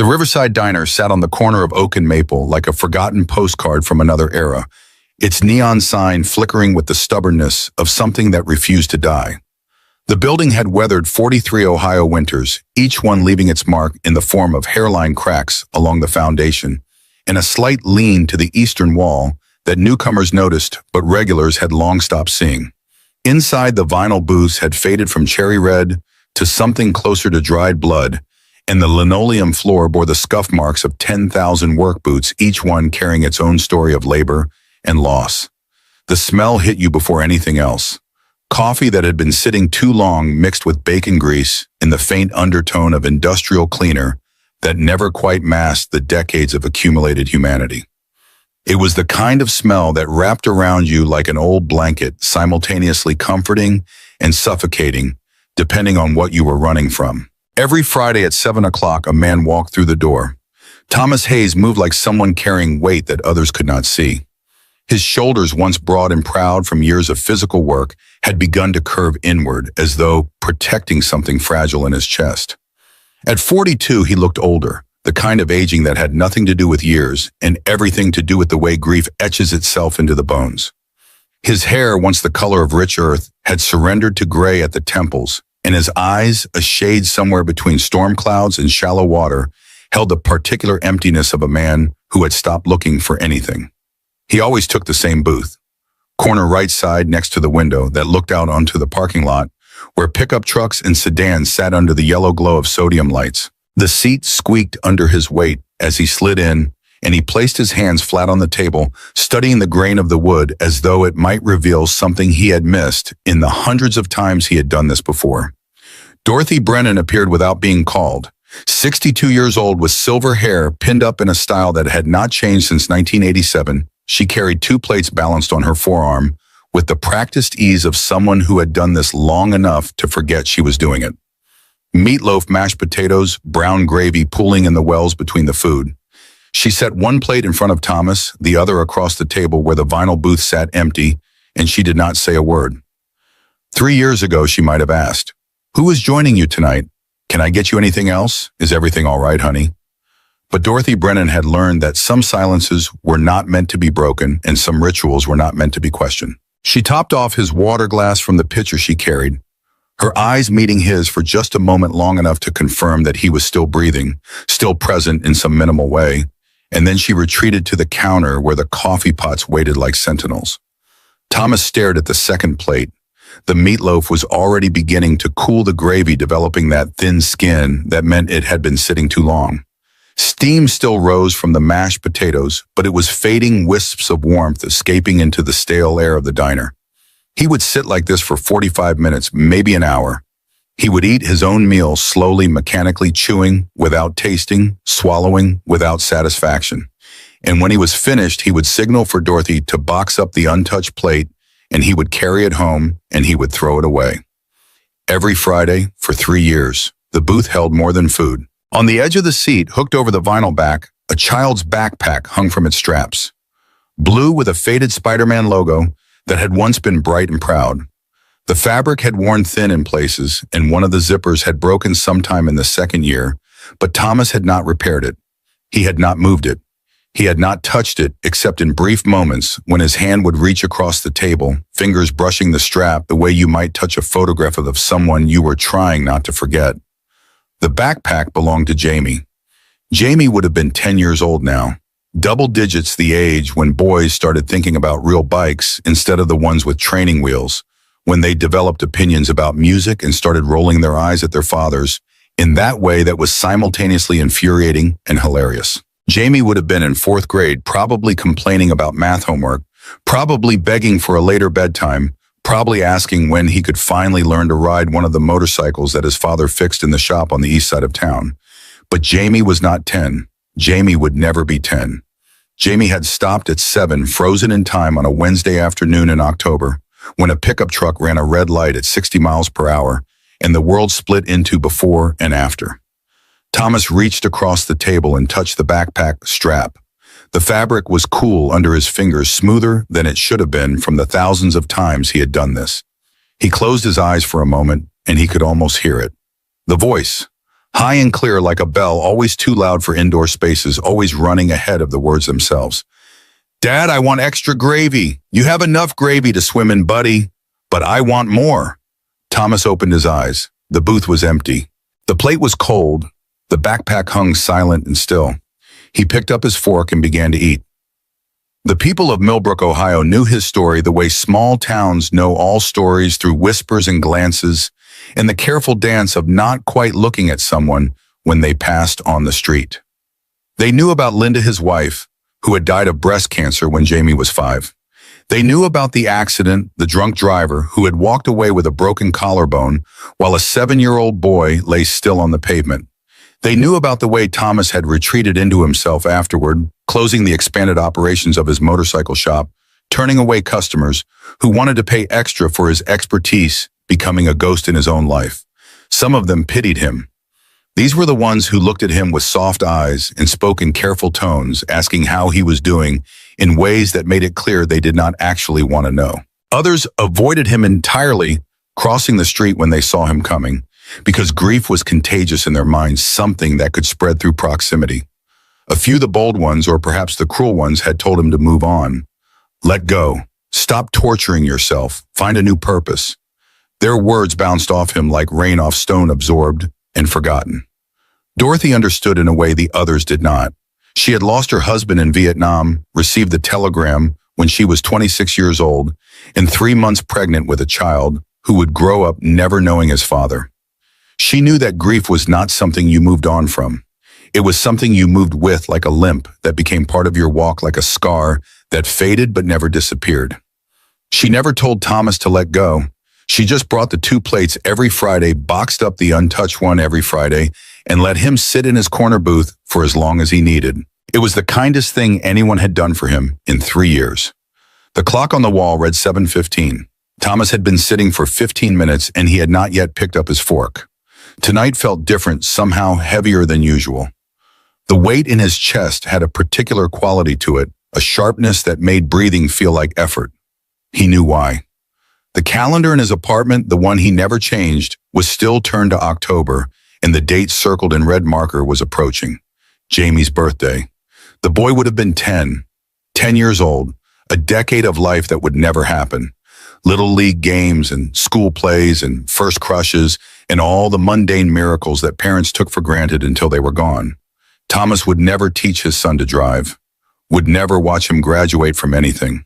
The Riverside Diner sat on the corner of Oak and Maple like a forgotten postcard from another era, its neon sign flickering with the stubbornness of something that refused to die. The building had weathered 43 Ohio winters, each one leaving its mark in the form of hairline cracks along the foundation and a slight lean to the eastern wall that newcomers noticed but regulars had long stopped seeing. Inside, the vinyl booths had faded from cherry red to something closer to dried blood, and the linoleum floor bore the scuff marks of 10,000 work boots, each one carrying its own story of labor and loss. The smell hit you before anything else. Coffee that had been sitting too long mixed with bacon grease in the faint undertone of industrial cleaner that never quite masked the decades of accumulated humanity. It was the kind of smell that wrapped around you like an old blanket, simultaneously comforting and suffocating, depending on what you were running from. Every Friday at 7 o'clock, a man walked through the door. Thomas Hayes moved like someone carrying weight that others could not see. His shoulders, once broad and proud from years of physical work, had begun to curve inward, as though protecting something fragile in his chest. At 42, he looked older, the kind of aging that had nothing to do with years and everything to do with the way grief etches itself into the bones. His hair, once the color of rich earth, had surrendered to gray at the temples, and his eyes, a shade somewhere between storm clouds and shallow water, held the particular emptiness of a man who had stopped looking for anything. He always took the same booth, corner right side next to the window that looked out onto the parking lot, where pickup trucks and sedans sat under the yellow glow of sodium lights. The seat squeaked under his weight as he slid in, and he placed his hands flat on the table, studying the grain of the wood as though it might reveal something he had missed in the hundreds of times he had done this before. Dorothy Brennan appeared without being called. 62 years old with silver hair pinned up in a style that had not changed since 1987, she carried 2 plates balanced on her forearm with the practiced ease of someone who had done this long enough to forget she was doing it. Meatloaf, mashed potatoes, brown gravy pooling in the wells between the food. She set one plate in front of Thomas, the other across the table where the vinyl booth sat empty, and she did not say a word. 3 years ago, she might have asked, "Who is joining you tonight? Can I get you anything else? Is everything all right, honey?" But Dorothy Brennan had learned that some silences were not meant to be broken and some rituals were not meant to be questioned. She topped off his water glass from the pitcher she carried, her eyes meeting his for just a moment long enough to confirm that he was still breathing, still present in some minimal way, and then she retreated to the counter where the coffee pots waited like sentinels. Thomas stared at the second plate. The meatloaf was already beginning to cool the gravy, developing that thin skin that meant it had been sitting too long. Steam still rose from the mashed potatoes, but it was fading wisps of warmth escaping into the stale air of the diner. He would sit like this for 45 minutes, maybe an hour. He would eat his own meal slowly, mechanically chewing without tasting, swallowing without satisfaction. And when he was finished, he would signal for Dorothy to box up the untouched plate, and he would carry it home and he would throw it away. Every Friday for 3 years, the booth held more than food. On the edge of the seat, hooked over the vinyl back, a child's backpack hung from its straps. Blue with a faded Spider-Man logo that had once been bright and proud. The fabric had worn thin in places, and one of the zippers had broken sometime in the second year, but Thomas had not repaired it. He had not moved it. He had not touched it except in brief moments when his hand would reach across the table, fingers brushing the strap the way you might touch a photograph of someone you were trying not to forget. The backpack belonged to Jamie. Jamie would have been 10 years old now, double digits the age when boys started thinking about real bikes instead of the ones with training wheels, when they developed opinions about music and started rolling their eyes at their fathers in that way that was simultaneously infuriating and hilarious. Jamie would have been in 4th grade, probably complaining about math homework, probably begging for a later bedtime, probably asking when he could finally learn to ride one of the motorcycles that his father fixed in the shop on the east side of town. But Jamie was not 10. Jamie would never be 10. Jamie had stopped at 7, frozen in time on a Wednesday afternoon in October, when a pickup truck ran a red light at 60 miles per hour, and the world split into before and after. Thomas reached across the table and touched the backpack strap. The fabric was cool under his fingers, smoother than it should have been from the thousands of times he had done this. He closed his eyes for a moment, and he could almost hear it. The voice, High and clear like a bell, always too loud for indoor spaces, always running ahead of the words themselves. Dad, I want extra gravy. You have enough gravy to swim in, buddy. But I want more. Thomas opened his eyes. The booth was empty. The plate was cold. The backpack hung silent and still. He picked up his fork and began to eat. The people of Millbrook, Ohio knew his story the way small towns know all stories, through whispers and glances, and the careful dance of not quite looking at someone when they passed on the street. They knew about Linda, his wife, who had died of breast cancer when Jamie was 5. They knew about the accident, the drunk driver who had walked away with a broken collarbone while a 7-year-old boy lay still on the pavement. They knew about the way Thomas had retreated into himself afterward, closing the expanded operations of his motorcycle shop, turning away customers who wanted to pay extra for his expertise, becoming a ghost in his own life. Some of them pitied him. These were the ones who looked at him with soft eyes and spoke in careful tones, asking how he was doing in ways that made it clear they did not actually want to know. Others avoided him entirely, crossing the street when they saw him coming, because grief was contagious in their minds, something that could spread through proximity. A few, the bold ones, or perhaps the cruel ones, had told him to move on. Let go. Stop torturing yourself. Find a new purpose. Their words bounced off him like rain off stone, absorbed and forgotten. Dorothy understood in a way the others did not. She had lost her husband in Vietnam, received the telegram when she was 26 years old, and 3 months pregnant with a child who would grow up never knowing his father. She knew that grief was not something you moved on from. It was something you moved with, like a limp that became part of your walk, like a scar that faded but never disappeared. She never told Thomas to let go. She just brought the 2 plates every Friday, boxed up the untouched one every Friday, and let him sit in his corner booth for as long as he needed. It was the kindest thing anyone had done for him in 3 years. The clock on the wall read 7:15. Thomas had been sitting for 15 minutes and he had not yet picked up his fork. Tonight felt different, somehow heavier than usual. The weight in his chest had a particular quality to it, a sharpness that made breathing feel like effort. He knew why. The calendar in his apartment, the one he never changed, was still turned to October, and the date circled in red marker was approaching. Jamie's birthday. The boy would have been 10 years old, a decade of life that would never happen. Little league games and school plays and first crushes and all the mundane miracles that parents took for granted until they were gone. Thomas would never teach his son to drive, would never watch him graduate from anything,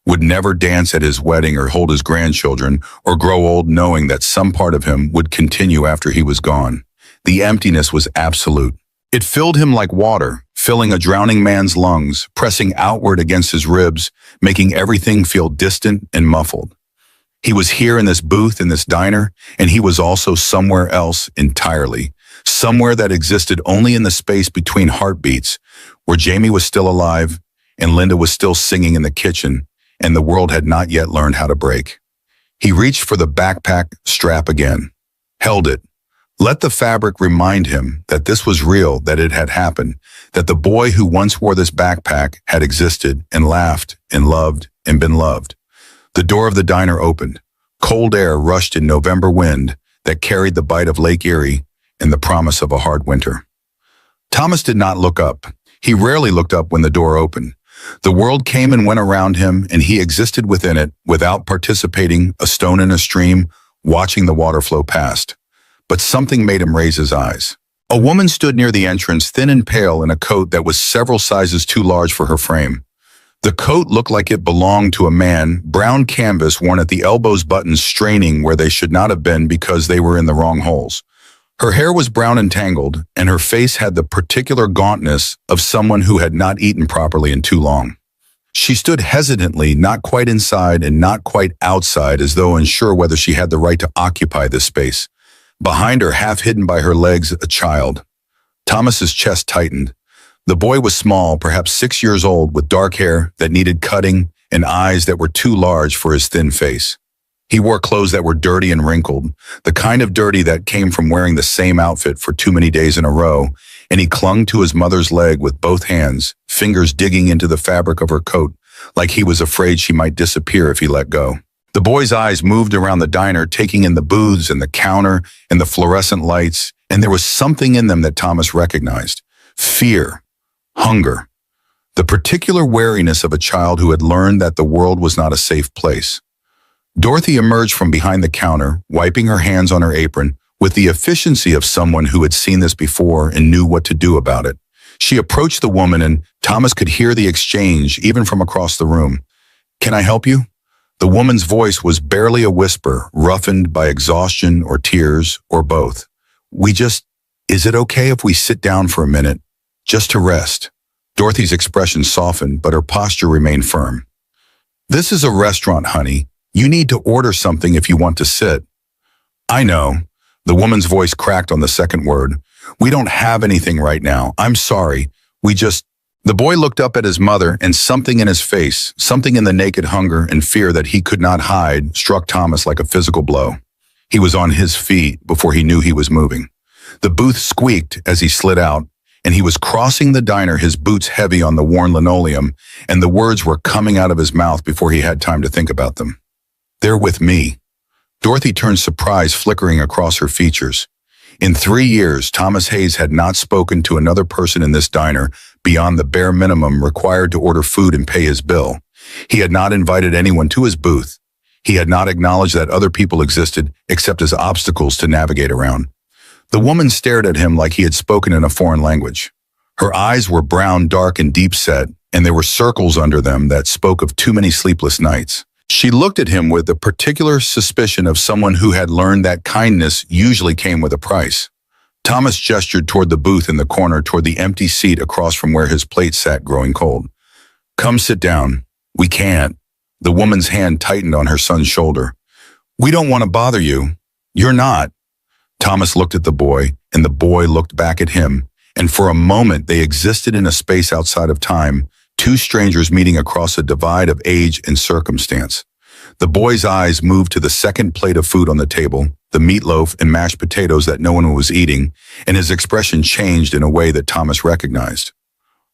would never dance at his wedding or hold his grandchildren or grow old knowing that some part of him would continue after he was gone. The emptiness was absolute. It filled him like water, filling a drowning man's lungs, pressing outward against his ribs, making everything feel distant and muffled. He was here in this booth, in this diner, and he was also somewhere else entirely, somewhere that existed only in the space between heartbeats, where Jamie was still alive and Linda was still singing in the kitchen, and the world had not yet learned how to break. He reached for the backpack strap again, held it. Let the fabric remind him that this was real, that it had happened, that the boy who once wore this backpack had existed and laughed and loved and been loved. The door of the diner opened. Cold air rushed in November wind that carried the bite of Lake Erie and the promise of a hard winter. Thomas did not look up. He rarely looked up when the door opened. The world came and went around him, and he existed within it without participating, a stone in a stream, watching the water flow past. But something made him raise his eyes. A woman stood near the entrance, thin and pale, in a coat that was several sizes too large for her frame. The coat looked like it belonged to a man, brown canvas worn at the elbows, buttons straining where they should not have been because they were in the wrong holes. Her hair was brown and tangled, and her face had the particular gauntness of someone who had not eaten properly in too long. She stood hesitantly, not quite inside and not quite outside, as though unsure whether she had the right to occupy this space. Behind her, half hidden by her legs, a child. Thomas's chest tightened. The boy was small, perhaps 6 years old, with dark hair that needed cutting and eyes that were too large for his thin face. He wore clothes that were dirty and wrinkled, the kind of dirty that came from wearing the same outfit for too many days in a row, and he clung to his mother's leg with both hands, fingers digging into the fabric of her coat, like he was afraid she might disappear if he let go. The boy's eyes moved around the diner, taking in the booths and the counter and the fluorescent lights, and there was something in them that Thomas recognized. Fear, hunger, the particular wariness of a child who had learned that the world was not a safe place. Dorothy emerged from behind the counter, wiping her hands on her apron, with the efficiency of someone who had seen this before and knew what to do about it. She approached the woman, and Thomas could hear the exchange even from across the room. "Can I help you?" The woman's voice was barely a whisper, roughened by exhaustion or tears or both. Is it okay if we sit down for a minute, just to rest?" Dorothy's expression softened, but her posture remained firm. "This is a restaurant, honey. You need to order something if you want to sit." "I know." The woman's voice cracked on the second word. "We don't have anything right now. I'm sorry. The boy looked up at his mother, and something in his face, something in the naked hunger and fear that he could not hide, struck Thomas like a physical blow. He was on his feet before he knew he was moving. The booth squeaked as he slid out, and he was crossing the diner, his boots heavy on the worn linoleum, and the words were coming out of his mouth before he had time to think about them. "They're with me." Dorothy turned, surprise flickering across her features. In 3 years, Thomas Hayes had not spoken to another person in this diner beyond the bare minimum required to order food and pay his bill. He had not invited anyone to his booth. He had not acknowledged that other people existed except as obstacles to navigate around. The woman stared at him like he had spoken in a foreign language. Her eyes were brown, dark, and deep-set, and there were circles under them that spoke of too many sleepless nights. She looked at him with the particular suspicion of someone who had learned that kindness usually came with a price. Thomas gestured toward the booth in the corner, toward the empty seat across from where his plate sat, growing cold. "Come sit down." "We can't." The woman's hand tightened on her son's shoulder. "We don't want to bother you." "You're not." Thomas looked at the boy, and the boy looked back at him, and for a moment they existed in a space outside of time, two strangers meeting across a divide of age and circumstance. The boy's eyes moved to the second plate of food on the table, the meatloaf and mashed potatoes that no one was eating, and his expression changed in a way that Thomas recognized.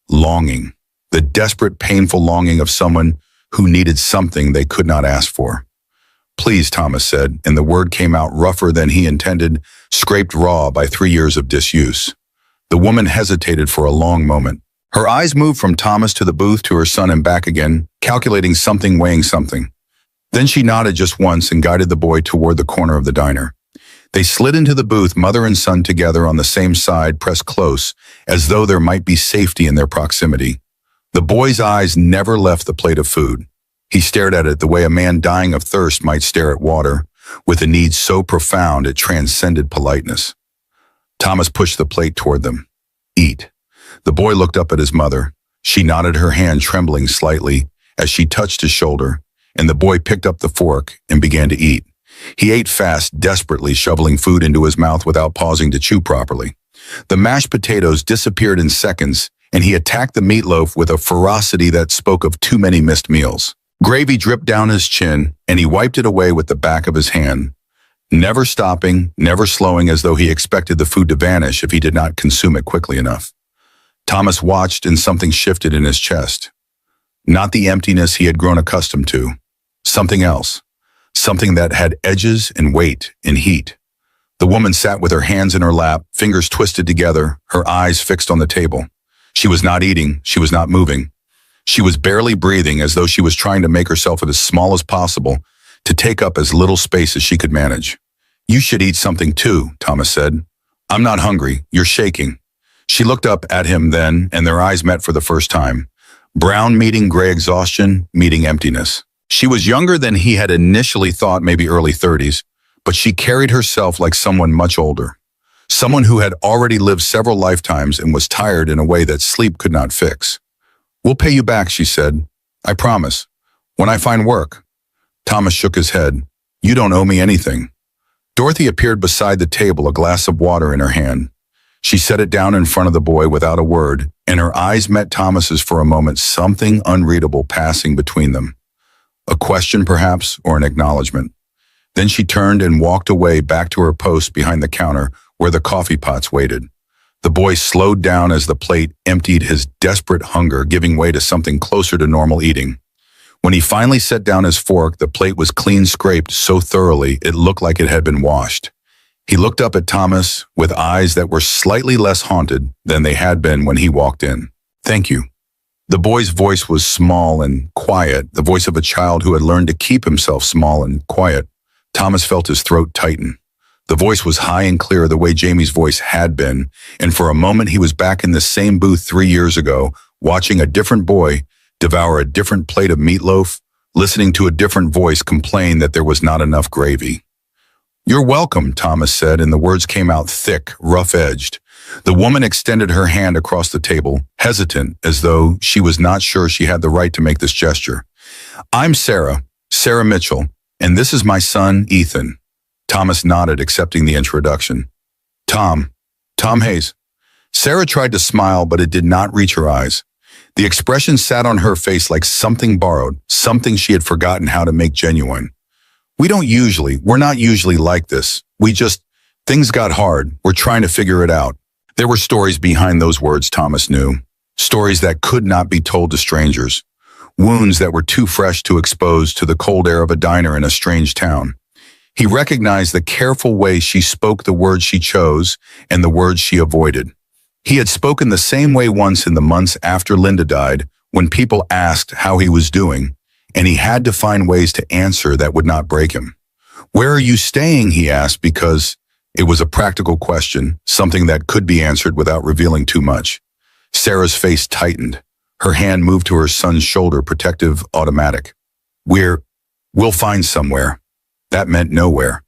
Longing. The desperate, painful longing of someone who needed something they could not ask for. "Please," Thomas said, and the word came out rougher than he intended, scraped raw by 3 years of disuse. The woman hesitated for a long moment. Her eyes moved from Thomas to the booth to her son and back again, calculating something, weighing something. Then she nodded just once and guided the boy toward the corner of the diner. They slid into the booth, mother and son together on the same side, pressed close, as though there might be safety in their proximity. The boy's eyes never left the plate of food. He stared at it the way a man dying of thirst might stare at water, with a need so profound it transcended politeness. Thomas pushed the plate toward them. "Eat." The boy looked up at his mother. She nodded, her hand trembling slightly as she touched his shoulder, and the boy picked up the fork and began to eat. He ate fast, desperately shoveling food into his mouth without pausing to chew properly. The mashed potatoes disappeared in seconds, and he attacked the meatloaf with a ferocity that spoke of too many missed meals. Gravy dripped down his chin, and he wiped it away with the back of his hand, never stopping, never slowing, as though he expected the food to vanish if he did not consume it quickly enough. Thomas watched, and something shifted in his chest. Not the emptiness he had grown accustomed to. Something else. Something that had edges and weight and heat. The woman sat with her hands in her lap, fingers twisted together, her eyes fixed on the table. She was not eating. She was not moving. She was barely breathing, as though she was trying to make herself as small as possible, to take up as little space as she could manage. "You should eat something too," Thomas said. "I'm not hungry. You're shaking." She looked up at him then, and their eyes met for the first time. Brown meeting gray exhaustion, meeting emptiness. She was younger than he had initially thought, maybe early 30s, but she carried herself like someone much older. Someone who had already lived several lifetimes and was tired in a way that sleep could not fix. "We'll pay you back," she said. "I promise. When I find work." Thomas shook his head. "You don't owe me anything." Dorothy appeared beside the table, a glass of water in her hand. She set it down in front of the boy without a word, and her eyes met Thomas's for a moment, something unreadable passing between them. A question, perhaps, or an acknowledgement. Then she turned and walked away back to her post behind the counter where the coffee pots waited. The boy slowed down as the plate emptied, his desperate hunger giving way to something closer to normal eating. When he finally set down his fork, the plate was clean scraped so thoroughly it looked like it had been washed. He looked up at Thomas with eyes that were slightly less haunted than they had been when he walked in. "Thank you." The boy's voice was small and quiet, the voice of a child who had learned to keep himself small and quiet. Thomas felt his throat tighten. The voice was high and clear the way Jamie's voice had been, and for a moment he was back in the same booth 3 years ago, watching a different boy devour a different plate of meatloaf, listening to a different voice complain that there was not enough gravy. "You're welcome," Thomas said, and the words came out thick, rough-edged. The woman extended her hand across the table, hesitant, as though she was not sure she had the right to make this gesture. "I'm Sarah Mitchell, and this is my son, Ethan." Thomas nodded, accepting the introduction. Tom Hayes." Sarah tried to smile, but it did not reach her eyes. The expression sat on her face like something borrowed, something she had forgotten how to make genuine. We're not usually like this. Things got hard. We're trying to figure it out." There were stories behind those words, Thomas knew. Stories that could not be told to strangers. Wounds that were too fresh to expose to the cold air of a diner in a strange town. He recognized the careful way she spoke the words she chose and the words she avoided. He had spoken the same way once in the months after Linda died, when people asked how he was doing, and he had to find ways to answer that would not break him. "Where are you staying?" he asked, because it was a practical question, something that could be answered without revealing too much. Sarah's face tightened. Her hand moved to her son's shoulder, protective, automatic. We'll find somewhere." That meant nowhere.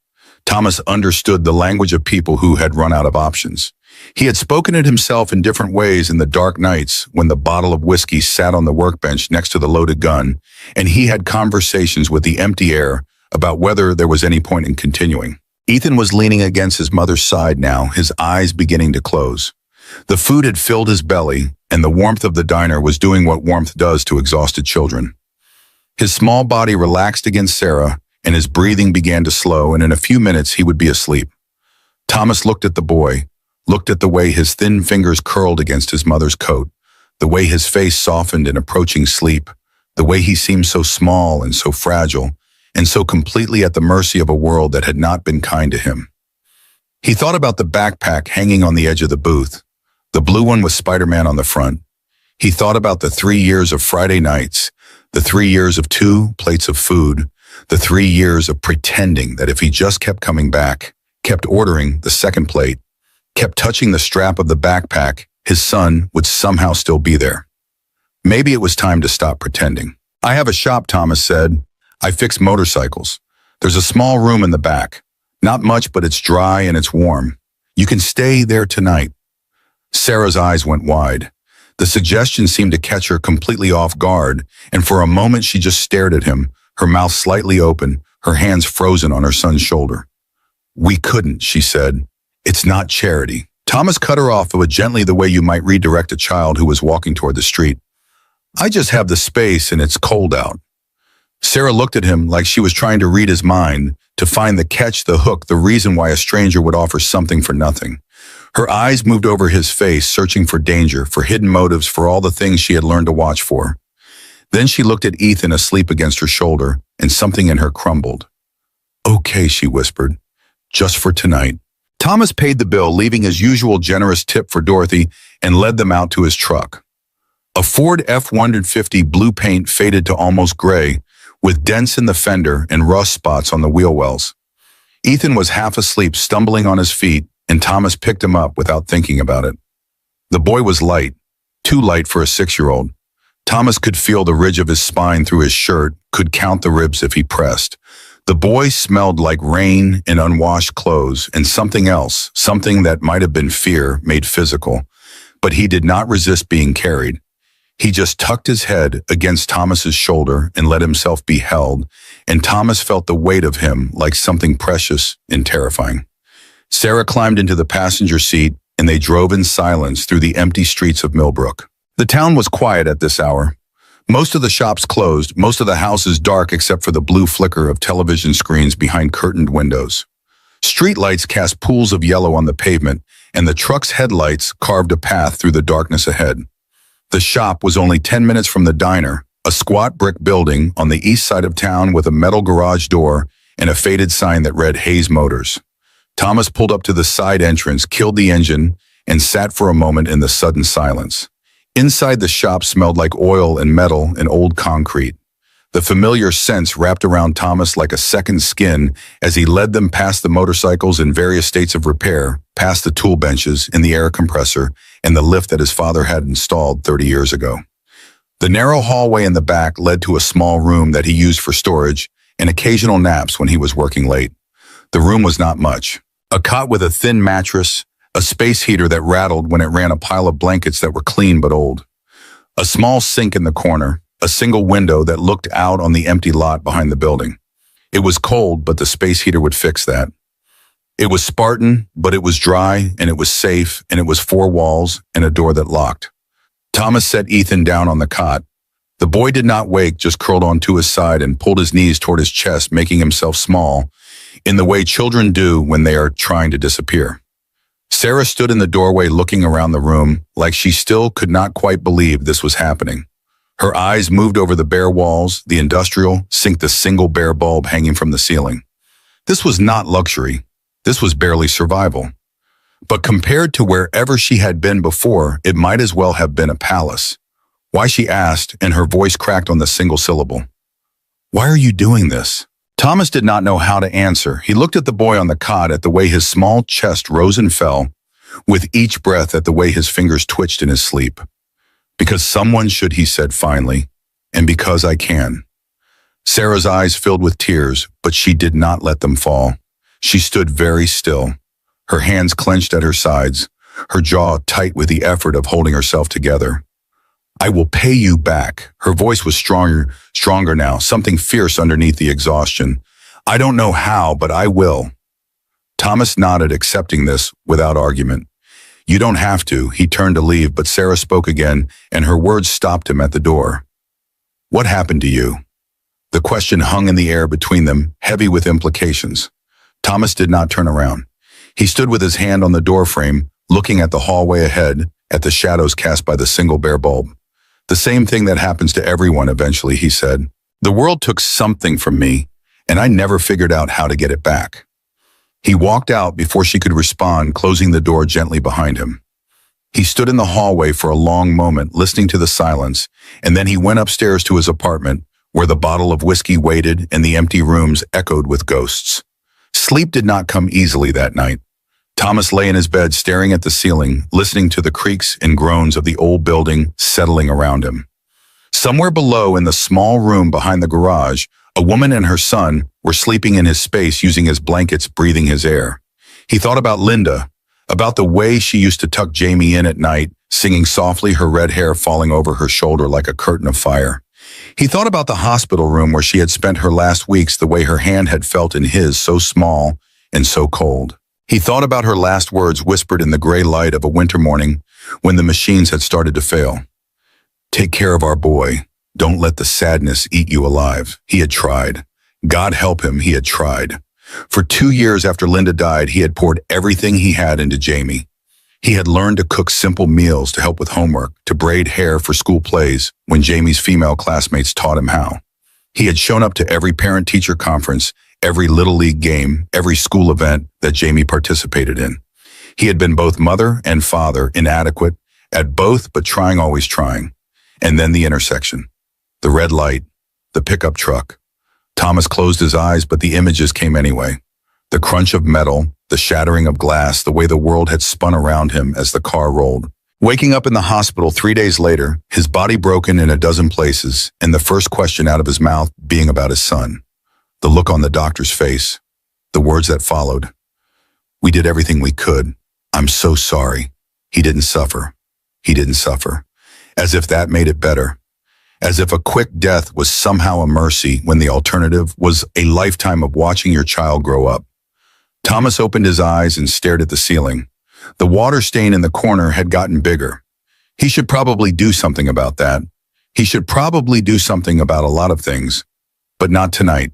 Thomas understood the language of people who had run out of options. He had spoken it himself in different ways in the dark nights when the bottle of whiskey sat on the workbench next to the loaded gun, and he had conversations with the empty air about whether there was any point in continuing. Ethan was leaning against his mother's side now, his eyes beginning to close. The food had filled his belly, and the warmth of the diner was doing what warmth does to exhausted children. His small body relaxed against Sarah, and his breathing began to slow, and in a few minutes he would be asleep. Thomas looked at the boy, looked at the way his thin fingers curled against his mother's coat, the way his face softened in approaching sleep, the way he seemed so small and so fragile, and so completely at the mercy of a world that had not been kind to him. He thought about the backpack hanging on the edge of the booth, the blue one with Spider-Man on the front. He thought about the 3 years of Friday nights, the 3 years of 2 plates of food, the 3 years of pretending that if he just kept coming back, kept ordering the second plate, kept touching the strap of the backpack, his son would somehow still be there. Maybe it was time to stop pretending. "I have a shop," Thomas said. "I fix motorcycles. There's a small room in the back. Not much, but it's dry and it's warm. You can stay there tonight." Sarah's eyes went wide. The suggestion seemed to catch her completely off guard, and for a moment she just stared at him, her mouth slightly open, her hands frozen on her son's shoulder. "We couldn't," she said. "It's not charity." Thomas cut her off, but gently, the way you might redirect a child who was walking toward the street. "I just have the space and it's cold out." Sarah looked at him like she was trying to read his mind, to find the catch, the hook, the reason why a stranger would offer something for nothing. Her eyes moved over his face, searching for danger, for hidden motives, for all the things she had learned to watch for. Then she looked at Ethan asleep against her shoulder, and something in her crumbled. "Okay," she whispered. "Just for tonight." Thomas paid the bill, leaving his usual generous tip for Dorothy, and led them out to his truck. A Ford F-150 blue paint faded to almost gray, with dents in the fender and rust spots on the wheel wells. Ethan was half asleep, stumbling on his feet, and Thomas picked him up without thinking about it. The boy was light, too light for a 6-year-old. Thomas could feel the ridge of his spine through his shirt, could count the ribs if he pressed. The boy smelled like rain and unwashed clothes, and something else, something that might have been fear, made physical. But he did not resist being carried. He just tucked his head against Thomas's shoulder and let himself be held, and Thomas felt the weight of him like something precious and terrifying. Sarah climbed into the passenger seat, and they drove in silence through the empty streets of Millbrook. The town was quiet at this hour. Most of the shops closed, most of the houses dark except for the blue flicker of television screens behind curtained windows. Street lights cast pools of yellow on the pavement, and the truck's headlights carved a path through the darkness ahead. The shop was only 10 minutes from the diner, A squat brick building on the east side of town with a metal garage door and a faded sign that read Hayes Motors. Thomas pulled up to the side entrance, killed the engine, and sat for a moment in the sudden silence. Inside the shop smelled like oil and metal and old concrete. The familiar scents wrapped around Thomas like a second skin as he led them past the motorcycles in various states of repair, past the tool benches and the air compressor and the lift that his father had installed 30 years ago. The narrow hallway in the back led to a small room that he used for storage and occasional naps when he was working late. The room was not much. A cot with a thin mattress, a space heater that rattled when it ran a pile of blankets that were clean but old. A small sink in the corner, a single window that looked out on the empty lot behind the building. It was cold, but the space heater would fix that. It was Spartan, but it was dry, and it was safe, and it was four walls and a door that locked. Thomas set Ethan down on the cot. The boy did not wake, just curled onto his side and pulled his knees toward his chest, making himself small, in the way children do when they are trying to disappear. Sarah stood in the doorway looking around the room like she still could not quite believe this was happening. Her eyes moved over the bare walls, the industrial, sink the single bare bulb hanging from the ceiling. This was not luxury. This was barely survival. But compared to wherever she had been before, it might as well have been a palace. Why, she asked, and her voice cracked on the single syllable. Why are you doing this? Thomas did not know how to answer. He looked at the boy on the cot, at the way his small chest rose and fell, with each breath, at the way his fingers twitched in his sleep. Because someone should, he said finally, and because I can. Sarah's eyes filled with tears, but she did not let them fall. She stood very still, her hands clenched at her sides, her jaw tight with the effort of holding herself together. I will pay you back. Her voice was stronger now, something fierce underneath the exhaustion. I don't know how, but I will. Thomas nodded, accepting this without argument. You don't have to. He turned to leave, but Sarah spoke again, and her words stopped him at the door. What happened to you? The question hung in the air between them, heavy with implications. Thomas did not turn around. He stood with his hand on the doorframe, looking at the hallway ahead, at the shadows cast by the single bare bulb. The same thing that happens to everyone eventually, he said. The world took something from me, and I never figured out how to get it back. He walked out before she could respond, closing the door gently behind him. He stood in the hallway for a long moment, listening to the silence, and then he went upstairs to his apartment, where the bottle of whiskey waited and the empty rooms echoed with ghosts. Sleep did not come easily that night. Thomas lay in his bed staring at the ceiling, listening to the creaks and groans of the old building settling around him. Somewhere below, in the small room behind the garage, a woman and her son were sleeping in his space, using his blankets, breathing his air. He thought about Linda, about the way she used to tuck Jamie in at night, singing softly, her red hair falling over her shoulder like a curtain of fire. He thought about the hospital room where she had spent her last weeks, the way her hand had felt in his, so small and so cold. He thought about her last words whispered in the gray light of a winter morning when the machines had started to fail. Take care of our boy. Don't let the sadness eat you alive. He had tried. God help him, he had tried. For 2 years after Linda died, he had poured everything he had into Jamie. He had learned to cook simple meals to help with homework, to braid hair for school plays when Jamie's female classmates taught him how. He had shown up to every parent-teacher conference, every Little League game, every school event that Jamie participated in. He had been both mother and father, inadequate at both, but trying, always trying. And then the intersection, the red light, the pickup truck. Thomas closed his eyes, but the images came anyway. The crunch of metal, the shattering of glass, the way the world had spun around him as the car rolled. Waking up in the hospital 3 days later, his body broken in a dozen places, and the first question out of his mouth being about his son. The look on the doctor's face, the words that followed. We did everything we could. I'm so sorry. He didn't suffer. He didn't suffer. As if that made it better. As if a quick death was somehow a mercy when the alternative was a lifetime of watching your child grow up. Thomas opened his eyes and stared at the ceiling. The water stain in the corner had gotten bigger. He should probably do something about that. He should probably do something about a lot of things, but not tonight.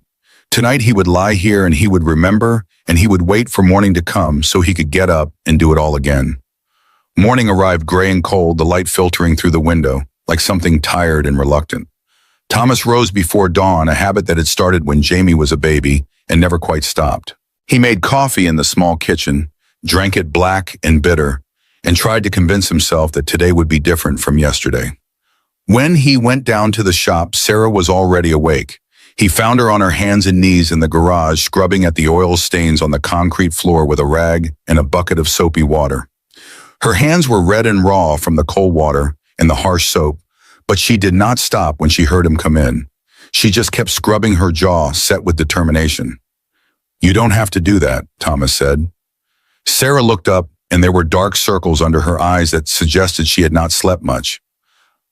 Tonight he would lie here and he would remember, and he would wait for morning to come so he could get up and do it all again. Morning arrived gray and cold, the light filtering through the window, like something tired and reluctant. Thomas rose before dawn, a habit that had started when Jamie was a baby and never quite stopped. He made coffee in the small kitchen, drank it black and bitter, and tried to convince himself that today would be different from yesterday. When he went down to the shop, Sarah was already awake. He found her on her hands and knees in the garage, scrubbing at the oil stains on the concrete floor with a rag and a bucket of soapy water. Her hands were red and raw from the cold water and the harsh soap, but she did not stop when she heard him come in. She just kept scrubbing her jaw, set with determination. "You don't have to do that," Thomas said. Sarah looked up, and there were dark circles under her eyes that suggested she had not slept much.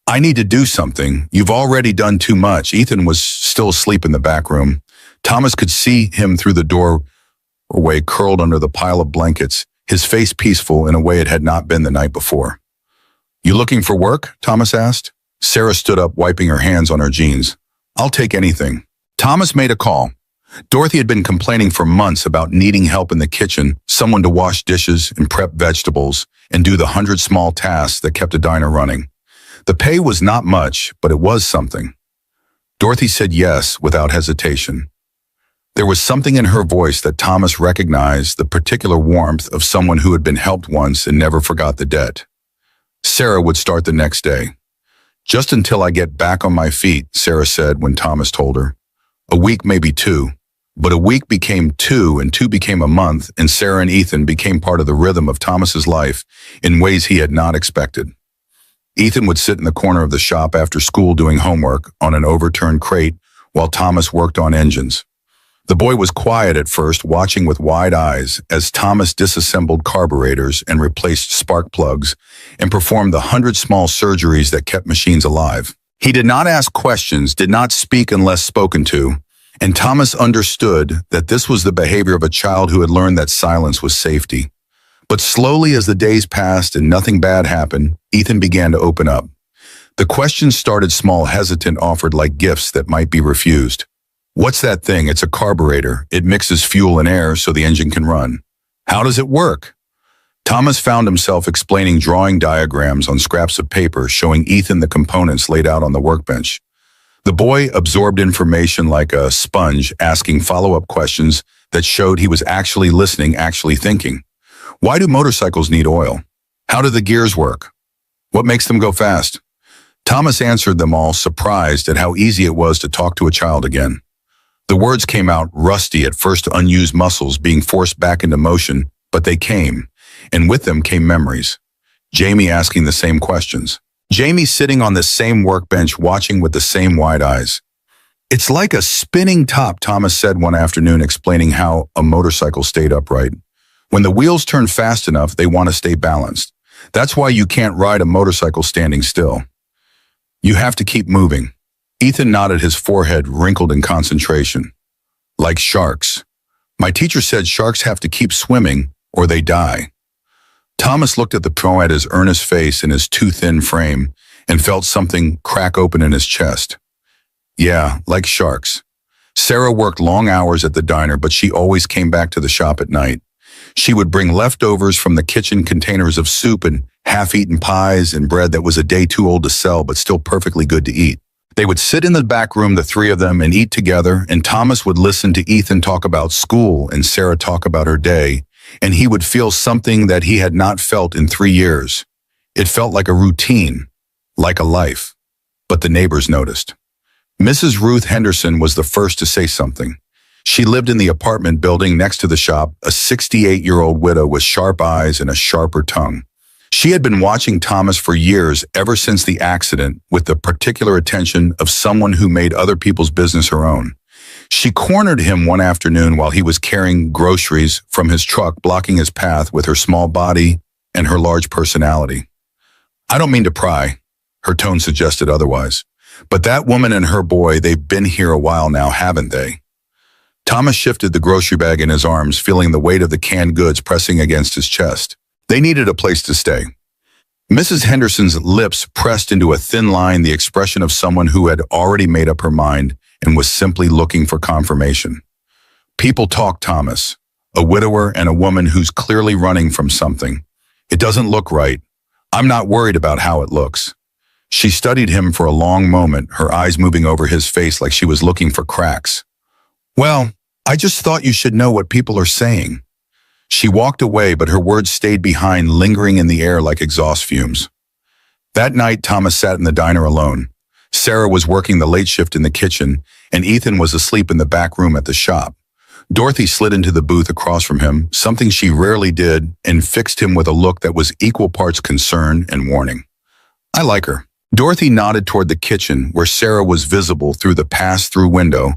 "I need to do something. You've already done too much." Ethan was still asleep in the back room. Thomas could see him through the doorway, curled under the pile of blankets, his face peaceful in a way it had not been the night before. "You looking for work?" Thomas asked. Sarah stood up, wiping her hands on her jeans. "I'll take anything." Thomas made a call. Dorothy had been complaining for months about needing help in the kitchen, someone to wash dishes and prep vegetables and do the 100 small tasks that kept a diner running. The pay was not much, but it was something. Dorothy said yes without hesitation. There was something in her voice that Thomas recognized, the particular warmth of someone who had been helped once and never forgot the debt. Sarah would start the next day. "Just until I get back on my feet," Sarah said when Thomas told her. A week, maybe two. But a week became two, and two became a month, and Sarah and Ethan became part of the rhythm of Thomas's life in ways he had not expected. Ethan would sit in the corner of the shop after school doing homework on an overturned crate while Thomas worked on engines. The boy was quiet at first, watching with wide eyes as Thomas disassembled carburetors and replaced spark plugs and performed the 100 small surgeries that kept machines alive. He did not ask questions, did not speak unless spoken to, and Thomas understood that this was the behavior of a child who had learned that silence was safety. But slowly, as the days passed and nothing bad happened, Ethan began to open up. The questions started small, hesitant, offered like gifts that might be refused. "What's that thing?" "It's a carburetor. It mixes fuel and air so the engine can run." "How does it work?" Thomas found himself explaining drawing diagrams on scraps of paper, showing Ethan the components laid out on the workbench. The boy absorbed information like a sponge, asking follow-up questions that showed he was actually listening, actually thinking. "Why do motorcycles need oil? How do the gears work? What makes them go fast?" Thomas answered them all, surprised at how easy it was to talk to a child again. The words came out rusty at first, unused muscles being forced back into motion, but they came, and with them came memories. Jamie asking the same questions. Jamie sitting on the same workbench, watching with the same wide eyes. "It's like a spinning top," Thomas said one afternoon, explaining how a motorcycle stayed upright. "When the wheels turn fast enough, they want to stay balanced. That's why you can't ride a motorcycle standing still. You have to keep moving." Ethan nodded, his forehead wrinkled in concentration. "Like sharks. My teacher said sharks have to keep swimming or they die." Thomas looked at the pro, at his earnest face and his too thin frame, and felt something crack open in his chest. "Yeah, like sharks." Sarah worked long hours at the diner, but she always came back to the shop at night. She would bring leftovers from the kitchen, containers of soup and half-eaten pies and bread that was a day too old to sell but still perfectly good to eat. They would sit in the back room, the three of them, and eat together, and Thomas would listen to Ethan talk about school and Sarah talk about her day, and he would feel something that he had not felt in 3 years. It felt like a routine, like a life. But the neighbors noticed. Mrs. Ruth Henderson was the first to say something. She lived in the apartment building next to the shop, a 68-year-old widow with sharp eyes and a sharper tongue. She had been watching Thomas for years, ever since the accident, with the particular attention of someone who made other people's business her own. She cornered him one afternoon while he was carrying groceries from his truck, blocking his path with her small body and her large personality. "I don't mean to pry," her tone suggested otherwise, "but that woman and her boy, they've been here a while now, haven't they?" Thomas shifted the grocery bag in his arms, feeling the weight of the canned goods pressing against his chest. They needed a place to stay. Mrs. Henderson's lips pressed into a thin line, the expression of someone who had already made up her mind and was simply looking for confirmation. "People talk, Thomas. A widower and a woman who's clearly running from something. It doesn't look right. I'm not worried about how it looks." She studied him for a long moment, her eyes moving over his face like she was looking for cracks. Well, I just thought you should know what people are saying. She walked away, but her words stayed behind, lingering in the air like exhaust fumes. That night, Thomas sat in the diner alone. Sarah was working the late shift in the kitchen, and Ethan was asleep in the back room at the shop. Dorothy slid into the booth across from him, something she rarely did, and fixed him with a look that was equal parts concern and warning. I like her. Dorothy nodded toward the kitchen, where Sarah was visible through the pass-through window,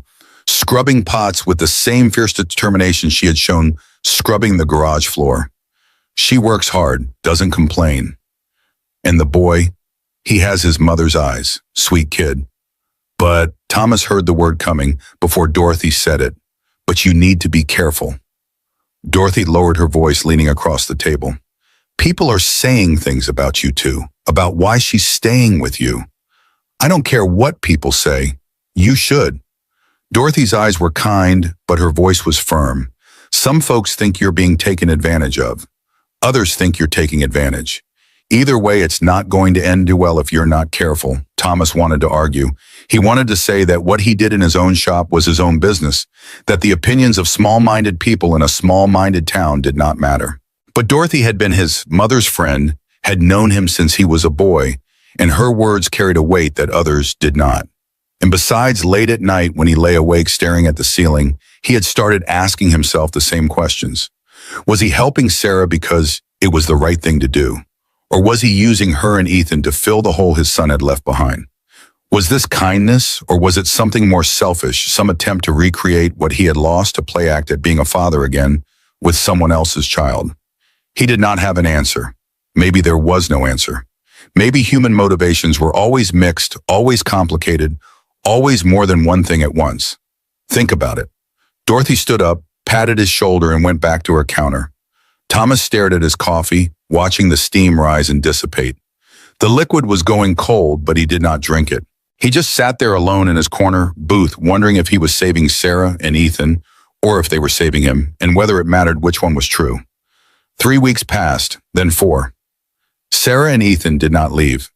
scrubbing pots with the same fierce determination she had shown scrubbing the garage floor. She works hard, doesn't complain. And the boy, he has his mother's eyes, sweet kid. But Thomas heard the word coming before Dorothy said it. But you need to be careful. Dorothy lowered her voice, leaning across the table. People are saying things about you two, about why she's staying with you. I don't care what people say. You should. Dorothy's eyes were kind, but her voice was firm. Some folks think you're being taken advantage of. Others think you're taking advantage. Either way, it's not going to end well if you're not careful, Thomas wanted to argue. He wanted to say that what he did in his own shop was his own business, that the opinions of small-minded people in a small-minded town did not matter. But Dorothy had been his mother's friend, had known him since he was a boy, and her words carried a weight that others did not. And besides, late at night when he lay awake staring at the ceiling, he had started asking himself the same questions. Was he helping Sarah because it was the right thing to do? Or was he using her and Ethan to fill the hole his son had left behind? Was this kindness, or was it something more selfish, some attempt to recreate what he had lost, to play act at being a father again with someone else's child? He did not have an answer. Maybe there was no answer. Maybe human motivations were always mixed, always complicated, always more than one thing at once. Think about it. Dorothy stood up, patted his shoulder, and went back to her counter. Thomas stared at his coffee, watching the steam rise and dissipate. The liquid was going cold, but he did not drink it. He just sat there alone in his corner booth, wondering if he was saving Sarah and Ethan, or if they were saving him, and whether it mattered which one was true. 3 weeks passed, then 4. Sarah and Ethan did not leave.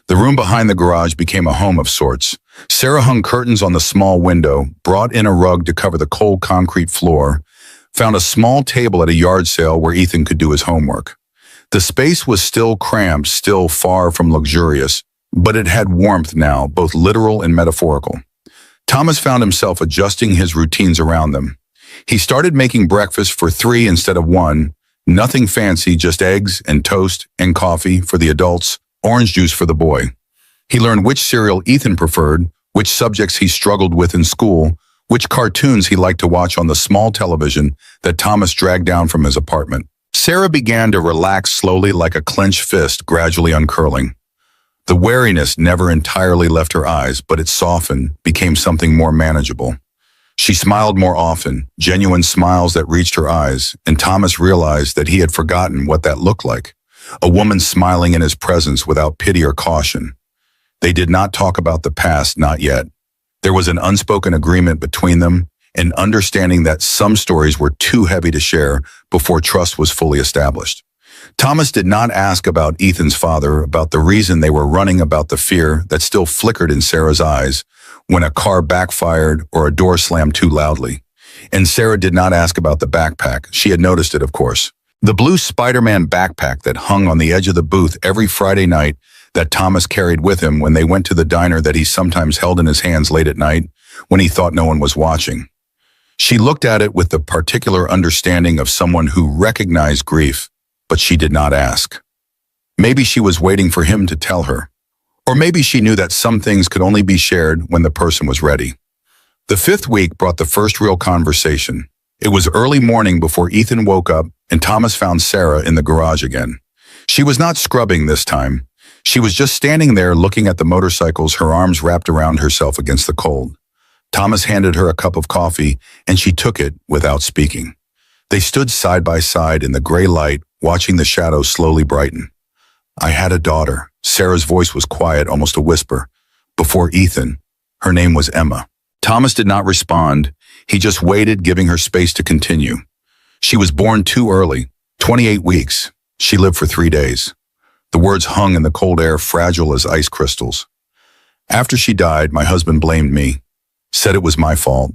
The room behind the garage became a home of sorts. Sarah hung curtains on the small window, brought in a rug to cover the cold concrete floor, found a small table at a yard sale where Ethan could do his homework. The space was still cramped, still far from luxurious, but it had warmth now, both literal and metaphorical. Thomas found himself adjusting his routines around them. He started making breakfast for 3 instead of 1, nothing fancy, just eggs and toast and coffee for the adults, orange juice for the boy. He learned which cereal Ethan preferred, which subjects he struggled with in school, which cartoons he liked to watch on the small television that Thomas dragged down from his apartment. Sarah began to relax slowly, like a clenched fist gradually uncurling. The wariness never entirely left her eyes, but it softened, became something more manageable. She smiled more often, genuine smiles that reached her eyes, and Thomas realized that he had forgotten what that looked like. A woman smiling in his presence without pity or caution. They did not talk about the past, not yet. There was an unspoken agreement between them, an understanding that some stories were too heavy to share before trust was fully established. Thomas did not ask about Ethan's father, about the reason they were running, about the fear that still flickered in Sarah's eyes when a car backfired or a door slammed too loudly. And Sarah did not ask about the backpack. She had noticed it, of course. The blue Spider-Man backpack that hung on the edge of the booth every Friday night that Thomas carried with him when they went to the diner that he sometimes held in his hands late at night when he thought no one was watching. She looked at it with the particular understanding of someone who recognized grief, but she did not ask. Maybe she was waiting for him to tell her. Or maybe she knew that some things could only be shared when the person was ready. The 5th week brought the first real conversation. It was early morning before Ethan woke up and Thomas found Sarah in the garage again. She was not scrubbing this time. She was just standing there looking at the motorcycles, her arms wrapped around herself against the cold. Thomas handed her a cup of coffee and she took it without speaking. They stood side by side in the gray light, watching the shadows slowly brighten. I had a daughter. Sarah's voice was quiet, almost a whisper. Before Ethan, her name was Emma. Thomas did not respond. He just waited, giving her space to continue. She was born too early, 28 weeks. She lived for 3 days. The words hung in the cold air, fragile as ice crystals. After she died, my husband blamed me, said it was my fault,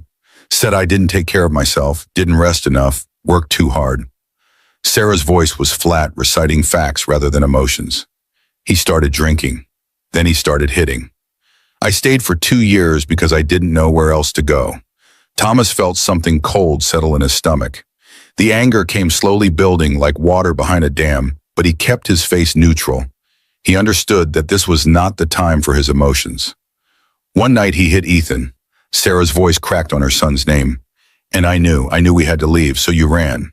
said I didn't take care of myself, didn't rest enough, worked too hard. Sarah's voice was flat, reciting facts rather than emotions. He started drinking. Then he started hitting. I stayed for 2 years because I didn't know where else to go. Thomas felt something cold settle in his stomach. The anger came slowly building like water behind a dam, but he kept his face neutral. He understood that this was not the time for his emotions. One night he hit Ethan. Sarah's voice cracked on her son's name. And I knew we had to leave, so you ran.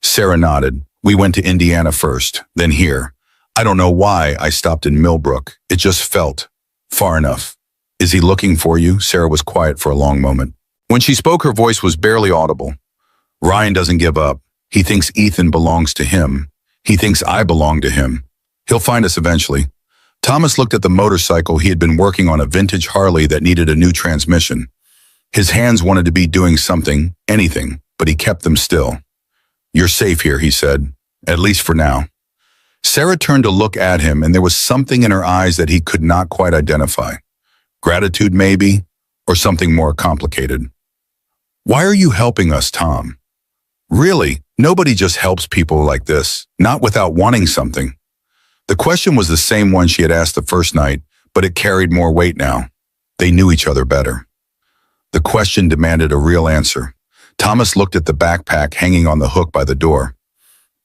Sarah nodded. We went to Indiana first, then here. I don't know why I stopped in Millbrook. It just felt far enough. Is he looking for you? Sarah was quiet for a long moment. When she spoke, her voice was barely audible. Ryan doesn't give up. He thinks Ethan belongs to him. He thinks I belong to him. He'll find us eventually. Thomas looked at the motorcycle. He had been working on a vintage Harley that needed a new transmission. His hands wanted to be doing something, anything, but he kept them still. You're safe here, he said, at least for now. Sarah turned to look at him, and there was something in her eyes that he could not quite identify. Gratitude, maybe, or something more complicated. Why are you helping us, Tom? Really, nobody just helps people like this, not without wanting something. The question was the same one she had asked the first night, but it carried more weight now. They knew each other better. The question demanded a real answer. Thomas looked at the backpack hanging on the hook by the door.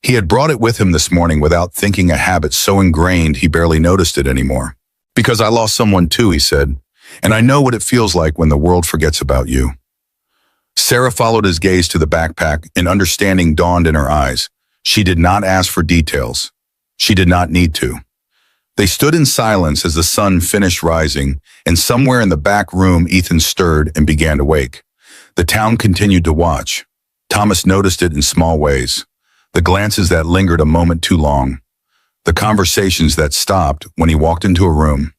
He had brought it with him this morning without thinking, a habit so ingrained he barely noticed it anymore. Because I lost someone too, he said, and I know what it feels like when the world forgets about you. Sarah followed his gaze to the backpack, and understanding dawned in her eyes. She did not ask for details. She did not need to. They stood in silence as the sun finished rising, and somewhere in the back room Ethan stirred and began to wake. The town continued to watch. Thomas noticed it in small ways. The glances that lingered a moment too long. The conversations that stopped when he walked into a room.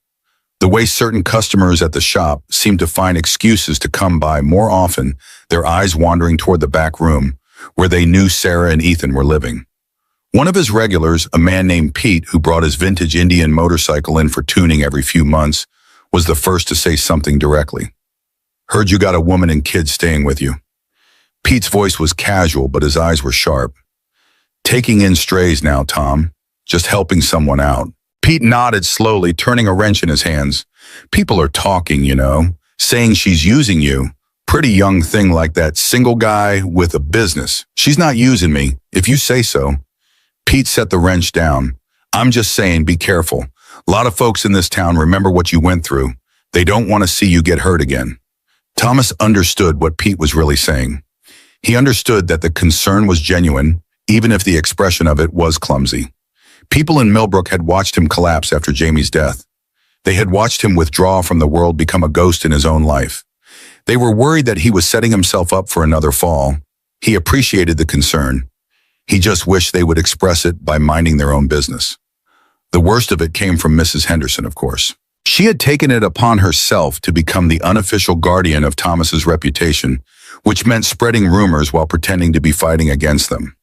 The way certain customers at the shop seemed to find excuses to come by more often, their eyes wandering toward the back room, where they knew Sarah and Ethan were living. One of his regulars, a man named Pete, who brought his vintage Indian motorcycle in for tuning every few months, was the first to say something directly. Heard you got a woman and kids staying with you. Pete's voice was casual, but his eyes were sharp. Taking in strays now, Tom. Just helping someone out. Pete nodded slowly, turning a wrench in his hands. People are talking, saying she's using you. Pretty young thing like that, single guy with a business. She's not using me, if you say so. Pete set the wrench down. I'm just saying, be careful. A lot of folks in this town remember what you went through. They don't want to see you get hurt again. Thomas understood what Pete was really saying. He understood that the concern was genuine, even if the expression of it was clumsy. People in Millbrook had watched him collapse after Jamie's death. They had watched him withdraw from the world, become a ghost in his own life. They were worried that he was setting himself up for another fall. He appreciated the concern. He just wished they would express it by minding their own business. The worst of it came from Mrs. Henderson, of course. She had taken it upon herself to become the unofficial guardian of Thomas's reputation, which meant spreading rumors while pretending to be fighting against them.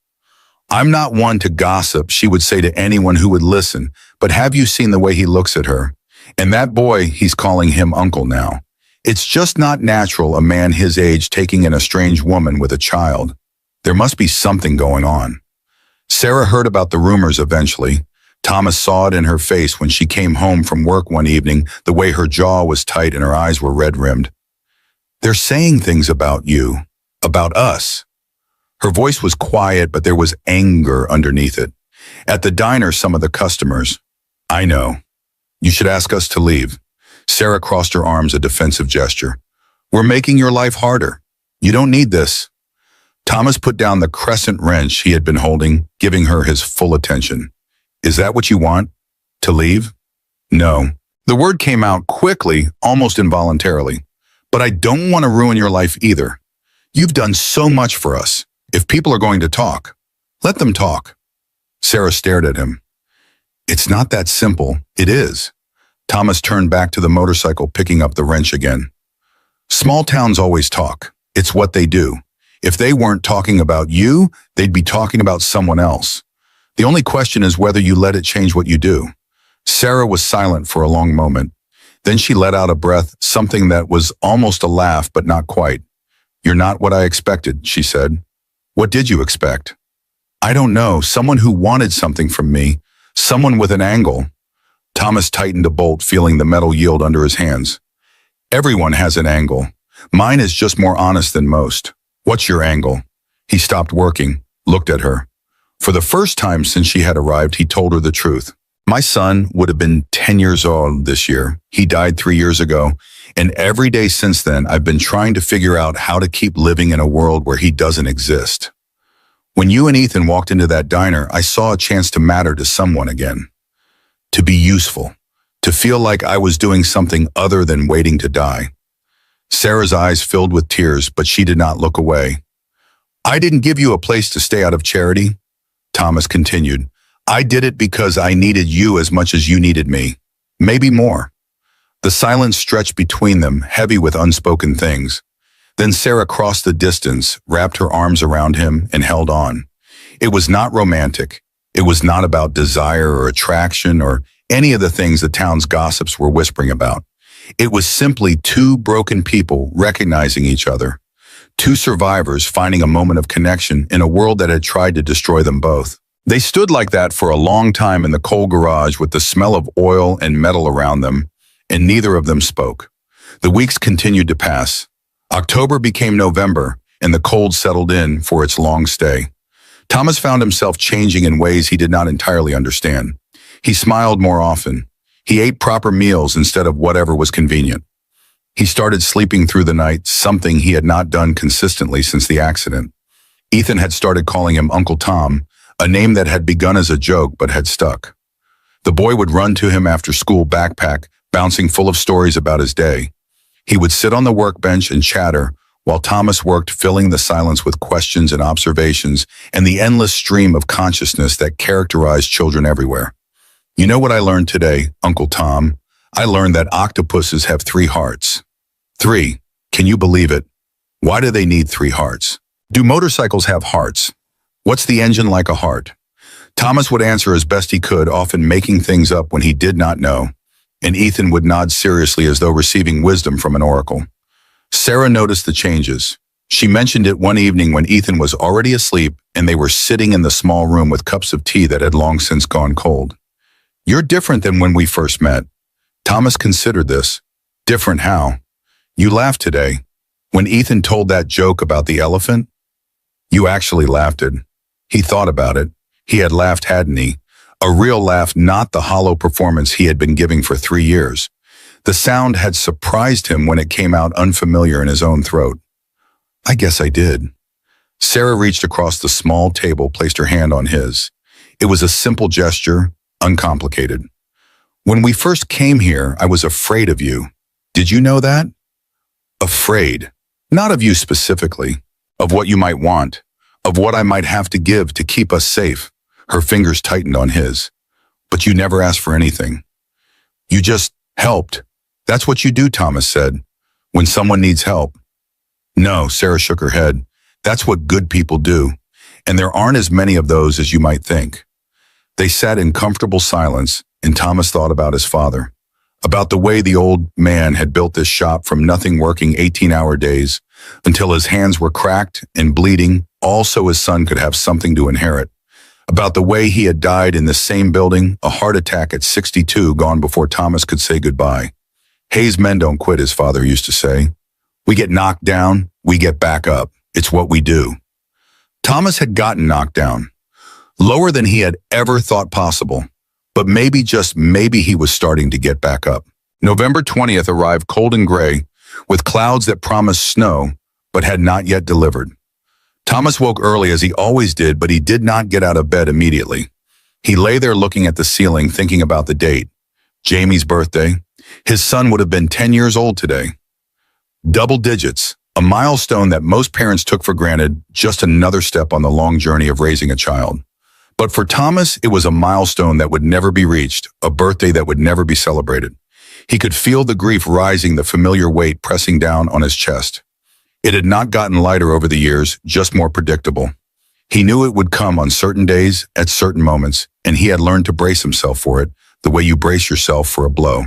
I'm not one to gossip, she would say to anyone who would listen, but have you seen the way he looks at her? And that boy, he's calling him uncle now. It's just not natural, a man his age taking in a strange woman with a child. There must be something going on. Sarah heard about the rumors eventually. Thomas saw it in her face when she came home from work one evening, the way her jaw was tight and her eyes were red-rimmed. They're saying things about you, about us. Her voice was quiet, but there was anger underneath it. At the diner, some of the customers, I know. You should ask us to leave. Sarah crossed her arms, a defensive gesture. We're making your life harder. You don't need this. Thomas put down the crescent wrench he had been holding, giving her his full attention. Is that what you want? To leave? No. The word came out quickly, almost involuntarily. But I don't want to ruin your life either. You've done so much for us. If people are going to talk, let them talk. Sarah stared at him. It's not that simple. It is. Thomas turned back to the motorcycle, picking up the wrench again. Small towns always talk. It's what they do. If they weren't talking about you, they'd be talking about someone else. The only question is whether you let it change what you do. Sarah was silent for a long moment. Then she let out a breath, something that was almost a laugh, but not quite. "You're not what I expected," she said. "What did you expect?" "I don't know. Someone who wanted something from me. Someone with an angle." Thomas tightened a bolt, feeling the metal yield under his hands. "Everyone has an angle. Mine is just more honest than most." "What's your angle?" He stopped working, looked at her. For the first time since she had arrived, he told her the truth. "My son would have been 10 years old this year. He died 3 years ago, and every day since then I've been trying to figure out how to keep living in a world where he doesn't exist. When you and Ethan walked into that diner, I saw a chance to matter to someone again. To be useful. To feel like I was doing something other than waiting to die." Sarah's eyes filled with tears, but she did not look away. "I didn't give you a place to stay out of charity," Thomas continued. "I did it because I needed you as much as you needed me. Maybe more." The silence stretched between them, heavy with unspoken things. Then Sarah crossed the distance, wrapped her arms around him, and held on. It was not romantic. It was not about desire or attraction or any of the things the town's gossips were whispering about. It was simply two broken people recognizing each other. Two survivors finding a moment of connection in a world that had tried to destroy them both. They stood like that for a long time in the cold garage with the smell of oil and metal around them, and neither of them spoke. The weeks continued to pass. October became November, and the cold settled in for its long stay. Thomas found himself changing in ways he did not entirely understand. He smiled more often. He ate proper meals instead of whatever was convenient. He started sleeping through the night, something he had not done consistently since the accident. Ethan had started calling him Uncle Tom, a name that had begun as a joke but had stuck. The boy would run to him after school, backpack bouncing full of stories about his day. He would sit on the workbench and chatter while Thomas worked, filling the silence with questions and observations and the endless stream of consciousness that characterized children everywhere. "You know what I learned today, Uncle Tom? I learned that octopuses have 3 hearts. 3. Can you believe it? Why do they need 3 hearts? Do motorcycles have hearts? What's the engine like a heart?" Thomas would answer as best he could, often making things up when he did not know, and Ethan would nod seriously as though receiving wisdom from an oracle. Sarah noticed the changes. She mentioned it one evening when Ethan was already asleep and they were sitting in the small room with cups of tea that had long since gone cold. "You're different than when we first met." Thomas considered this. "Different how?" "You laughed today. When Ethan told that joke about the elephant, you actually laughed it." He thought about it. He had laughed, hadn't he? A real laugh, not the hollow performance he had been giving for 3 years. The sound had surprised him when it came out unfamiliar in his own throat. "I guess I did." Sarah reached across the small table, placed her hand on his. It was a simple gesture, uncomplicated. "When we first came here, I was afraid of you. Did you know that?" "Afraid. Not of you specifically. Of what you might want. Of what I might have to give to keep us safe." Her fingers tightened on his. "But you never asked for anything. You just helped. That's what you do," Thomas said. "When someone needs help." "No," Sarah shook her head. "That's what good people do. And there aren't as many of those as you might think." They sat in comfortable silence, and Thomas thought about his father. About the way the old man had built this shop from nothing, working 18-hour days until his hands were cracked and bleeding, all so his son could have something to inherit. About the way he had died in the same building, a heart attack at 62, gone before Thomas could say goodbye. "Hayes men don't quit," his father used to say. "We get knocked down, we get back up. It's what we do." Thomas had gotten knocked down, lower than he had ever thought possible. But maybe, just maybe, he was starting to get back up. November 20th arrived cold and gray, with clouds that promised snow, but had not yet delivered. Thomas woke early as he always did, but he did not get out of bed immediately. He lay there looking at the ceiling, thinking about the date. Jamie's birthday. His son would have been 10 years old today. Double digits, a milestone that most parents took for granted, just another step on the long journey of raising a child. But for Thomas, it was a milestone that would never be reached, a birthday that would never be celebrated. He could feel the grief rising, the familiar weight pressing down on his chest. It had not gotten lighter over the years, just more predictable. He knew it would come on certain days, at certain moments, and he had learned to brace himself for it, the way you brace yourself for a blow.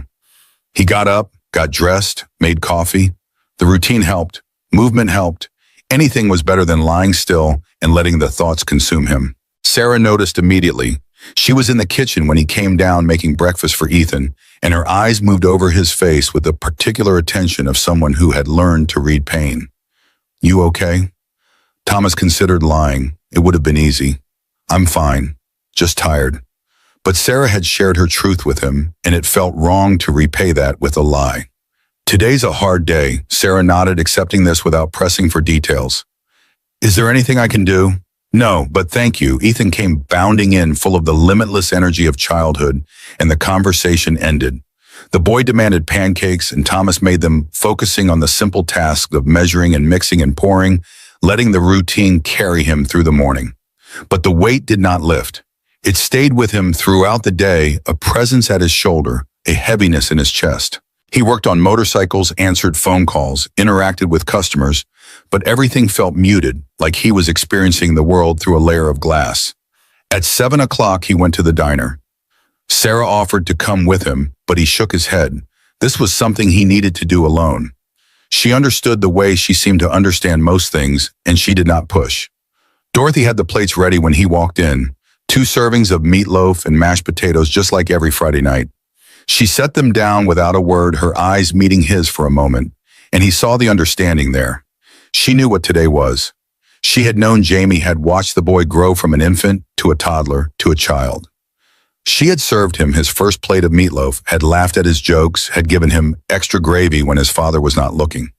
He got up, got dressed, made coffee. The routine helped. Movement helped. Anything was better than lying still and letting the thoughts consume him. Sarah noticed immediately. She was in the kitchen when he came down making breakfast for Ethan, and her eyes moved over his face with the particular attention of someone who had learned to read pain. "You okay?" Thomas considered lying. It would have been easy. "I'm fine, just tired." But Sarah had shared her truth with him, and it felt wrong to repay that with a lie. "Today's a hard day," Sarah nodded, accepting this without pressing for details. "Is there anything I can do?" "No, but thank you." Ethan came bounding in, full of the limitless energy of childhood, and the conversation ended. The boy demanded pancakes, and Thomas made them, focusing on the simple task of measuring and mixing and pouring, letting the routine carry him through the morning. But the weight did not lift. It stayed with him throughout the day, a presence at his shoulder, a heaviness in his chest. He worked on motorcycles, answered phone calls, interacted with customers, but everything felt muted, like he was experiencing the world through a layer of glass. At 7 o'clock, he went to the diner. Sarah offered to come with him, but he shook his head. This was something he needed to do alone. She understood the way she seemed to understand most things, and she did not push. Dorothy had the plates ready when he walked in, 2 servings of meatloaf and mashed potatoes just like every Friday night. She set them down without a word, her eyes meeting his for a moment, and he saw the understanding there. She knew what today was. She had known Jamie had watched the boy grow from an infant to a toddler to a child. She had served him his first plate of meatloaf, had laughed at his jokes, had given him extra gravy when his father was not looking.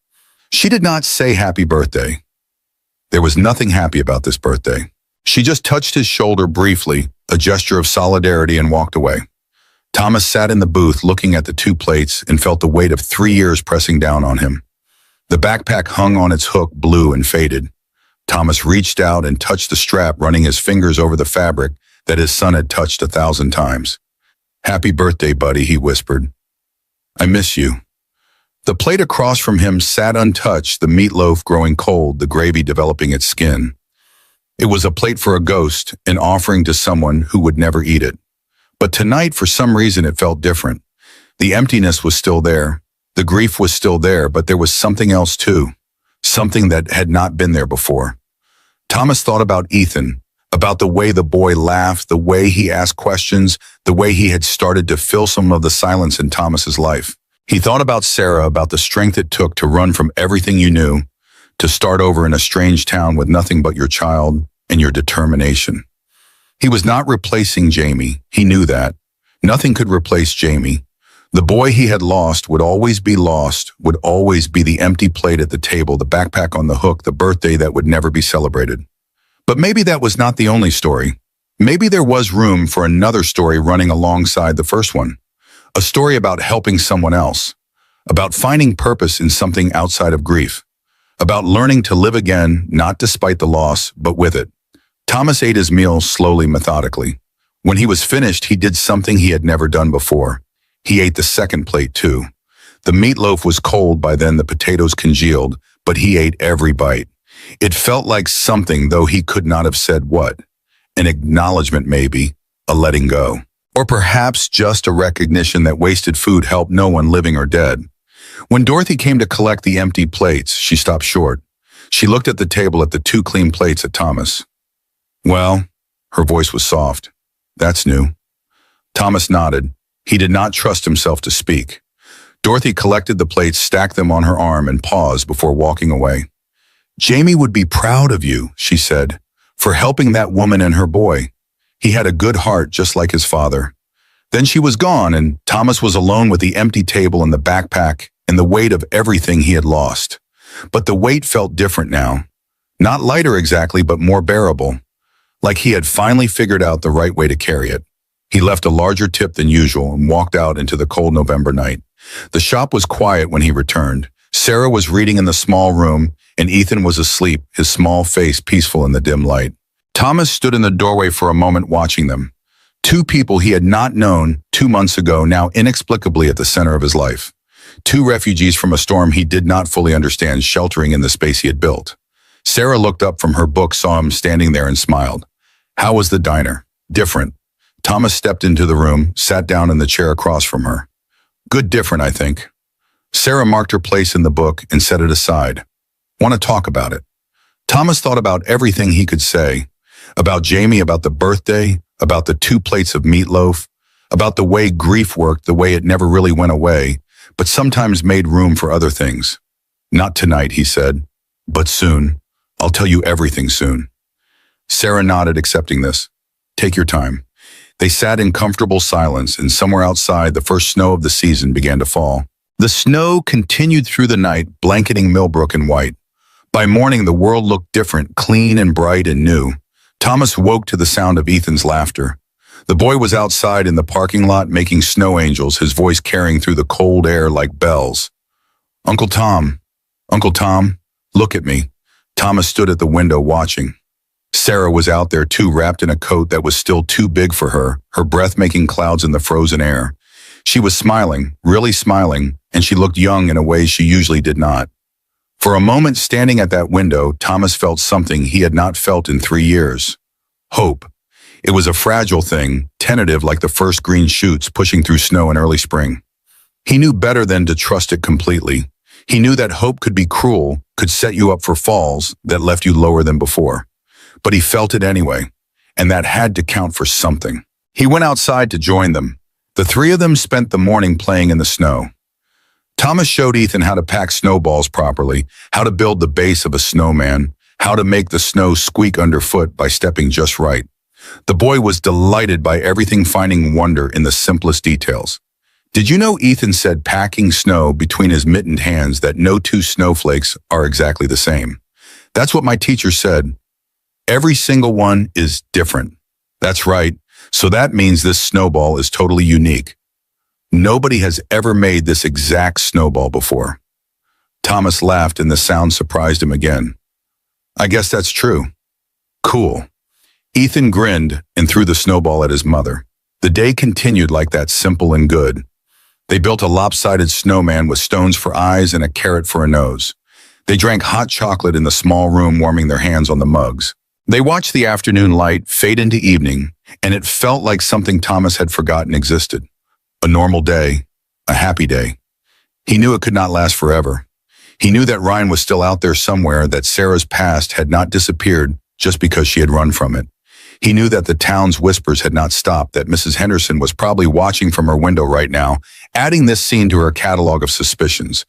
She did not say happy birthday. There was nothing happy about this birthday. She just touched his shoulder briefly, a gesture of solidarity, and walked away. Thomas sat in the booth looking at the 2 plates and felt the weight of 3 years pressing down on him. The backpack hung on its hook, blue and faded. Thomas reached out and touched the strap, running his fingers over the fabric that his son had touched 1,000 times. "Happy birthday, buddy," he whispered. "I miss you." The plate across from him sat untouched, the meatloaf growing cold, the gravy developing its skin. It was a plate for a ghost, an offering to someone who would never eat it. But tonight, for some reason, it felt different. The emptiness was still there. The grief was still there, but there was something else too. Something that had not been there before. Thomas thought about Ethan, about the way the boy laughed, the way he asked questions, the way he had started to fill some of the silence in Thomas's life. He thought about Sarah, about the strength it took to run from everything you knew, to start over in a strange town with nothing but your child and your determination. He was not replacing Jamie. He knew that. Nothing could replace Jamie. The boy he had lost would always be lost, would always be the empty plate at the table, the backpack on the hook, the birthday that would never be celebrated. But maybe that was not the only story. Maybe there was room for another story running alongside the first one. A story about helping someone else, about finding purpose in something outside of grief, about learning to live again, not despite the loss, but with it. Thomas ate his meal slowly, methodically. When he was finished, he did something he had never done before. He ate the second plate too. The meatloaf was cold by then, the potatoes congealed, but he ate every bite. It felt like something, though he could not have said what. An acknowledgement maybe, a letting go. Or perhaps just a recognition that wasted food helped no one, living or dead. When Dorothy came to collect the empty plates, she stopped short. She looked at the table, at the 2 clean plates, at Thomas. "Well," her voice was soft. "That's new." Thomas nodded. He did not trust himself to speak. Dorothy collected the plates, stacked them on her arm, and paused before walking away. "Jamie would be proud of you," she said, "for helping that woman and her boy. He had a good heart, just like his father." Then she was gone, and Thomas was alone with the empty table and the backpack and the weight of everything he had lost. But the weight felt different now. Not lighter exactly, but more bearable. Like he had finally figured out the right way to carry it. He left a larger tip than usual and walked out into the cold November night. The shop was quiet when he returned. Sarah was reading in the small room, and Ethan was asleep, his small face peaceful in the dim light. Thomas stood in the doorway for a moment, watching them. 2 people he had not known 2 months ago, now inexplicably at the center of his life. 2 refugees from a storm he did not fully understand, sheltering in the space he had built. Sarah looked up from her book, saw him standing there and smiled. How was the diner? Different. Thomas stepped into the room, sat down in the chair across from her. Good different, I think. Sarah marked her place in the book and set it aside. Want to talk about it? Thomas thought about everything he could say. About Jamie, about the birthday, about the 2 plates of meatloaf, about the way grief worked, the way it never really went away, but sometimes made room for other things. Not tonight, he said, but soon. I'll tell you everything soon. Sarah nodded, accepting this. Take your time. They sat in comfortable silence, and somewhere outside, the first snow of the season began to fall. The snow continued through the night, blanketing Millbrook in white. By morning, the world looked different, clean and bright and new. Thomas woke to the sound of Ethan's laughter. The boy was outside in the parking lot making snow angels, his voice carrying through the cold air like bells. Uncle Tom, look at me. Thomas stood at the window watching. Sarah was out there too, wrapped in a coat that was still too big for her breath making clouds in the frozen air. She was smiling, really smiling, and she looked young in a way she usually did not. For a moment, standing at that window, Thomas felt something he had not felt in 3 years. Hope. It was a fragile thing, tentative like the first green shoots pushing through snow in early spring. He knew better than to trust it completely. He knew that hope could be cruel, could set you up for falls that left you lower than before. But he felt it anyway, and that had to count for something. He went outside to join them. The 3 of them spent the morning playing in the snow. Thomas showed Ethan how to pack snowballs properly, how to build the base of a snowman, how to make the snow squeak underfoot by stepping just right. The boy was delighted by everything, finding wonder in the simplest details. Did you know Ethan said, packing snow between his mittened hands, that no 2 snowflakes are exactly the same? That's what my teacher said. Every single one is different. That's right. So that means this snowball is totally unique. Nobody has ever made this exact snowball before. Thomas laughed and the sound surprised him again. I guess that's true. Cool. Ethan grinned and threw the snowball at his mother. The day continued like that, simple and good. They built a lopsided snowman with stones for eyes and a carrot for a nose. They drank hot chocolate in the small room, warming their hands on the mugs. They watched the afternoon light fade into evening, and it felt like something Thomas had forgotten existed. A normal day, a happy day. He knew it could not last forever. He knew that Ryan was still out there somewhere, that Sarah's past had not disappeared just because she had run from it. He knew that the town's whispers had not stopped, that Mrs. Henderson was probably watching from her window right now, adding this scene to her catalog of suspicions.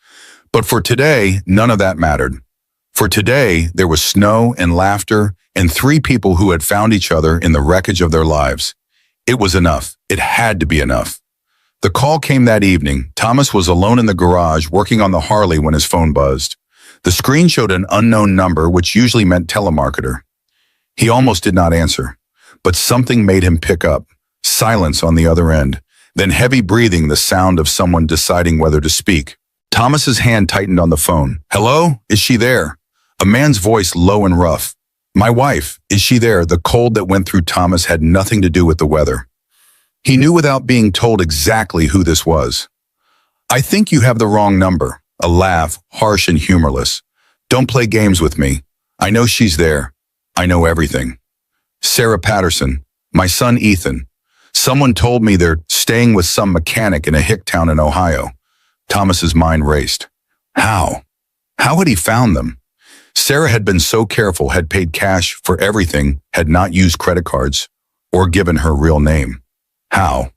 But for today, none of that mattered. For today, there was snow and laughter and 3 people who had found each other in the wreckage of their lives. It was enough. It had to be enough. The call came that evening. Thomas was alone in the garage working on the Harley when his phone buzzed. The screen showed an unknown number, which usually meant telemarketer. He almost did not answer, but something made him pick up. Silence on the other end, then heavy breathing, the sound of someone deciding whether to speak. Thomas's hand tightened on the phone. Hello? Is she there? A man's voice, low and rough. My wife, is she there? The cold that went through Thomas had nothing to do with the weather. He knew without being told exactly who this was. I think you have the wrong number. A laugh, harsh and humorless. Don't play games with me. I know she's there. I know everything. Sarah Patterson, my son Ethan. Someone told me they're staying with some mechanic in a hick town in Ohio. Thomas's mind raced. How? How had he found them? Sarah had been so careful, had paid cash for everything, had not used credit cards, or given her real name. How?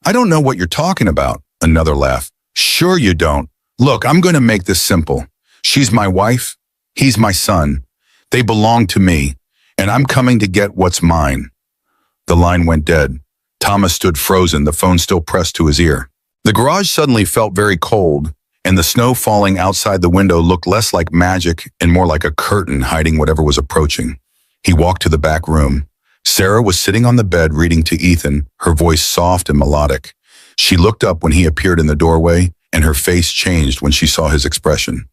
I don't know what you're talking about. Another laugh. Sure you don't. Look, I'm going to make this simple. She's my wife. He's my son. They belong to me, and I'm coming to get what's mine. The line went dead. Thomas stood frozen, the phone still pressed to his ear. The garage suddenly felt very cold, and the snow falling outside the window looked less like magic and more like a curtain hiding whatever was approaching. He walked to the back room. Sarah was sitting on the bed reading to Ethan, her voice soft and melodic. She looked up when he appeared in the doorway, and her face changed when she saw his expression.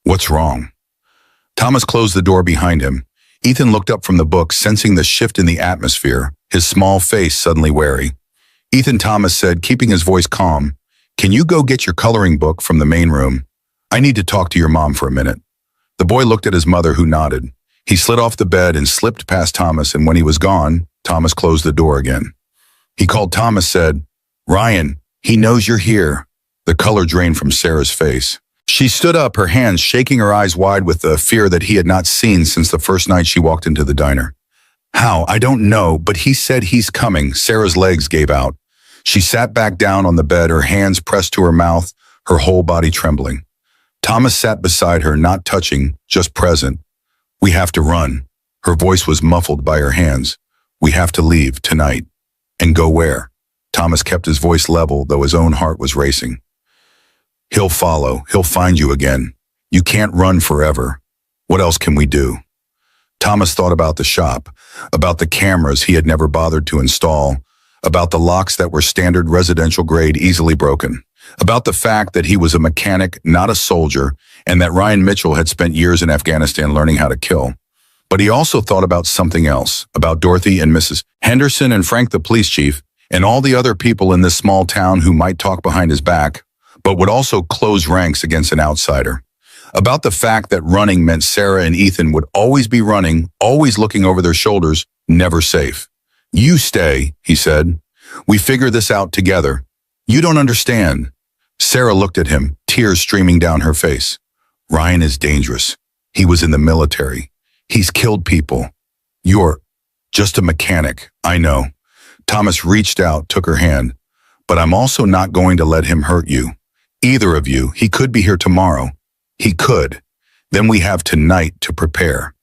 What's wrong? Thomas closed the door behind him. Ethan looked up from the book, sensing the shift in the atmosphere, his small face suddenly wary. Ethan, Thomas said, keeping his voice calm, can you go get your coloring book from the main room? I need to talk to your mom for a minute. The boy looked at his mother, who nodded. He slid off the bed and slipped past Thomas, and when he was gone, Thomas closed the door again. He called Thomas, said, "Ryan, he knows you're here." The color drained from Sarah's face. She stood up, her hands shaking, her eyes wide with the fear that he had not seen since the first night she walked into the diner. "How? I don't know, but he said he's coming." Sarah's legs gave out. She sat back down on the bed, her hands pressed to her mouth, her whole body trembling. Thomas sat beside her, not touching, just present. "We have to run." Her voice was muffled by her hands. "We have to leave tonight." "And go where?" Thomas kept his voice level, though his own heart was racing. "He'll follow. He'll find you again. You can't run forever. What else can we do?" Thomas thought about the shop, about the cameras he had never bothered to install, about the locks that were standard residential grade, easily broken, about the fact that he was a mechanic, not a soldier, and that Ryan Mitchell had spent years in Afghanistan learning how to kill. But he also thought about something else, about Dorothy and Mrs. Henderson and Frank the police chief, and all the other people in this small town who might talk behind his back, but would also close ranks against an outsider. About the fact that running meant Sarah and Ethan would always be running, always looking over their shoulders, never safe. "You stay," he said. "We figure this out together. You don't understand." Sarah looked at him, tears streaming down her face. "Ryan is dangerous. He was in the military. He's killed people. You're just a mechanic, I know." Thomas reached out, took her hand. "But I'm also not going to let him hurt you. Either of you. He could be here tomorrow. He could. Then we have tonight to prepare."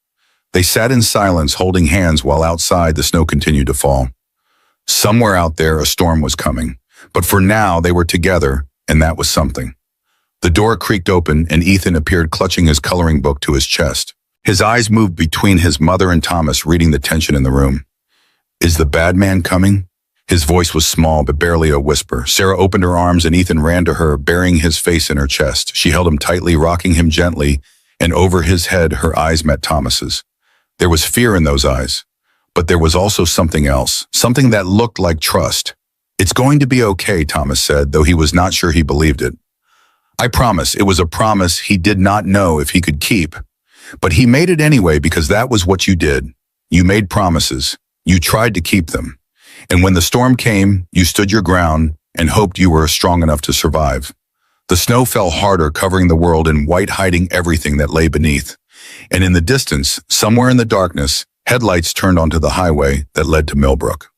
They sat in silence, holding hands, while outside the snow continued to fall. Somewhere out there, a storm was coming. But for now, they were together, and that was something. The door creaked open, and Ethan appeared, clutching his coloring book to his chest. His eyes moved between his mother and Thomas, reading the tension in the room. "Is the bad man coming?" His voice was small, but barely a whisper. Sarah opened her arms, and Ethan ran to her, burying his face in her chest. She held him tightly, rocking him gently, and over his head, her eyes met Thomas's. There was fear in those eyes, but there was also something else, something that looked like trust. "It's going to be okay," Thomas said, though he was not sure he believed it. "I promise." It was a promise he did not know if he could keep. But he made it anyway, because that was what you did. You made promises. You tried to keep them. And when the storm came, you stood your ground and hoped you were strong enough to survive. The snow fell harder, covering the world in white, hiding everything that lay beneath. And in the distance, somewhere in the darkness, headlights turned onto the highway that led to Millbrook.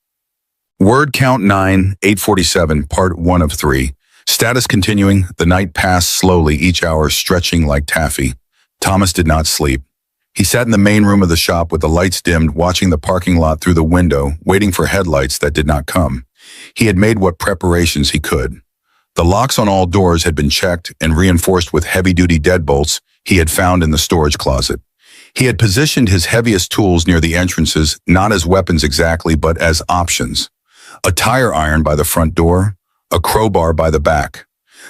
Word count 9, 847, part 1 of 3. Status continuing. The night passed slowly, each hour stretching like taffy. Thomas did not sleep. He sat in the main room of the shop with the lights dimmed, watching the parking lot through the window, waiting for headlights that did not come. He had made what preparations he could. The locks on all doors had been checked and reinforced with heavy-duty deadbolts he had found in the storage closet. He had positioned his heaviest tools near the entrances, not as weapons exactly, but as options. A tire iron by the front door, a crowbar by the back.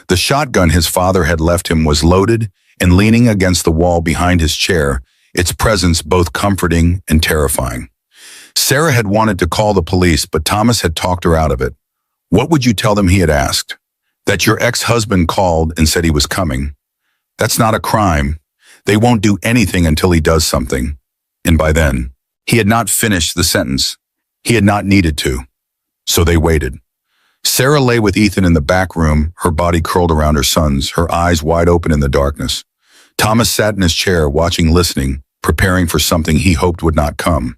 The shotgun his father had left him was loaded and leaning against the wall behind his chair, its presence both comforting and terrifying. Sarah had wanted to call the police, but Thomas had talked her out of it. "What would you tell them?" he had asked. "That your ex-husband called and said he was coming. That's not a crime. They won't do anything until he does something." And by then, he had not finished the sentence. He had not needed to. So they waited. Sarah lay with Ethan in the back room, her body curled around her son's, her eyes wide open in the darkness. Thomas sat in his chair, watching, listening, preparing for something he hoped would not come.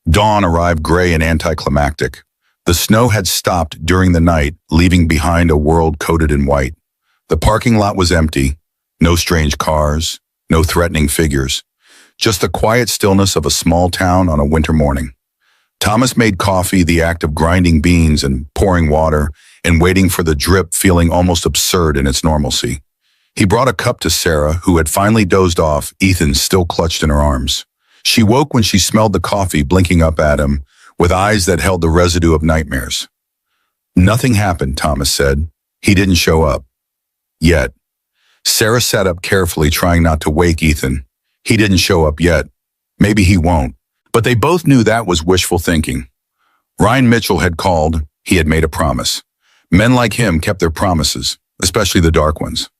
Dawn arrived, gray and anticlimactic. The snow had stopped during the night, leaving behind a world coated in white. The parking lot was empty. No strange cars, no threatening figures. Just the quiet stillness of a small town on a winter morning. Thomas made coffee, the act of grinding beans and pouring water and waiting for the drip feeling almost absurd in its normalcy. He brought a cup to Sarah, who had finally dozed off, Ethan still clutched in her arms. She woke when she smelled the coffee, blinking up at him with eyes that held the residue of nightmares. "Nothing happened," Thomas said. "He didn't show up. Yet." Sarah sat up carefully, trying not to wake Ethan. "He didn't show up yet. Maybe he won't." But they both knew that was wishful thinking. Ryan Mitchell had called. He had made a promise. Men like him kept their promises, especially the dark ones.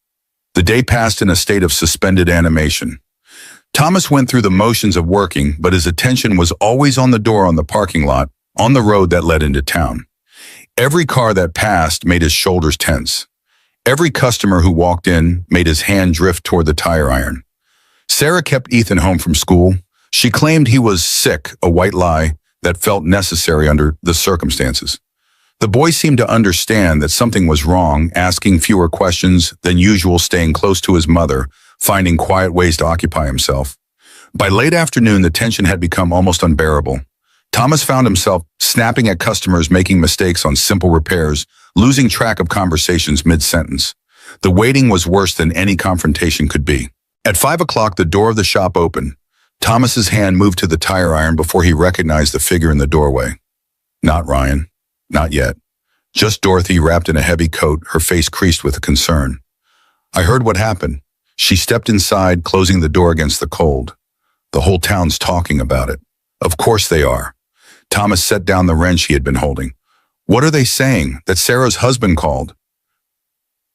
The day passed in a state of suspended animation. Thomas went through the motions of working, but his attention was always on the door on the parking lot, on the road that led into town. Every car that passed made his shoulders tense. Every customer who walked in made his hand drift toward the tire iron. Sarah kept Ethan home from school. She claimed he was sick, a white lie that felt necessary under the circumstances. The boy seemed to understand that something was wrong, asking fewer questions than usual, staying close to his mother, finding quiet ways to occupy himself. By late afternoon, the tension had become almost unbearable. Thomas found himself snapping at customers, making mistakes on simple repairs, losing track of conversations mid-sentence. The waiting was worse than any confrontation could be. At 5 o'clock, the door of the shop opened. Thomas's hand moved to the tire iron before he recognized the figure in the doorway. Not Ryan. Not yet. Just Dorothy, wrapped in a heavy coat, her face creased with concern. I heard what happened. She stepped inside, closing the door against the cold. The whole town's talking about it. Of course they are. Thomas set down the wrench he had been holding. What are they saying? That Sarah's husband called?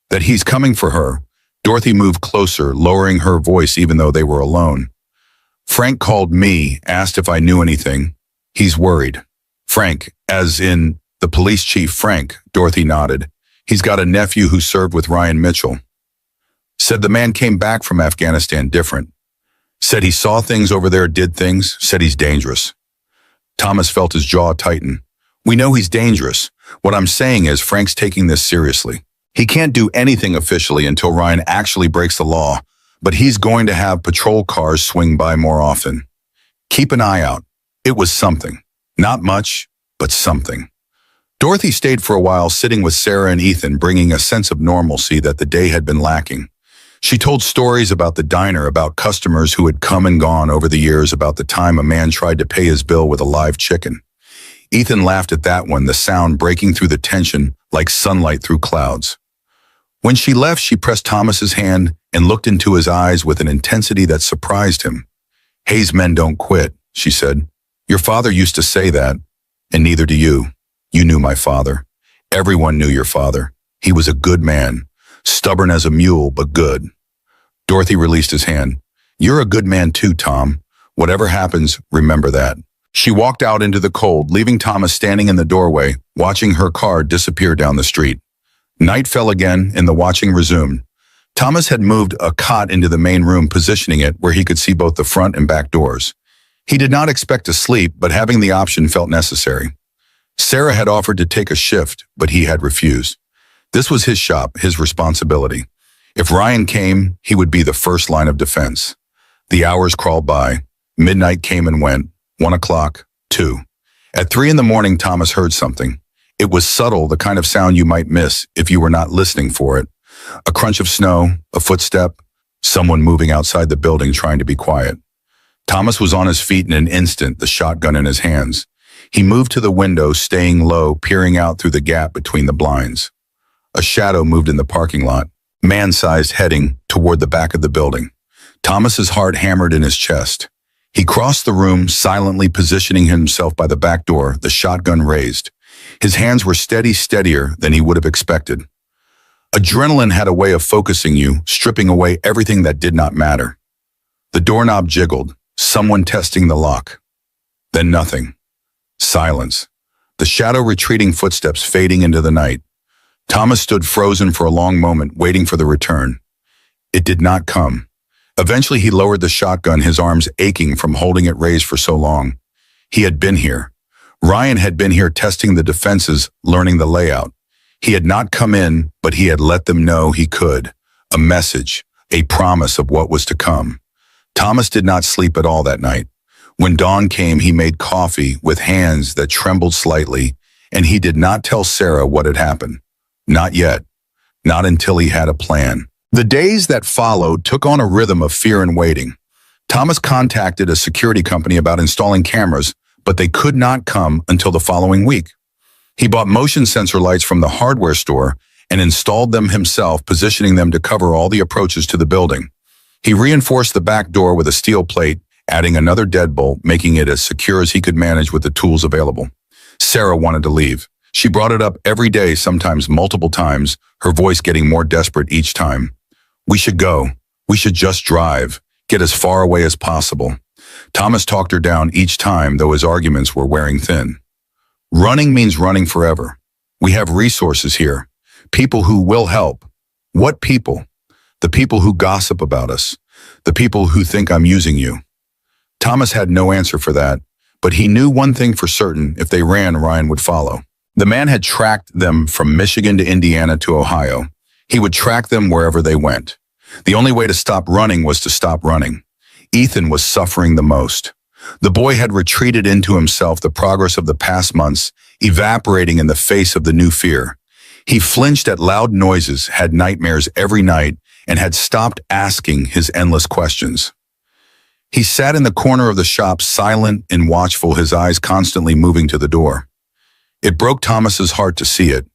That he's coming for her? Dorothy moved closer, lowering her voice even though they were alone. Frank called me, asked if I knew anything. He's worried. Frank, as in the police chief Frank, Dorothy nodded. He's got a nephew who served with Ryan Mitchell. Said the man came back from Afghanistan different. Said he saw things over there, did things, said he's dangerous. Thomas felt his jaw tighten. We know he's dangerous. What I'm saying is Frank's taking this seriously. He can't do anything officially until Ryan actually breaks the law, but he's going to have patrol cars swing by more often. Keep an eye out. It was something. Not much, but something. Dorothy stayed for a while, sitting with Sarah and Ethan, bringing a sense of normalcy that the day had been lacking. She told stories about the diner, about customers who had come and gone over the years, about the time a man tried to pay his bill with a live chicken. Ethan laughed at that one, the sound breaking through the tension like sunlight through clouds. When she left, she pressed Thomas's hand and looked into his eyes with an intensity that surprised him. Hayes men don't quit, she said. Your father used to say that, and neither do you. You knew my father. Everyone knew your father. He was a good man. Stubborn as a mule, but good. Dorothy released his hand. You're a good man too, Tom. Whatever happens, remember that. She walked out into the cold, leaving Thomas standing in the doorway, watching her car disappear down the street. Night fell again, and the watching resumed. Thomas had moved a cot into the main room, positioning it where he could see both the front and back doors. He did not expect to sleep, but having the option felt necessary. Sarah had offered to take a shift, but he had refused. This was his shop, his responsibility. If Ryan came, he would be the first line of defense. The hours crawled by. Midnight came and went. 1 o'clock, 2. At 3 in the morning, Thomas heard something. It was subtle, the kind of sound you might miss if you were not listening for it. A crunch of snow, a footstep, someone moving outside the building trying to be quiet. Thomas was on his feet in an instant, the shotgun in his hands. He moved to the window, staying low, peering out through the gap between the blinds. A shadow moved in the parking lot, man-sized, heading toward the back of the building. Thomas's heart hammered in his chest. He crossed the room, silently positioning himself by the back door, the shotgun raised. His hands were steadier than he would have expected. Adrenaline had a way of focusing you, stripping away everything that did not matter. The doorknob jiggled, someone testing the lock. Then nothing. Silence. The shadow retreating footsteps fading into the night. Thomas stood frozen for a long moment, waiting for the return. It did not come. Eventually he lowered the shotgun, his arms aching from holding it raised for so long. He had been here. Ryan had been here testing the defenses, learning the layout. He had not come in, but he had let them know he could. A message, a promise of what was to come. Thomas did not sleep at all that night. When dawn came, he made coffee with hands that trembled slightly, and he did not tell Sarah what had happened. Not yet. Not until he had a plan. The days that followed took on a rhythm of fear and waiting. Thomas contacted a security company about installing cameras, but they could not come until the following week. He bought motion sensor lights from the hardware store and installed them himself, positioning them to cover all the approaches to the building. He reinforced the back door with a steel plate, adding another deadbolt, making it as secure as he could manage with the tools available. Sarah wanted to leave. She brought it up every day, sometimes multiple times, her voice getting more desperate each time. We should go. We should just drive. Get as far away as possible. Thomas talked her down each time, though his arguments were wearing thin. Running means running forever. We have resources here. People who will help. What people? The people who gossip about us. The people who think I'm using you. Thomas had no answer for that, but he knew one thing for certain: if they ran, Ryan would follow. The man had tracked them from Michigan to Indiana to Ohio. He would track them wherever they went. The only way to stop running was to stop running. Ethan was suffering the most. The boy had retreated into himself, the progress of the past months evaporating in the face of the new fear. He flinched at loud noises, had nightmares every night, and had stopped asking his endless questions. He sat in the corner of the shop, silent and watchful, his eyes constantly moving to the door. It broke Thomas's heart to see it.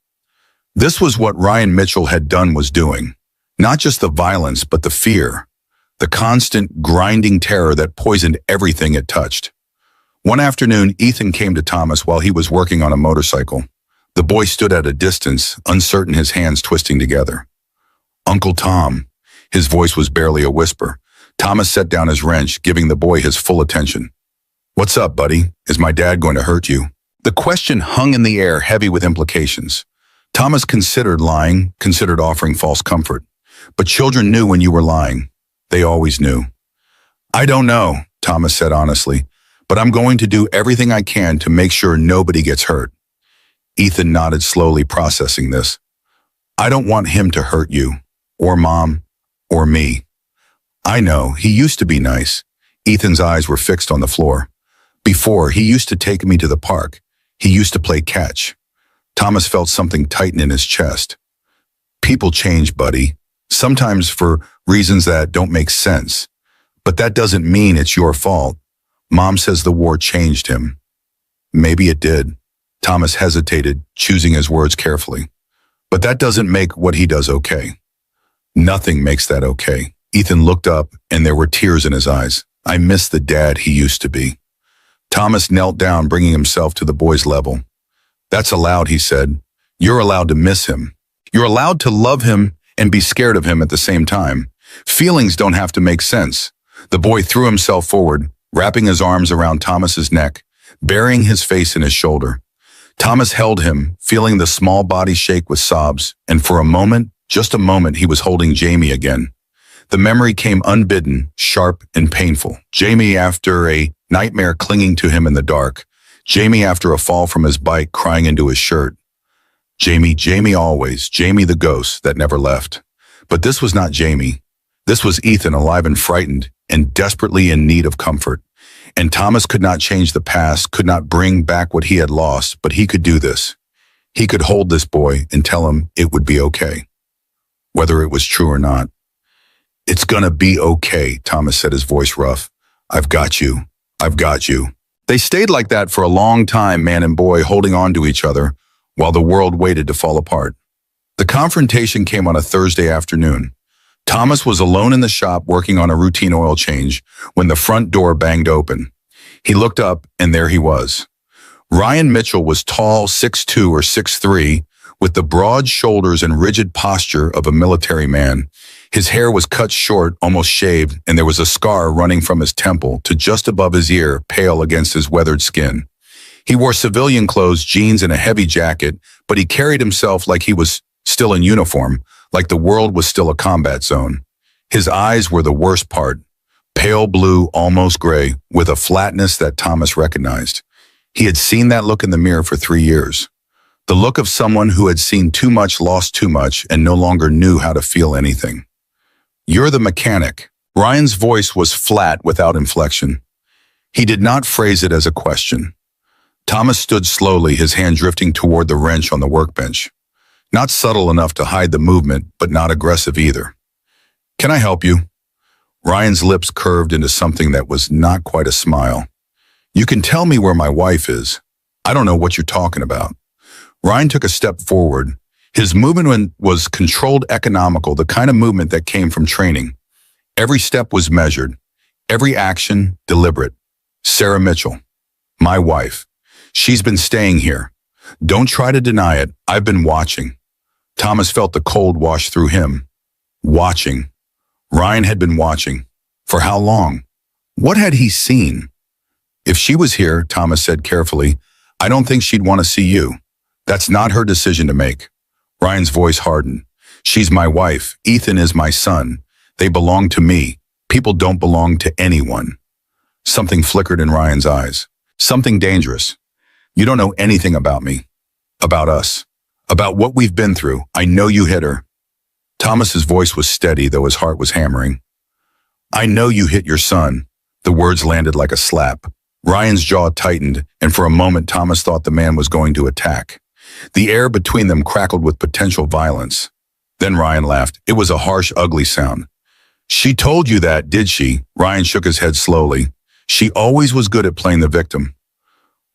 This was what Ryan Mitchell had done, was doing. Not just the violence, but the fear. The constant, grinding terror that poisoned everything it touched. One afternoon, Ethan came to Thomas while he was working on a motorcycle. The boy stood at a distance, uncertain, his hands twisting together. "Uncle Tom." His voice was barely a whisper. Thomas set down his wrench, giving the boy his full attention. "What's up, buddy? Is my dad going to hurt you?" The question hung in the air, heavy with implications. Thomas considered lying, considered offering false comfort. But children knew when you were lying. They always knew. "I don't know," Thomas said honestly, "but I'm going to do everything I can to make sure nobody gets hurt." Ethan nodded slowly, processing this. "I don't want him to hurt you, or Mom, or me. I know, he used to be nice." Ethan's eyes were fixed on the floor. "Before, he used to take me to the park. He used to play catch." Thomas felt something tighten in his chest. "People change, buddy. Sometimes for reasons that don't make sense. But that doesn't mean it's your fault. Mom says the war changed him." "Maybe it did." Thomas hesitated, choosing his words carefully. "But that doesn't make what he does okay." "Nothing makes that okay." Ethan looked up, and there were tears in his eyes. "I miss the dad he used to be." Thomas knelt down, bringing himself to the boy's level. "That's allowed," he said. "You're allowed to miss him. You're allowed to love him and be scared of him at the same time. Feelings don't have to make sense." The boy threw himself forward, wrapping his arms around Thomas's neck, burying his face in his shoulder. Thomas held him, feeling the small body shake with sobs, and for a moment, just a moment, he was holding Jamie again. The memory came unbidden, sharp and painful. Jamie after a nightmare clinging to him in the dark. Jamie after a fall from his bike, crying into his shirt. Jamie, Jamie always, Jamie the ghost that never left. But this was not Jamie. This was Ethan, alive and frightened, and desperately in need of comfort. And Thomas could not change the past, could not bring back what he had lost, but he could do this. He could hold this boy and tell him it would be okay, whether it was true or not. "It's gonna be okay," Thomas said, his voice rough. "I've got you. I've got you." They stayed like that for a long time, man and boy, holding on to each other, while the world waited to fall apart. The confrontation came on a Thursday afternoon. Thomas was alone in the shop working on a routine oil change when the front door banged open. He looked up, and there he was. Ryan Mitchell was tall, 6'2" or 6'3", with the broad shoulders and rigid posture of a military man. His hair was cut short, almost shaved, and there was a scar running from his temple to just above his ear, pale against his weathered skin. He wore civilian clothes, jeans, and a heavy jacket, but he carried himself like he was still in uniform, like the world was still a combat zone. His eyes were the worst part, pale blue, almost gray, with a flatness that Thomas recognized. He had seen that look in the mirror for 3 years. The look of someone who had seen too much, lost too much, and no longer knew how to feel anything. "You're the mechanic." Ryan's voice was flat, without inflection. He did not phrase it as a question. Thomas stood slowly, his hand drifting toward the wrench on the workbench. Not subtle enough to hide the movement, but not aggressive either. "Can I help you?" Ryan's lips curved into something that was not quite a smile. "You can tell me where my wife is. I don't know what you're talking about." Ryan took a step forward. His movement was controlled, economical, the kind of movement that came from training. Every step was measured, every action deliberate. "Sarah Mitchell, my wife. She's been staying here. Don't try to deny it. I've been watching." Thomas felt the cold wash through him. Watching. Ryan had been watching. For how long? What had he seen? If she was here, Thomas said carefully, I don't think she'd want to see you. That's not her decision to make. Ryan's voice hardened. She's my wife. Ethan is my son. They belong to me. People don't belong to anyone. Something flickered in Ryan's eyes. Something dangerous. You don't know anything about me. About us. About what we've been through. I know you hit her. Thomas's voice was steady, though his heart was hammering. I know you hit your son. The words landed like a slap. Ryan's jaw tightened, and for a moment Thomas thought the man was going to attack. The air between them crackled with potential violence. Then Ryan laughed. It was a harsh, ugly sound. She told you that, did she? Ryan shook his head slowly. She always was good at playing the victim.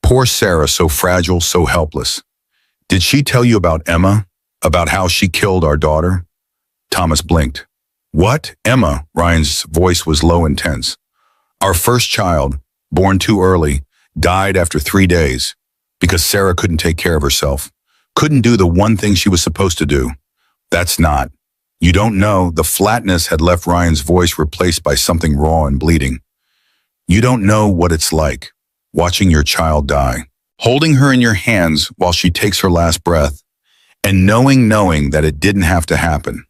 Poor Sarah, so fragile, so helpless. Did she tell you about Emma? About how she killed our daughter? Thomas blinked. What? Emma? Ryan's voice was low and tense. Our first child, born too early, died after 3 days because Sarah couldn't take care of herself, couldn't do the one thing she was supposed to do. That's not. You don't know. The flatness had left Ryan's voice replaced by something raw and bleeding. You don't know what it's like, watching your child die, holding her in your hands while she takes her last breath, and knowing that it didn't have to happen.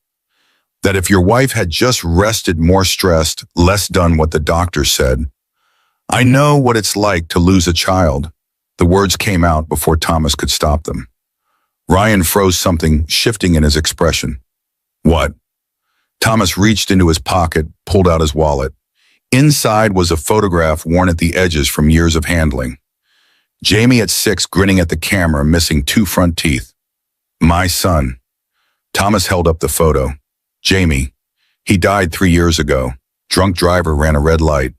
That if your wife had just rested more stressed, less done what the doctor said. I know what it's like to lose a child. The words came out before Thomas could stop them. Ryan froze, something shifting in his expression. What? Thomas reached into his pocket, pulled out his wallet. Inside was a photograph worn at the edges from years of handling. Jamie at 6, grinning at the camera, missing 2 front teeth. My son. Thomas held up the photo. Jamie. He died 3 years ago. Drunk driver ran a red light.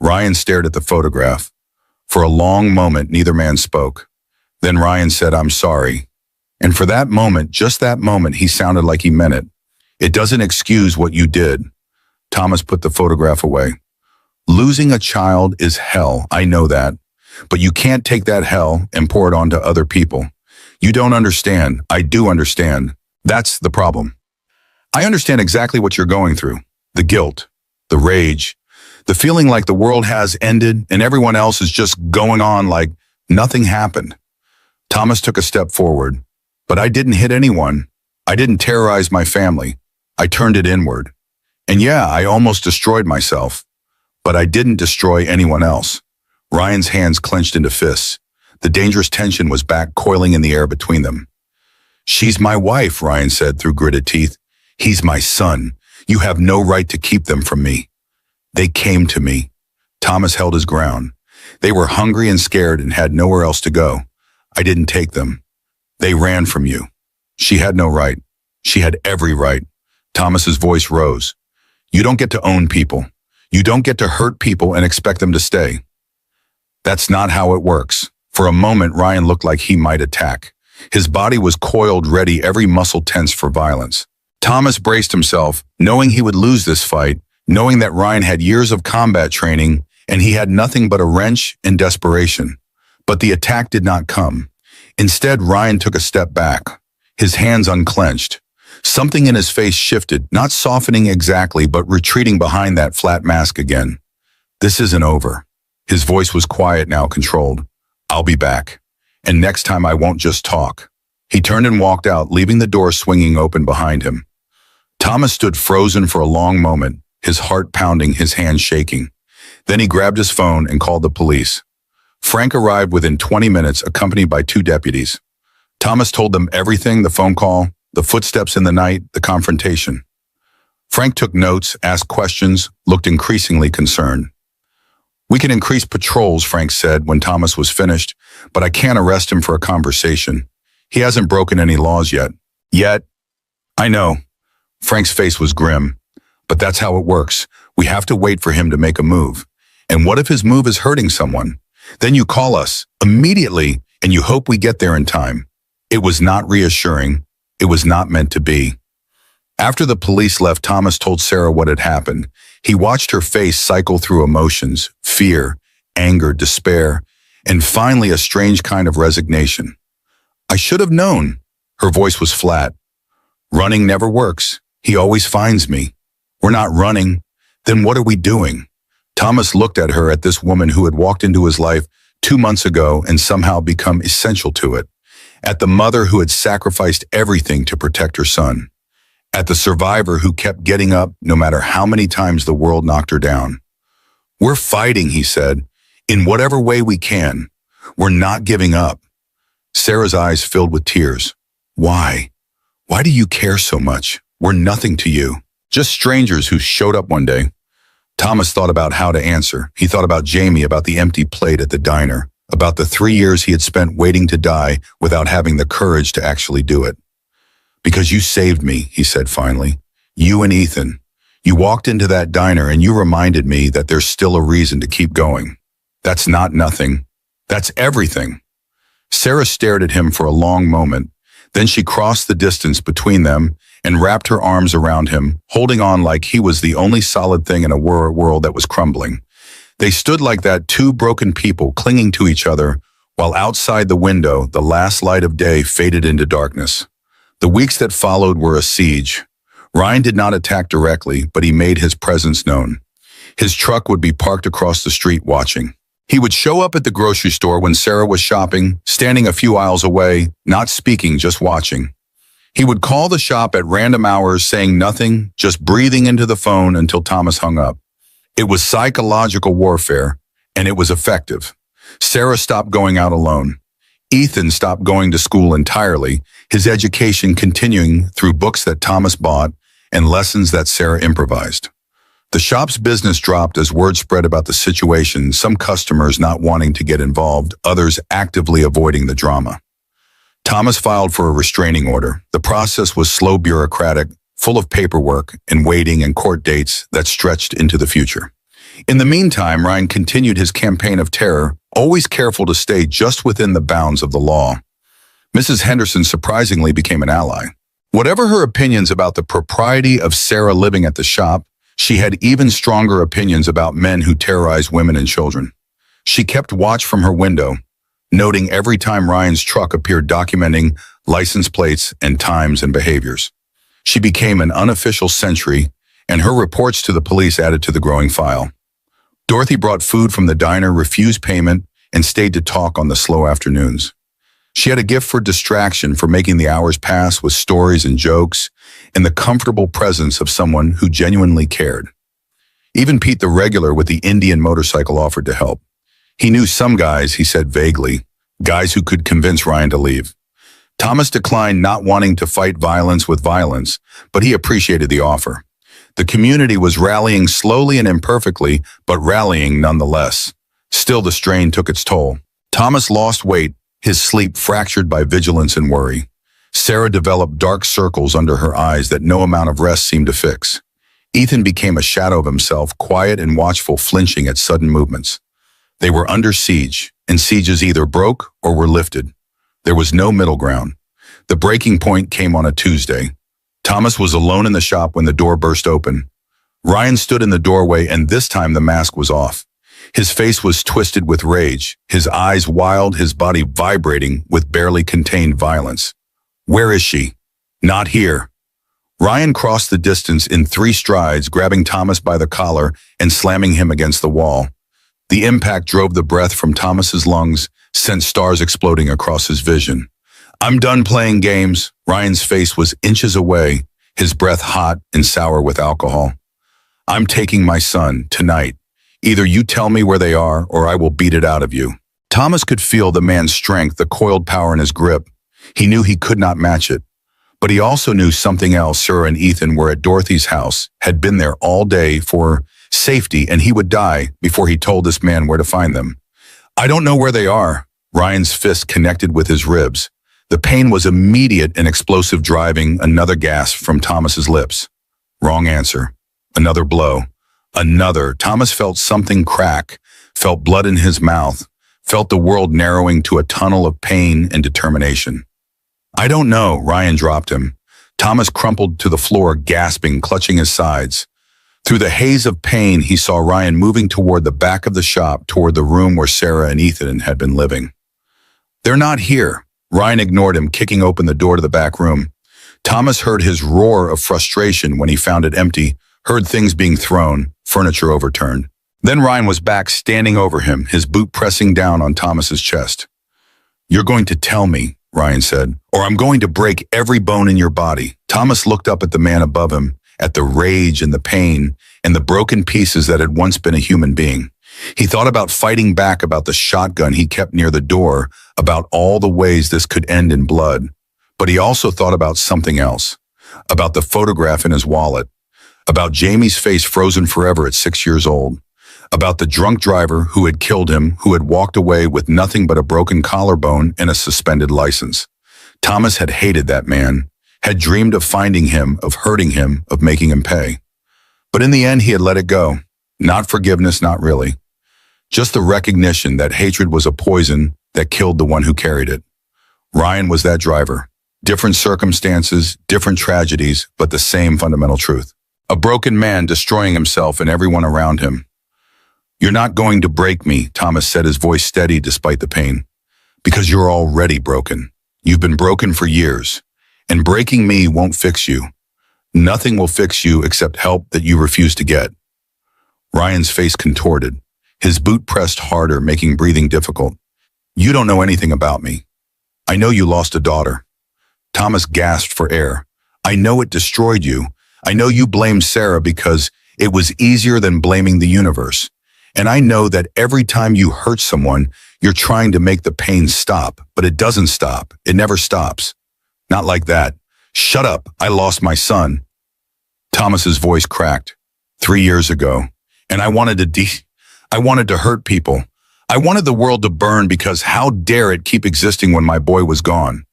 Ryan stared at the photograph. For a long moment, neither man spoke. Then Ryan said, I'm sorry. And for that moment, just that moment, he sounded like he meant it. It doesn't excuse what you did. Thomas put the photograph away. Losing a child is hell, I know that. But you can't take that hell and pour it onto other people. You don't understand. I do understand. That's the problem. I understand exactly what you're going through. The guilt, the rage, the feeling like the world has ended and everyone else is just going on like nothing happened. Thomas took a step forward. But I didn't hit anyone. I didn't terrorize my family. I turned it inward. And yeah, I almost destroyed myself. But I didn't destroy anyone else. Ryan's hands clenched into fists. The dangerous tension was back, coiling in the air between them. She's my wife, Ryan said through gritted teeth. He's my son. You have no right to keep them from me. They came to me. Thomas held his ground. They were hungry and scared and had nowhere else to go. I didn't take them. They ran from you. She had no right. She had every right. Thomas's voice rose. You don't get to own people. You don't get to hurt people and expect them to stay. That's not how it works. For a moment, Ryan looked like he might attack. His body was coiled, ready, every muscle tense for violence. Thomas braced himself, knowing he would lose this fight, knowing that Ryan had years of combat training, and he had nothing but a wrench and desperation. But the attack did not come. Instead, Ryan took a step back, his hands unclenched. Something in his face shifted, not softening exactly, but retreating behind that flat mask again. This isn't over. His voice was quiet now, controlled. I'll be back. And next time I won't just talk. He turned and walked out, leaving the door swinging open behind him. Thomas stood frozen for a long moment, his heart pounding, his hands shaking. Then he grabbed his phone and called the police. Frank arrived within 20 minutes, accompanied by 2 deputies. Thomas told them everything, the phone call, the footsteps in the night, the confrontation. Frank took notes, asked questions, looked increasingly concerned. We can increase patrols, Frank said when Thomas was finished, but I can't arrest him for a conversation. He hasn't broken any laws yet. Yet? I know. Frank's face was grim. But that's how it works. We have to wait for him to make a move. And what if his move is hurting someone? Then you call us immediately and you hope we get there in time. It was not reassuring. It was not meant to be. After the police left, Thomas told Sarah what had happened. He watched her face cycle through emotions, fear, anger, despair, and finally a strange kind of resignation. I should have known. Her voice was flat. Running never works. He always finds me. We're not running. Then what are we doing? Thomas looked at her, at this woman who had walked into his life 2 months ago and somehow become essential to it. At the mother who had sacrificed everything to protect her son. At the survivor who kept getting up no matter how many times the world knocked her down. We're fighting, he said, in whatever way we can. We're not giving up. Sarah's eyes filled with tears. Why? Why do you care so much? We're nothing to you. Just strangers who showed up one day. Thomas thought about how to answer. He thought about Jamie, about the empty plate at the diner, about the 3 years he had spent waiting to die without having the courage to actually do it. Because you saved me, he said finally. You and Ethan. You walked into that diner and you reminded me that there's still a reason to keep going. That's not nothing. That's everything. Sarah stared at him for a long moment. Then she crossed the distance between them and wrapped her arms around him, holding on like he was the only solid thing in a world that was crumbling. They stood like that, two broken people clinging to each other, while outside the window, the last light of day faded into darkness. The weeks that followed were a siege. Ryan did not attack directly, but he made his presence known. His truck would be parked across the street watching. He would show up at the grocery store when Sarah was shopping, standing a few aisles away, not speaking, just watching. He would call the shop at random hours, saying nothing, just breathing into the phone until Thomas hung up. It was psychological warfare, and it was effective. Sarah stopped going out alone. Ethan stopped going to school entirely, his education continuing through books that Thomas bought and lessons that Sarah improvised. The shop's business dropped as word spread about the situation, some customers not wanting to get involved, others actively avoiding the drama. Thomas filed for a restraining order. The process was slow, bureaucratic, full of paperwork and waiting and court dates that stretched into the future. In the meantime, Ryan continued his campaign of terror, always careful to stay just within the bounds of the law. Mrs. Henderson surprisingly became an ally. Whatever her opinions about the propriety of Sarah living at the shop, she had even stronger opinions about men who terrorized women and children. She kept watch from her window, noting every time Ryan's truck appeared, documenting license plates and times and behaviors. She became an unofficial sentry, and her reports to the police added to the growing file. Dorothy brought food from the diner, refused payment, and stayed to talk on the slow afternoons. She had a gift for distraction, for making the hours pass with stories and jokes, and the comfortable presence of someone who genuinely cared. Even Pete, the regular with the Indian motorcycle, offered to help. He knew some guys, he said vaguely, guys who could convince Ryan to leave. Thomas declined, not wanting to fight violence with violence, but he appreciated the offer. The community was rallying slowly and imperfectly, but rallying nonetheless. Still, the strain took its toll. Thomas lost weight, his sleep fractured by vigilance and worry. Sarah developed dark circles under her eyes that no amount of rest seemed to fix. Ethan became a shadow of himself, quiet and watchful, flinching at sudden movements. They were under siege, and sieges either broke or were lifted. There was no middle ground. The breaking point came on a Tuesday. Thomas was alone in the shop when the door burst open. Ryan stood in the doorway, and this time the mask was off. His face was twisted with rage, his eyes wild, his body vibrating with barely contained violence. Where is she? Not here. Ryan crossed the distance in 3 strides, grabbing Thomas by the collar and slamming him against the wall. The impact drove the breath from Thomas's lungs, sent stars exploding across his vision. I'm done playing games. Ryan's face was inches away, his breath hot and sour with alcohol. I'm taking my son, tonight. Either you tell me where they are, or I will beat it out of you. Thomas could feel the man's strength, the coiled power in his grip. He knew he could not match it. But he also knew something else. Sarah and Ethan were at Dorothy's house, had been there all day for safety, and he would die before he told this man where to find them. I don't know where they are. Ryan's fist connected with his ribs. The pain was immediate and explosive, driving another gasp from Thomas's lips. Wrong answer. Another blow. Another. Thomas felt something crack, felt blood in his mouth, felt the world narrowing to a tunnel of pain and determination. I don't know. Ryan dropped him. Thomas crumpled to the floor, gasping, clutching his sides. Through the haze of pain, he saw Ryan moving toward the back of the shop, toward the room where Sarah and Ethan had been living. They're not here. Ryan ignored him, kicking open the door to the back room. Thomas heard his roar of frustration when he found it empty, heard things being thrown, furniture overturned. Then Ryan was back standing over him, his boot pressing down on Thomas's chest. "You're going to tell me," Ryan said, "or I'm going to break every bone in your body." Thomas looked up at the man above him, at the rage and the pain and the broken pieces that had once been a human being. He thought about fighting back, about the shotgun he kept near the door, about all the ways this could end in blood. But he also thought about something else, about the photograph in his wallet, about Jamie's face frozen forever at 6 years old, about the drunk driver who had killed him, who had walked away with nothing but a broken collarbone and a suspended license. Thomas had hated that man, had dreamed of finding him, of hurting him, of making him pay. But in the end, he had let it go. Not forgiveness, not really. Just the recognition that hatred was a poison that killed the one who carried it. Ryan was that driver. Different circumstances, different tragedies, but the same fundamental truth. A broken man destroying himself and everyone around him. "You're not going to break me," Thomas said, his voice steady despite the pain. "Because you're already broken. You've been broken for years. And breaking me won't fix you. Nothing will fix you except help that you refuse to get." Ryan's face contorted. His boot pressed harder, making breathing difficult. "You don't know anything about me. I know you lost a daughter." Thomas gasped for air. "I know it destroyed you. I know you blamed Sarah because it was easier than blaming the universe. And I know that every time you hurt someone, you're trying to make the pain stop, but it doesn't stop. It never stops. Not like that. Shut up. I lost my son." Thomas's voice cracked. 3 years ago. And I wanted to hurt people. I wanted the world to burn because how dare it keep existing when my boy was gone.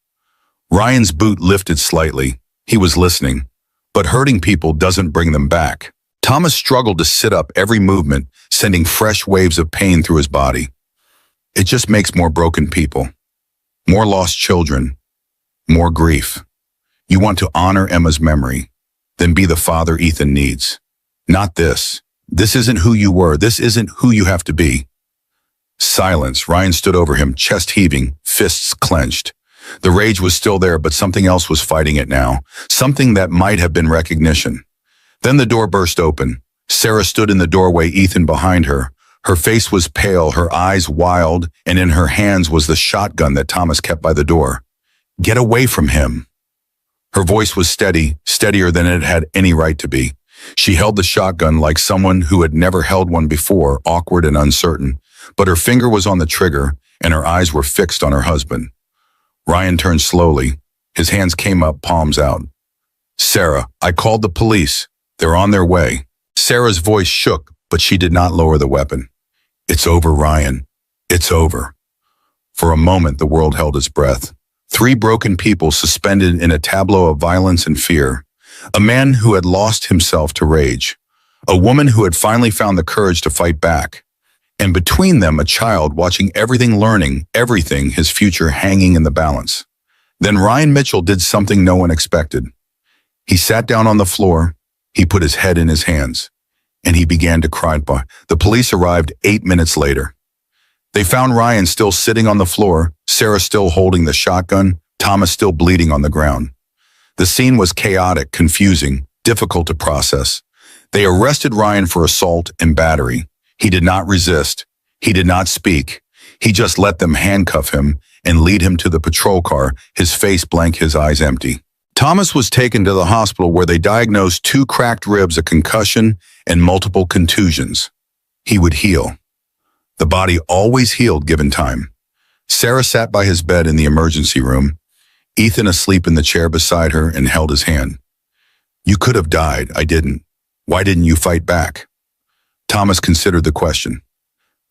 Ryan's boot lifted slightly. He was listening. But hurting people doesn't bring them back. Thomas struggled to sit up, every movement sending fresh waves of pain through his body. It just makes more broken people. More lost children. More grief. You want to honor Emma's memory. Then be the father Ethan needs. Not this. This isn't who you were. This isn't who you have to be. Silence. Ryan stood over him, chest heaving, fists clenched. The rage was still there, but something else was fighting it now. Something that might have been recognition. Then the door burst open. Sarah stood in the doorway, Ethan behind her. Her face was pale, her eyes wild, and in her hands was the shotgun that Thomas kept by the door. "Get away from him." Her voice was steady, steadier than it had any right to be. She held the shotgun like someone who had never held one before, awkward and uncertain. But her finger was on the trigger, and her eyes were fixed on her husband. Ryan turned slowly. His hands came up, palms out. "Sarah, I called the police. They're on their way." Sarah's voice shook, but she did not lower the weapon. "It's over, Ryan. It's over." For a moment, the world held its breath. 3 broken people suspended in a tableau of violence and fear. A man who had lost himself to rage. A woman who had finally found the courage to fight back. And between them, a child watching everything, learning everything, his future hanging in the balance. Then Ryan Mitchell did something no one expected. He sat down on the floor, he put his head in his hands, and he began to cry. The police arrived 8 minutes later. They found Ryan still sitting on the floor, Sarah still holding the shotgun, Thomas still bleeding on the ground. The scene was chaotic, confusing, difficult to process. They arrested Ryan for assault and battery. He did not resist. He did not speak. He just let them handcuff him and lead him to the patrol car, his face blank, his eyes empty. Thomas was taken to the hospital where they diagnosed 2 cracked ribs, a concussion, and multiple contusions. He would heal. The body always healed given time. Sarah sat by his bed in the emergency room, Ethan asleep in the chair beside her, and held his hand. "You could have died. I didn't. Why didn't you fight back?" Thomas considered the question.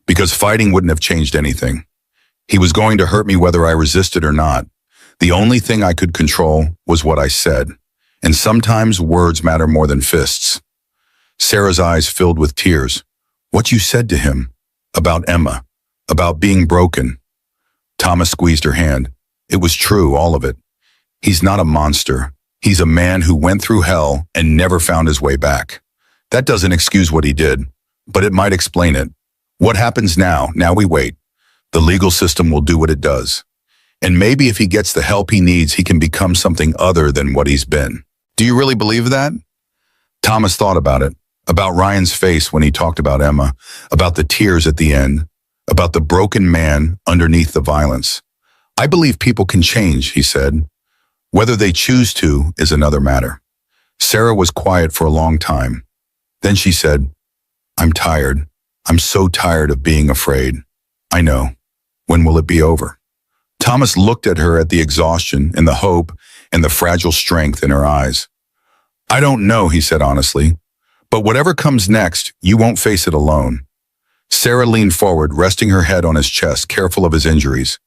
"Because fighting wouldn't have changed anything. He was going to hurt me whether I resisted or not. The only thing I could control was what I said. And sometimes words matter more than fists." Sarah's eyes filled with tears. "What you said to him? About Emma? About being broken?" Thomas squeezed her hand. "It was true, all of it. He's not a monster. He's a man who went through hell and never found his way back. That doesn't excuse what he did, but it might explain it. What happens now? Now we wait. The legal system will do what it does. And maybe if he gets the help he needs, he can become something other than what he's been." "Do you really believe that?" Thomas thought about it, about Ryan's face when he talked about Emma, about the tears at the end, about the broken man underneath the violence. I believe people can change, he said. Whether they choose to is another matter. Sarah was quiet for a long time. Then she said, I'm tired. I'm so tired of being afraid. I know. When will it be over? Thomas looked at her at the exhaustion and the hope and the fragile strength in her eyes. I don't know, he said honestly, but whatever comes next, you won't face it alone. Sarah leaned forward, resting her head on his chest, careful of his injuries.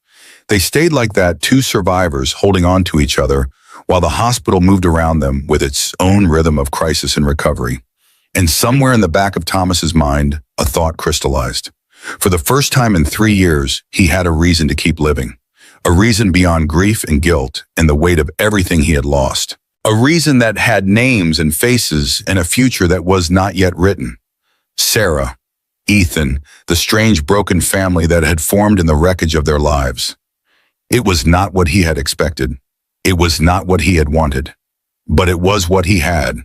They stayed like that, two survivors holding on to each other, while the hospital moved around them with its own rhythm of crisis and recovery. And somewhere in the back of Thomas's mind, a thought crystallized. For the first time in 3 years, he had a reason to keep living. A reason beyond grief and guilt and the weight of everything he had lost. A reason that had names and faces and a future that was not yet written. Sarah, Ethan, the strange broken family that had formed in the wreckage of their lives. It was not what he had expected. It was not what he had wanted. But it was what he had.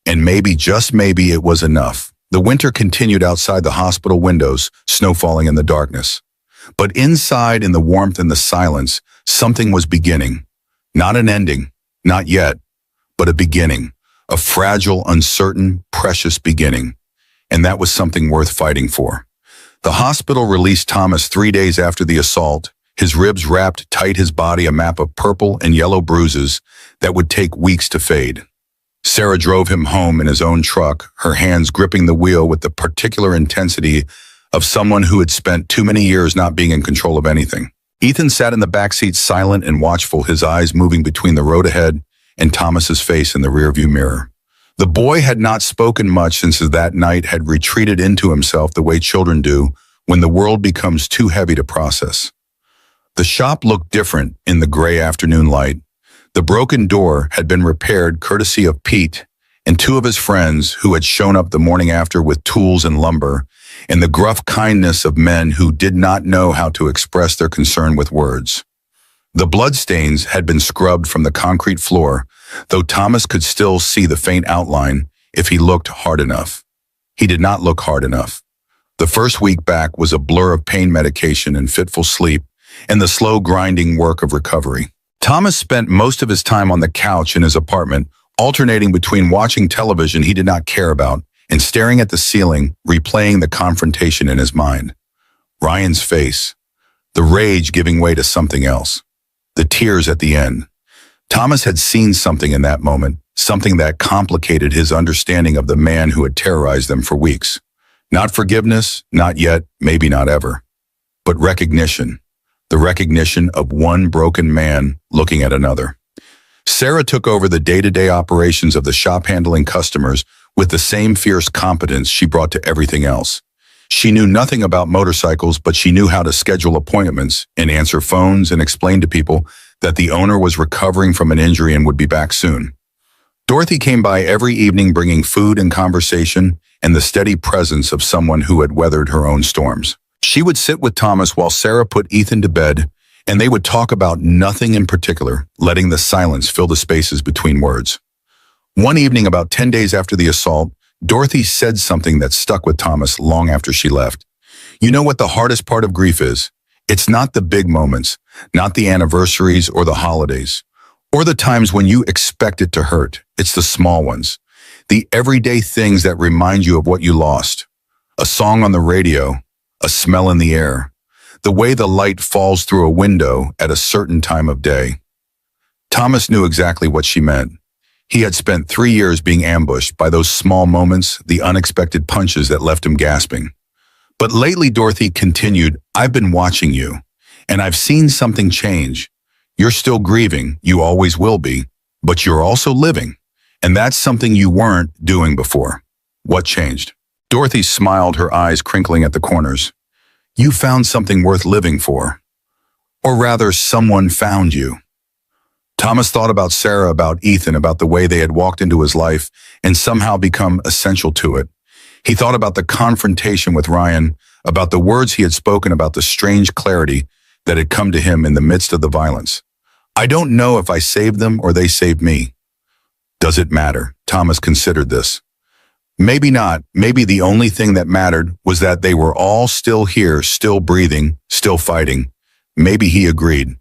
And maybe, just maybe, it was enough. The winter continued outside the hospital windows, snow falling in the darkness. But inside, in the warmth and the silence, something was beginning. Not an ending, not yet, but a beginning. A fragile, uncertain, precious beginning. And that was something worth fighting for. The hospital released Thomas 3 days after the assault, his ribs wrapped tight, his body a map of purple and yellow bruises that would take weeks to fade. Sarah drove him home in his own truck, her hands gripping the wheel with the particular intensity of someone who had spent too many years not being in control of anything. Ethan sat in the backseat, silent and watchful, his eyes moving between the road ahead and Thomas's face in the rearview mirror. The boy had not spoken much since that night had retreated into himself the way children do when the world becomes too heavy to process. The shop looked different in the gray afternoon light. The broken door had been repaired courtesy of Pete and 2 of his friends who had shown up the morning after with tools and lumber, and the gruff kindness of men who did not know how to express their concern with words. The bloodstains had been scrubbed from the concrete floor, though Thomas could still see the faint outline if he looked hard enough. He did not look hard enough. The first week back was a blur of pain medication and fitful sleep, and the slow grinding work of recovery. Thomas spent most of his time on the couch in his apartment, alternating between watching television he did not care about and staring at the ceiling, replaying the confrontation in his mind. Ryan's face, the rage giving way to something else, the tears at the end. Thomas had seen something in that moment, something that complicated his understanding of the man who had terrorized them for weeks. Not forgiveness, not yet, maybe not ever, but recognition. The recognition of one broken man looking at another. Sarah took over the day-to-day operations of the shop, handling customers with the same fierce competence she brought to everything else. She knew nothing about motorcycles, but she knew how to schedule appointments and answer phones and explain to people that the owner was recovering from an injury and would be back soon. Dorothy came by every evening bringing food and conversation and the steady presence of someone who had weathered her own storms. She would sit with Thomas while Sarah put Ethan to bed, and they would talk about nothing in particular, letting the silence fill the spaces between words. One evening, about 10 days after the assault, Dorothy said something that stuck with Thomas long after she left. You know what the hardest part of grief is? It's not the big moments, not the anniversaries or the holidays, or the times when you expect it to hurt. It's the small ones, the everyday things that remind you of what you lost. A song on the radio, a smell in the air, the way the light falls through a window at a certain time of day. Thomas knew exactly what she meant. He had spent 3 years being ambushed by those small moments, the unexpected punches that left him gasping. But lately, Dorothy continued, I've been watching you, and I've seen something change. You're still grieving, you always will be, but you're also living, and that's something you weren't doing before. What changed? Dorothy smiled, her eyes crinkling at the corners. You found something worth living for. Or rather, someone found you. Thomas thought about Sarah, about Ethan, about the way they had walked into his life and somehow become essential to it. He thought about the confrontation with Ryan, about the words he had spoken, about the strange clarity that had come to him in the midst of the violence. I don't know if I saved them or they saved me. Does it matter? Thomas considered this. Maybe not. Maybe the only thing that mattered was that they were all still here, still breathing, still fighting. Maybe he agreed.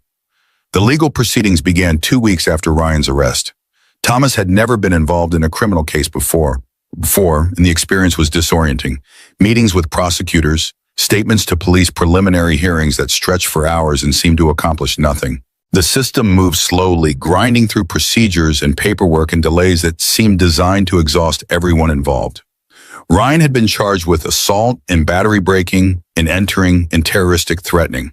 The legal proceedings began 2 weeks after Ryan's arrest. Thomas had never been involved in a criminal case before, and the experience was disorienting. Meetings with prosecutors, statements to police, preliminary hearings that stretched for hours and seemed to accomplish nothing. The system moved slowly, grinding through procedures and paperwork and delays that seemed designed to exhaust everyone involved. Ryan had been charged with assault and battery breaking and entering and terroristic threatening.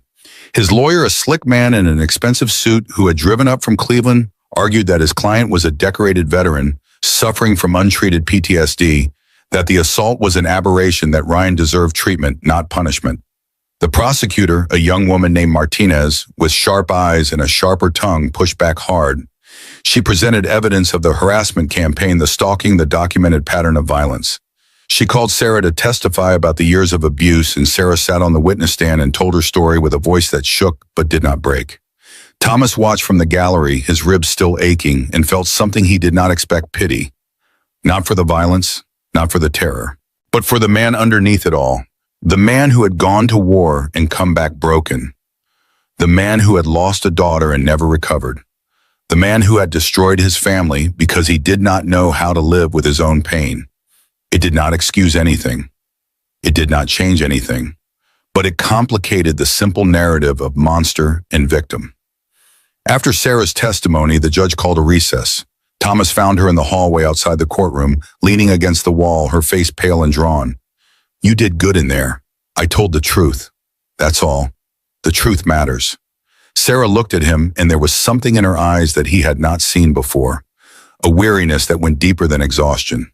His lawyer, a slick man in an expensive suit who had driven up from Cleveland, argued that his client was a decorated veteran suffering from untreated PTSD, that the assault was an aberration, that Ryan deserved treatment, not punishment. The prosecutor, a young woman named Martinez, with sharp eyes and a sharper tongue, pushed back hard. She presented evidence of the harassment campaign, the stalking, the documented pattern of violence. She called Sarah to testify about the years of abuse, and Sarah sat on the witness stand and told her story with a voice that shook but did not break. Thomas watched from the gallery, his ribs still aching, and felt something he did not expect: pity. Not for the violence, not for the terror, but for the man underneath it all. The man who had gone to war and come back broken. The man who had lost a daughter and never recovered. The man who had destroyed his family because he did not know how to live with his own pain. It did not excuse anything. It did not change anything. But it complicated the simple narrative of monster and victim. After Sarah's testimony, the judge called a recess. Thomas found her in the hallway outside the courtroom, leaning against the wall, her face pale and drawn. "You did good in there. I told the truth. That's all. The truth matters." Sarah looked at him, and there was something in her eyes that he had not seen before, a weariness that went deeper than exhaustion.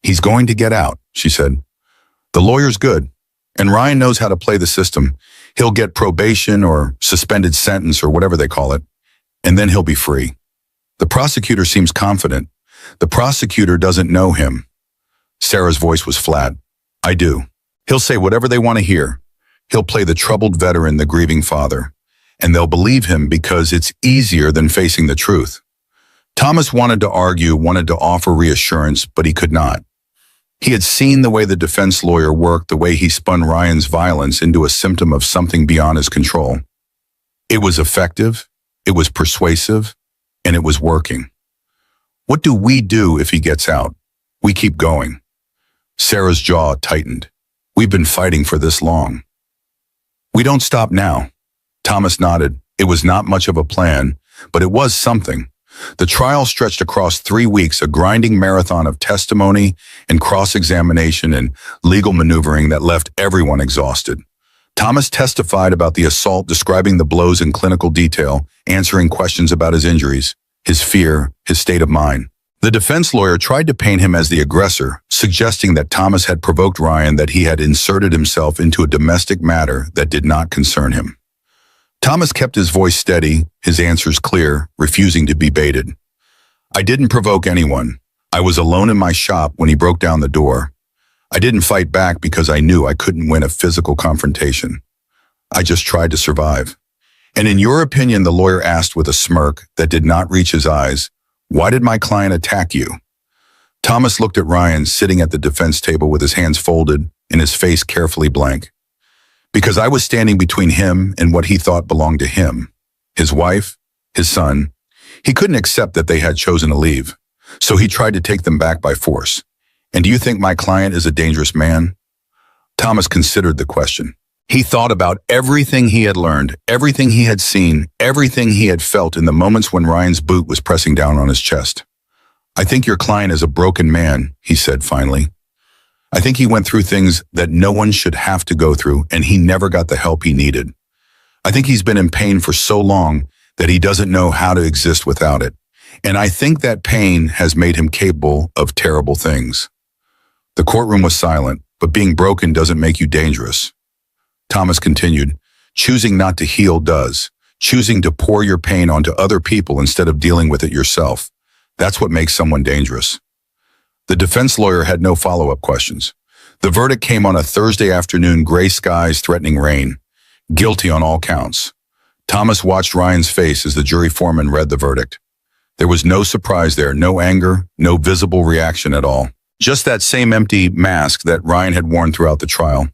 "He's going to get out," she said. "The lawyer's good, and Ryan knows how to play the system. He'll get probation or suspended sentence or whatever they call it, and then he'll be free." The prosecutor seems confident. The prosecutor doesn't know him. Sarah's voice was flat. "I do. He'll say whatever they want to hear. He'll play the troubled veteran, the grieving father, and they'll believe him because it's easier than facing the truth." Thomas wanted to argue, wanted to offer reassurance, but he could not. He had seen the way the defense lawyer worked, the way he spun Ryan's violence into a symptom of something beyond his control. It was effective, it was persuasive, and it was working. What do we do if he gets out? We keep going. Sarah's jaw tightened. "We've been fighting for this long." "We don't stop now." Thomas nodded. It was not much of a plan, but it was something. The trial stretched across 3 weeks, a grinding marathon of testimony and cross-examination and legal maneuvering that left everyone exhausted. Thomas testified about the assault, describing the blows in clinical detail, answering questions about his injuries, his fear, his state of mind. The defense lawyer tried to paint him as the aggressor, suggesting that Thomas had provoked Ryan, that he had inserted himself into a domestic matter that did not concern him. Thomas kept his voice steady, his answers clear, refusing to be baited. "I didn't provoke anyone. I was alone in my shop when he broke down the door. I didn't fight back because I knew I couldn't win a physical confrontation. I just tried to survive." "And in your opinion," the lawyer asked with a smirk that did not reach his eyes, "why did my client attack you?" Thomas looked at Ryan, sitting at the defense table with his hands folded and his face carefully blank. "Because I was standing between him and what he thought belonged to him. His wife, his son. He couldn't accept that they had chosen to leave, so he tried to take them back by force. And do you think my client is a dangerous man?" Thomas considered the question. He thought about everything he had learned, everything he had seen, everything he had felt in the moments when Ryan's boot was pressing down on his chest. "I think your client is a broken man," he said finally. "I think he went through things that no one should have to go through, and he never got the help he needed. I think he's been in pain for so long that he doesn't know how to exist without it. And I think that pain has made him capable of terrible things." The courtroom was silent, but being broken doesn't make you dangerous. Thomas continued, "Choosing not to heal does. Choosing to pour your pain onto other people instead of dealing with it yourself. That's what makes someone dangerous." The defense lawyer had no follow-up questions. The verdict came on a Thursday afternoon, gray skies, threatening rain. Guilty on all counts. Thomas watched Ryan's face as the jury foreman read the verdict. There was no surprise there, no anger, no visible reaction at all. Just that same empty mask that Ryan had worn throughout the trial.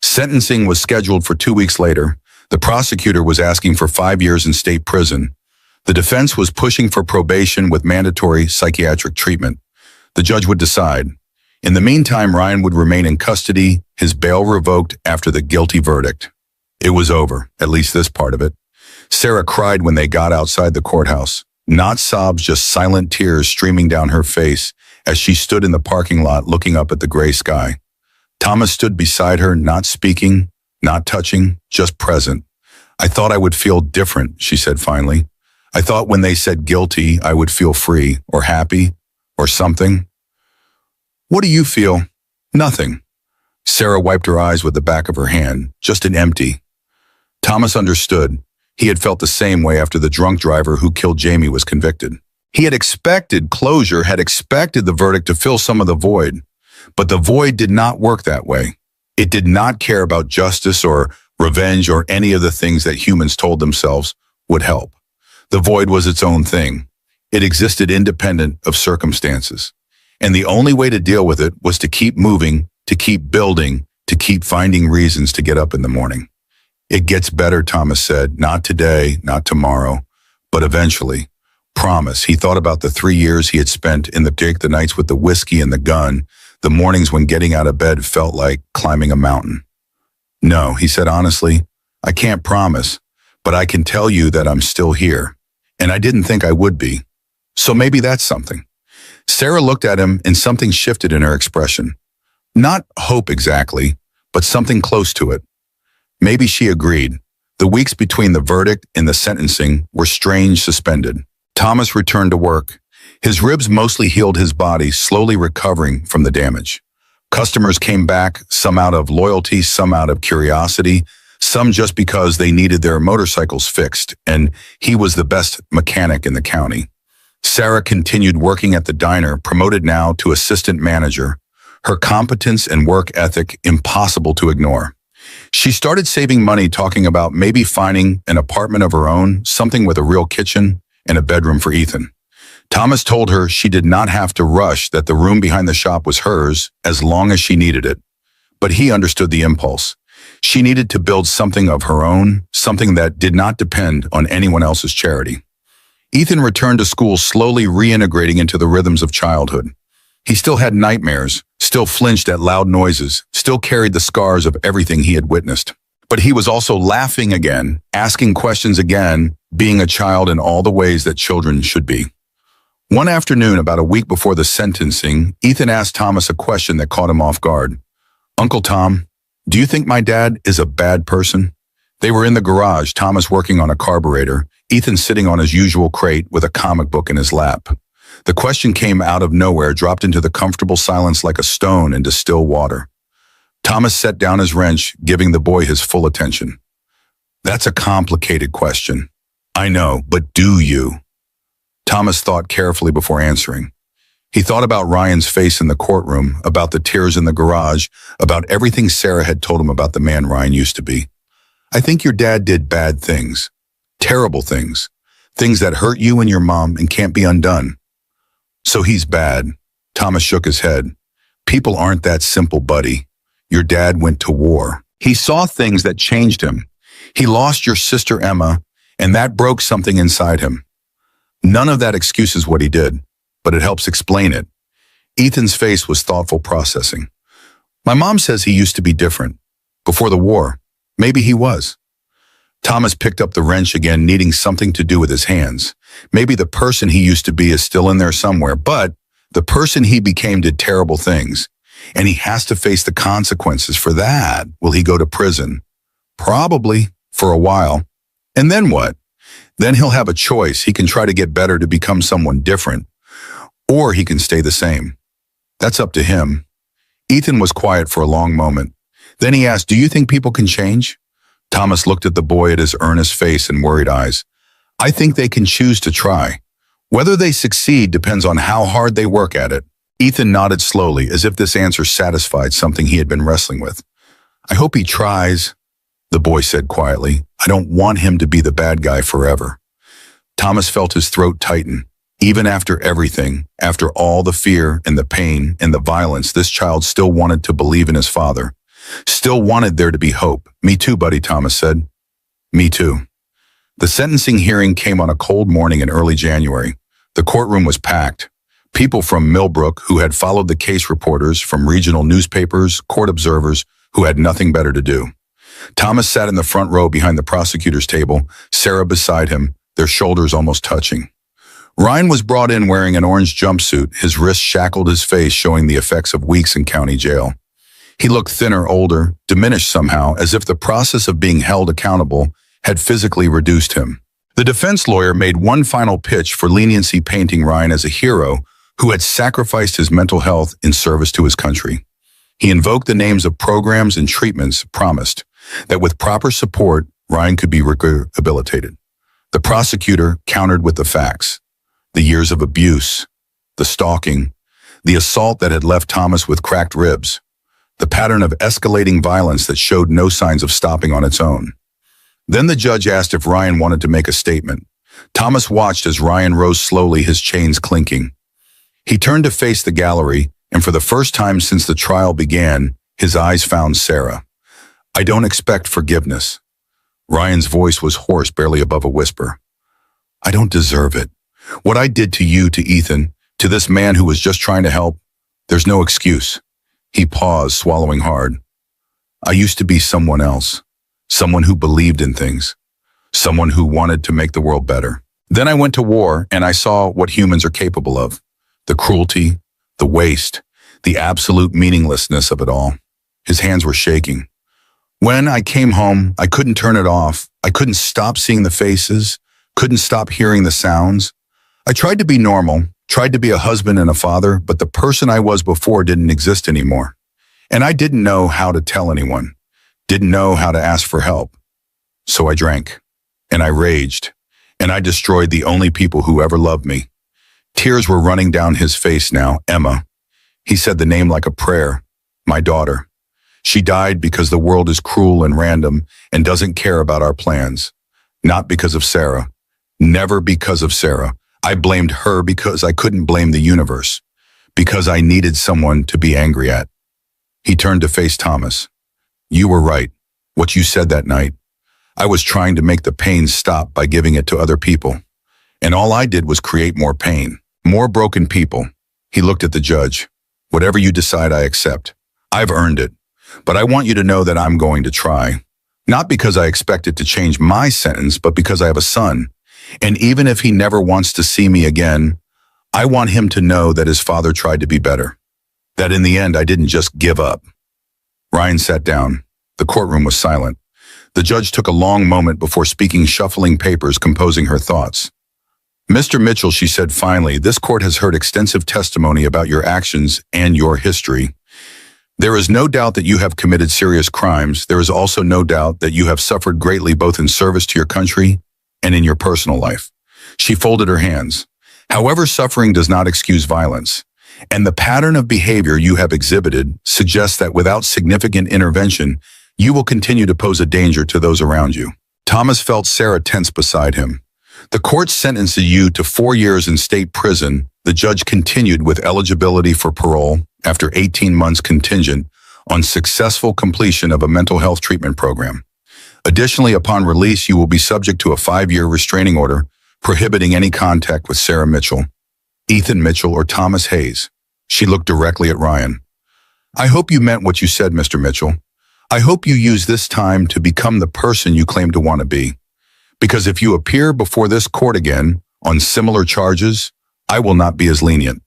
Sentencing was scheduled for 2 weeks later. The prosecutor was asking for 5 years in state prison. The defense was pushing for probation with mandatory psychiatric treatment. The judge would decide. In the meantime, Ryan would remain in custody, his bail revoked after the guilty verdict. It was over, at least this part of it. Sarah cried when they got outside the courthouse. Not sobs, just silent tears streaming down her face as she stood in the parking lot looking up at the gray sky. Thomas stood beside her, not speaking, not touching, just present. "I thought I would feel different," she said finally. "I thought when they said guilty, I would feel free, or happy, or something." "What do you feel?" "Nothing." Sarah wiped her eyes with the back of her hand, just an empty. Thomas understood. He had felt the same way after the drunk driver who killed Jamie was convicted. He had expected closure, had expected the verdict to fill some of the void. But the void did not work that way. It did not care about justice or revenge or any of the things that humans told themselves would help. The void was its own thing. It existed independent of circumstances. And the only way to deal with it was to keep moving, to keep building, to keep finding reasons to get up in the morning. "It gets better," Thomas said. "Not today, not tomorrow, but eventually. Promise." He thought about the 3 years he had spent in the dick, the nights with the whiskey and the gun, the mornings when getting out of bed felt like climbing a mountain. "No," he said honestly, "I can't promise, but I can tell you that I'm still here. And I didn't think I would be. So maybe that's something." Sarah looked at him and something shifted in her expression. Not hope exactly, but something close to it. Maybe she agreed. The weeks between the verdict and the sentencing were strange, suspended. Thomas returned to work. His ribs mostly healed his body, slowly recovering from the damage. Customers came back, some out of loyalty, some out of curiosity, some just because they needed their motorcycles fixed, and he was the best mechanic in the county. Sarah continued working at the diner, promoted now to assistant manager. Her competence and work ethic impossible to ignore. She started saving money, talking about maybe finding an apartment of her own, something with a real kitchen and a bedroom for Ethan. Thomas told her she did not have to rush, that the room behind the shop was hers as long as she needed it. But he understood the impulse. She needed to build something of her own, something that did not depend on anyone else's charity. Ethan returned to school, slowly reintegrating into the rhythms of childhood. He still had nightmares, still flinched at loud noises, still carried the scars of everything he had witnessed. But he was also laughing again, asking questions again, being a child in all the ways that children should be. One afternoon, about a week before the sentencing, Ethan asked Thomas a question that caught him off guard. "Uncle Tom, do you think my dad is a bad person?" They were in the garage, Thomas working on a carburetor, Ethan sitting on his usual crate with a comic book in his lap. The question came out of nowhere, dropped into the comfortable silence like a stone into still water. Thomas set down his wrench, giving the boy his full attention. "That's a complicated question." "I know, but do you?" Thomas thought carefully before answering. He thought about Ryan's face in the courtroom, about the tears in the garage, about everything Sarah had told him about the man Ryan used to be. "I think your dad did bad things, terrible things, things that hurt you and your mom and can't be undone." "So he's bad." Thomas shook his head. "People aren't that simple, buddy. Your dad went to war. He saw things that changed him. He lost your sister Emma, and that broke something inside him. None of that excuses what he did, but it helps explain it." Ethan's face was thoughtful, processing. "My mom says he used to be different. Before the war. Maybe he was." Thomas picked up the wrench again, needing something to do with his hands. Maybe the person he used to be is still in there somewhere, but the person he became did terrible things, and he has to face the consequences for that. Will he go to prison? Probably, for a while. And then what? Then he'll have a choice. He can try to get better to become someone different, or he can stay the same. That's up to him. Ethan was quiet for a long moment. Then he asked, "Do you think people can change?" Thomas looked at the boy, at his earnest face and worried eyes. "I think they can choose to try. Whether they succeed depends on how hard they work at it." Ethan nodded slowly, as if this answer satisfied something he had been wrestling with. "I hope he tries," the boy said quietly. "I don't want him to be the bad guy forever." Thomas felt his throat tighten. Even after everything, after all the fear and the pain and the violence, this child still wanted to believe in his father, still wanted there to be hope. Me too, buddy, Thomas said. Me too. The sentencing hearing came on a cold morning in early January. The courtroom was packed. People from Millbrook who had followed the case, reporters from regional newspapers, court observers who had nothing better to do. Thomas sat in the front row behind the prosecutor's table, Sarah beside him, their shoulders almost touching. Ryan was brought in wearing an orange jumpsuit, his wrists shackled, his face showing the effects of weeks in county jail. He looked thinner, older, diminished somehow, as if the process of being held accountable had physically reduced him. The defense lawyer made one final pitch for leniency, painting Ryan as a hero who had sacrificed his mental health in service to his country. He invoked the names of programs and treatments, promised that with proper support, Ryan could be rehabilitated. The prosecutor countered with the facts. The years of abuse, the stalking, the assault that had left Thomas with cracked ribs, the pattern of escalating violence that showed no signs of stopping on its own. Then the judge asked if Ryan wanted to make a statement. Thomas watched as Ryan rose slowly, his chains clinking. He turned to face the gallery, and for the first time since the trial began, his eyes found Sarah. I don't expect forgiveness. Ryan's voice was hoarse, barely above a whisper. I don't deserve it. What I did to you, to Ethan, to this man who was just trying to help, there's no excuse. He paused, swallowing hard. I used to be someone else, someone who believed in things, someone who wanted to make the world better. Then I went to war and I saw what humans are capable of, the cruelty, the waste, the absolute meaninglessness of it all. His hands were shaking. When I came home, I couldn't turn it off. I couldn't stop seeing the faces, couldn't stop hearing the sounds. I tried to be normal, tried to be a husband and a father, but the person I was before didn't exist anymore. And I didn't know how to tell anyone, didn't know how to ask for help. So I drank, and I raged, and I destroyed the only people who ever loved me. Tears were running down his face now. Emma. He said the name like a prayer. My daughter. She died because the world is cruel and random and doesn't care about our plans. Not because of Sarah. Never because of Sarah. I blamed her because I couldn't blame the universe, because I needed someone to be angry at. He turned to face Thomas. You were right. What you said that night. I was trying to make the pain stop by giving it to other people. And all I did was create more pain, more broken people. He looked at the judge. Whatever you decide, I accept. I've earned it. But I want you to know that I'm going to try. Not because I expect it to change my sentence, but because I have a son. And even if he never wants to see me again, I want him to know that his father tried to be better. That in the end, I didn't just give up. Ryan sat down. The courtroom was silent. The judge took a long moment before speaking, shuffling papers, composing her thoughts. Mr. Mitchell, she said finally, this court has heard extensive testimony about your actions and your history. There is no doubt that you have committed serious crimes. There is also no doubt that you have suffered greatly both in service to your country and in your personal life. She folded her hands. However, suffering does not excuse violence, and the pattern of behavior you have exhibited suggests that without significant intervention, you will continue to pose a danger to those around you. Thomas felt Sarah tense beside him. The court sentenced you to 4 years in state prison. The judge continued with eligibility for parole after 18 months contingent on successful completion of a mental health treatment program. Additionally, upon release, you will be subject to a 5-year restraining order prohibiting any contact with Sarah Mitchell, Ethan Mitchell, or Thomas Hayes. She looked directly at Ryan. I hope you meant what you said, Mr. Mitchell. I hope you use this time to become the person you claim to want to be. Because if you appear before this court again on similar charges, I will not be as lenient.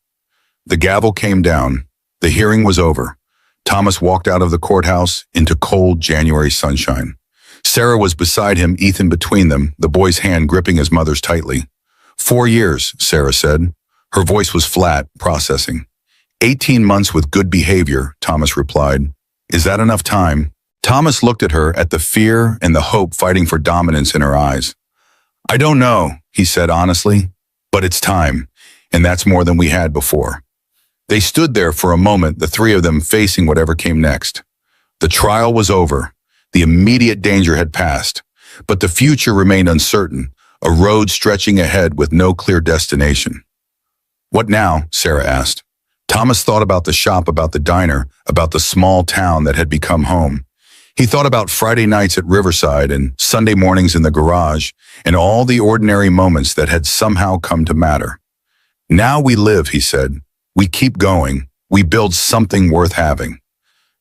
The gavel came down. The hearing was over. Thomas walked out of the courthouse into cold January sunshine. Sarah was beside him, Ethan between them, the boy's hand gripping his mother's tightly. 4 years, Sarah said. Her voice was flat, processing. 18 months with good behavior, Thomas replied. Is that enough time? Thomas looked at her, at the fear and the hope fighting for dominance in her eyes. I don't know, he said honestly, but it's time, and that's more than we had before. They stood there for a moment, the three of them facing whatever came next. The trial was over. The immediate danger had passed, but the future remained uncertain, a road stretching ahead with no clear destination. What now? Sarah asked. Thomas thought about the shop, about the diner, about the small town that had become home. He thought about Friday nights at Riverside and Sunday mornings in the garage and all the ordinary moments that had somehow come to matter. Now we live, he said. We keep going. We build something worth having.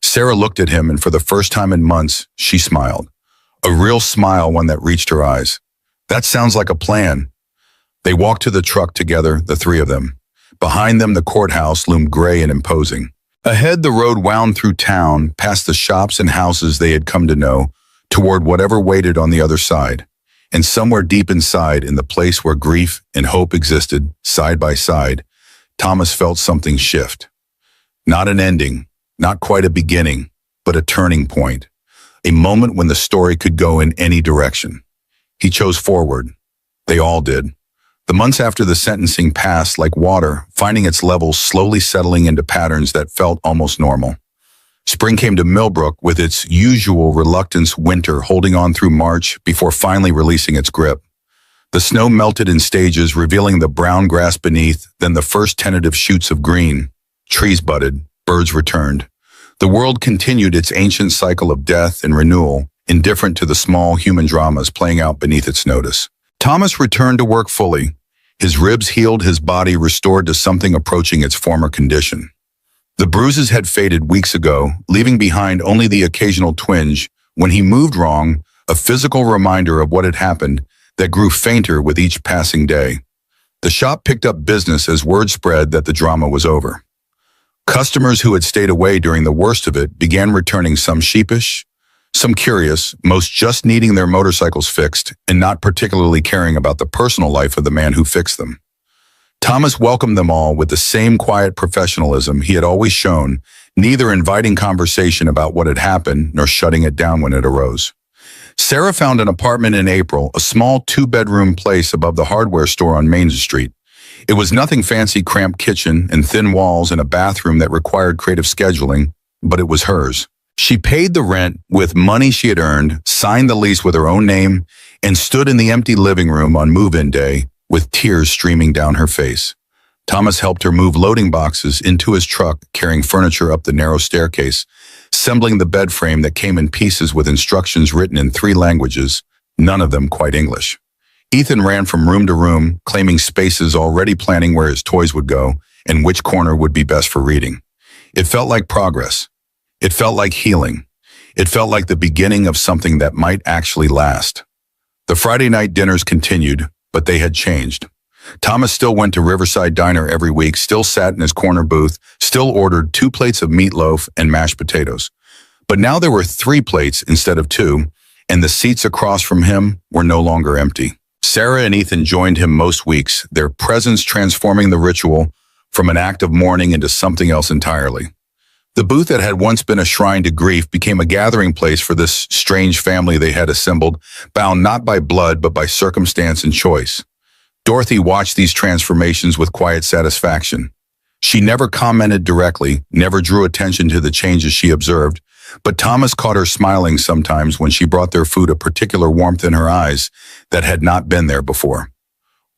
Sarah looked at him, and for the first time in months, she smiled. A real smile, one that reached her eyes. That sounds like a plan. They walked to the truck together, the three of them. Behind them, the courthouse loomed gray and imposing. Ahead, the road wound through town, past the shops and houses they had come to know, toward whatever waited on the other side. And somewhere deep inside, in the place where grief and hope existed, side by side, Thomas felt something shift. Not an ending, not quite a beginning, but a turning point. A moment when the story could go in any direction. He chose forward. They all did. The months after the sentencing passed like water, finding its levels slowly settling into patterns that felt almost normal. Spring came to Millbrook with its usual reluctance, winter holding on through March before finally releasing its grip. The snow melted in stages, revealing the brown grass beneath, then the first tentative shoots of green. Trees budded, birds returned. The world continued its ancient cycle of death and renewal, indifferent to the small human dramas playing out beneath its notice. Thomas returned to work fully. His ribs healed, his body restored to something approaching its former condition. The bruises had faded weeks ago, leaving behind only the occasional twinge. When he moved wrong, a physical reminder of what had happened that grew fainter with each passing day. The shop picked up business as word spread that the drama was over. Customers who had stayed away during the worst of it began returning, some sheepish, some curious, most just needing their motorcycles fixed and not particularly caring about the personal life of the man who fixed them. Thomas welcomed them all with the same quiet professionalism he had always shown, neither inviting conversation about what had happened nor shutting it down when it arose. Sarah found an apartment in April, a small two-bedroom place above the hardware store on Main Street. It was nothing fancy, cramped kitchen and thin walls and a bathroom that required creative scheduling, but it was hers. She paid the rent with money she had earned, signed the lease with her own name, and stood in the empty living room on move-in day with tears streaming down her face. Thomas helped her move loading boxes into his truck, carrying furniture up the narrow staircase, assembling the bed frame that came in pieces with instructions written in 3 languages, none of them quite English. Ethan ran from room to room, claiming spaces, already planning where his toys would go and which corner would be best for reading. It felt like progress. It felt like healing. It felt like the beginning of something that might actually last. The Friday night dinners continued, but they had changed. Thomas still went to Riverside Diner every week, still sat in his corner booth, still ordered 2 plates of meatloaf and mashed potatoes. But now there were 3 plates instead of 2, and the seats across from him were no longer empty. Sarah and Ethan joined him most weeks, their presence transforming the ritual from an act of mourning into something else entirely. The booth that had once been a shrine to grief became a gathering place for this strange family they had assembled, bound not by blood but by circumstance and choice. Dorothy watched these transformations with quiet satisfaction. She never commented directly, never drew attention to the changes she observed, but Thomas caught her smiling sometimes when she brought their food, a particular warmth in her eyes that had not been there before.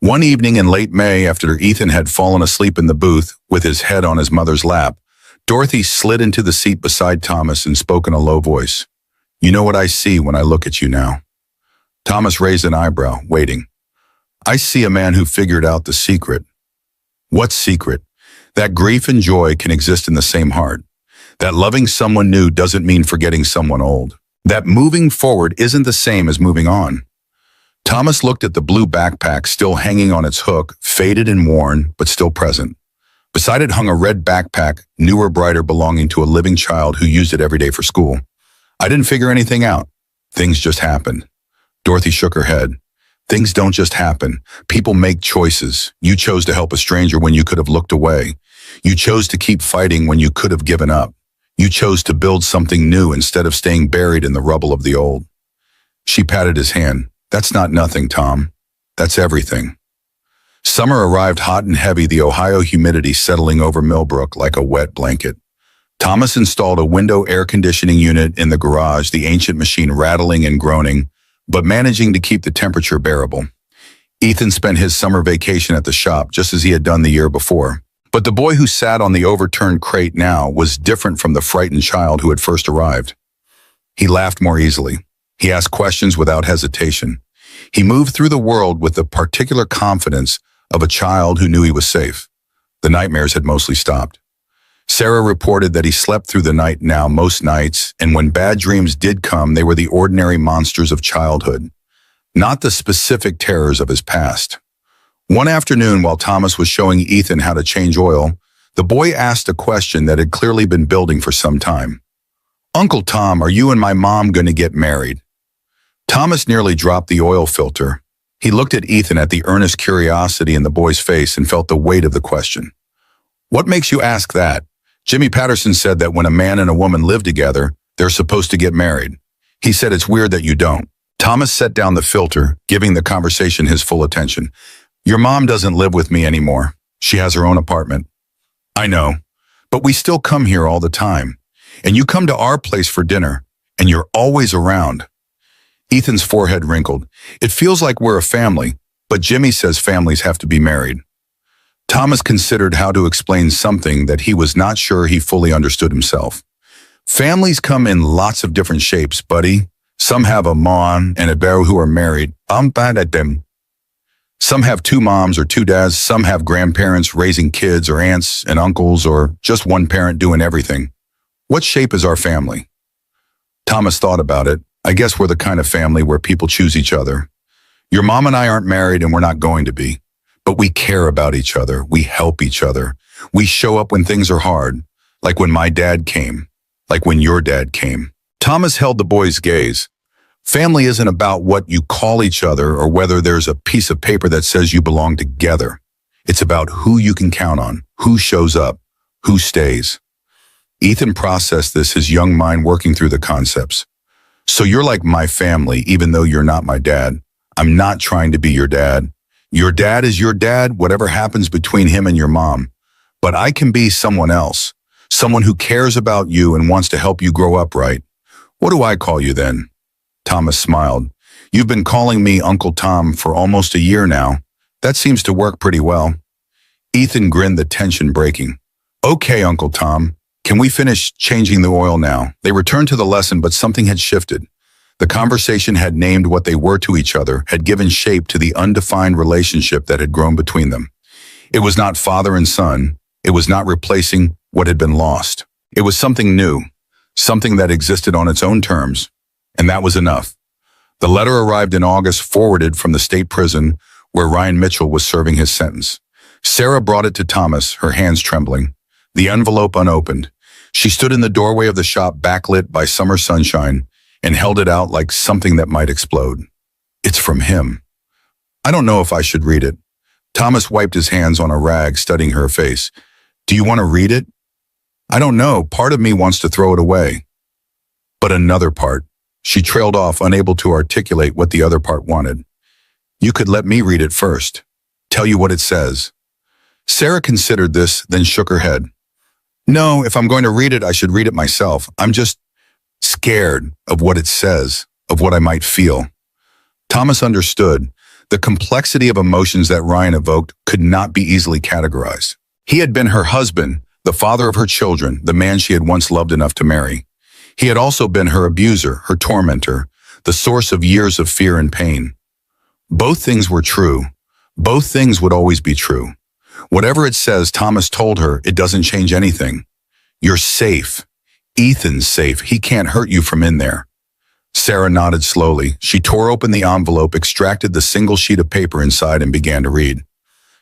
One evening in late May, after Ethan had fallen asleep in the booth with his head on his mother's lap, Dorothy slid into the seat beside Thomas and spoke in a low voice. "You know what I see when I look at you now." Thomas raised an eyebrow, waiting. "I see a man who figured out the secret." "What secret?" "That grief and joy can exist in the same heart. That loving someone new doesn't mean forgetting someone old. That moving forward isn't the same as moving on." Thomas looked at the blue backpack still hanging on its hook, faded and worn, but still present. Beside it hung a red backpack, newer, brighter, belonging to a living child who used it every day for school. "I didn't figure anything out. Things just happened." Dorothy shook her head. "Things don't just happen. People make choices. You chose to help a stranger when you could have looked away. You chose to keep fighting when you could have given up. You chose to build something new instead of staying buried in the rubble of the old." She patted his hand. "That's not nothing, Tom. That's everything." Summer arrived hot and heavy, the Ohio humidity settling over Millbrook like a wet blanket. Thomas installed a window air conditioning unit in the garage, the ancient machine rattling and groaning, but managing to keep the temperature bearable. Ethan spent his summer vacation at the shop just as he had done the year before. But the boy who sat on the overturned crate now was different from the frightened child who had first arrived. He laughed more easily. He asked questions without hesitation. He moved through the world with the particular confidence of a child who knew he was safe. The nightmares had mostly stopped. Sarah reported that he slept through the night now most nights, and when bad dreams did come, they were the ordinary monsters of childhood, not the specific terrors of his past. One afternoon, while Thomas was showing Ethan how to change oil, the boy asked a question that had clearly been building for some time. "Uncle Tom, are you and my mom going to get married?" Thomas nearly dropped the oil filter. He looked at Ethan at the earnest curiosity in the boy's face and felt the weight of the question. "What makes you ask that? Jimmy Patterson said that when a man and a woman live together, they're supposed to get married. He said it's weird that you don't." Thomas set down the filter, giving the conversation his full attention. "Your mom doesn't live with me anymore. She has her own apartment." "I know, but we still come here all the time. And you come to our place for dinner, and you're always around." Ethan's forehead wrinkled. "It feels like we're a family, but Jimmy says families have to be married." Thomas considered how to explain something that he was not sure he fully understood himself. "Families come in lots of different shapes, buddy. Some have a mom and a dad who are married. I'm bad at them. Some have two moms or two dads. Some have grandparents raising kids or aunts and uncles or just one parent doing everything. What shape is our family?" Thomas thought about it. "I guess we're the kind of family where people choose each other. Your mom and I aren't married and we're not going to be. But we care about each other. We help each other. We show up when things are hard, like when my dad came, like when your dad came." Thomas held the boy's gaze. Family isn't about what you call each other or whether there's a piece of paper that says you belong together. It's about who you can count on, who shows up, who stays. Ethan processed this, his young mind working through the concepts. "So you're like my family, even though you're not my dad. I'm not trying to be your dad. Your dad is your dad, whatever happens between him and your mom. But I can be someone else, someone who cares about you and wants to help you grow up right. What do I call you then?" Thomas smiled. "You've been calling me Uncle Tom for almost a year now. That seems to work pretty well." Ethan grinned, the tension breaking. "Okay, Uncle Tom. Can we finish changing the oil now?" They returned to the lesson, but something had shifted. The conversation had named what they were to each other, had given shape to the undefined relationship that had grown between them. It was not father and son. It was not replacing what had been lost. It was something new, something that existed on its own terms, and that was enough. The letter arrived in August, forwarded from the state prison where Ryan Mitchell was serving his sentence. Sarah brought it to Thomas, her hands trembling, the envelope unopened. She stood in the doorway of the shop, backlit by summer sunshine, and held it out like something that might explode. "It's from him." "I don't know if I should read it." Thomas wiped his hands on a rag, studying her face. "Do you want to read it?" "I don't know. Part of me wants to throw it away." "But another part." She trailed off, unable to articulate what the other part wanted. "You could let me read it first. Tell you what it says." Sarah considered this, then shook her head. "No, if I'm going to read it, I should read it myself. I'm just scared of what it says, of what I might feel." Thomas understood. The complexity of emotions that Ryan evoked could not be easily categorized. He had been her husband, the father of her children, the man she had once loved enough to marry. He had also been her abuser, her tormentor, the source of years of fear and pain. Both things were true. Both things would always be true. Whatever it says, Thomas told her, it doesn't change anything. "You're safe. Ethan's safe. He can't hurt you from in there." Sarah nodded slowly. She tore open the envelope, extracted the single sheet of paper inside, and began to read.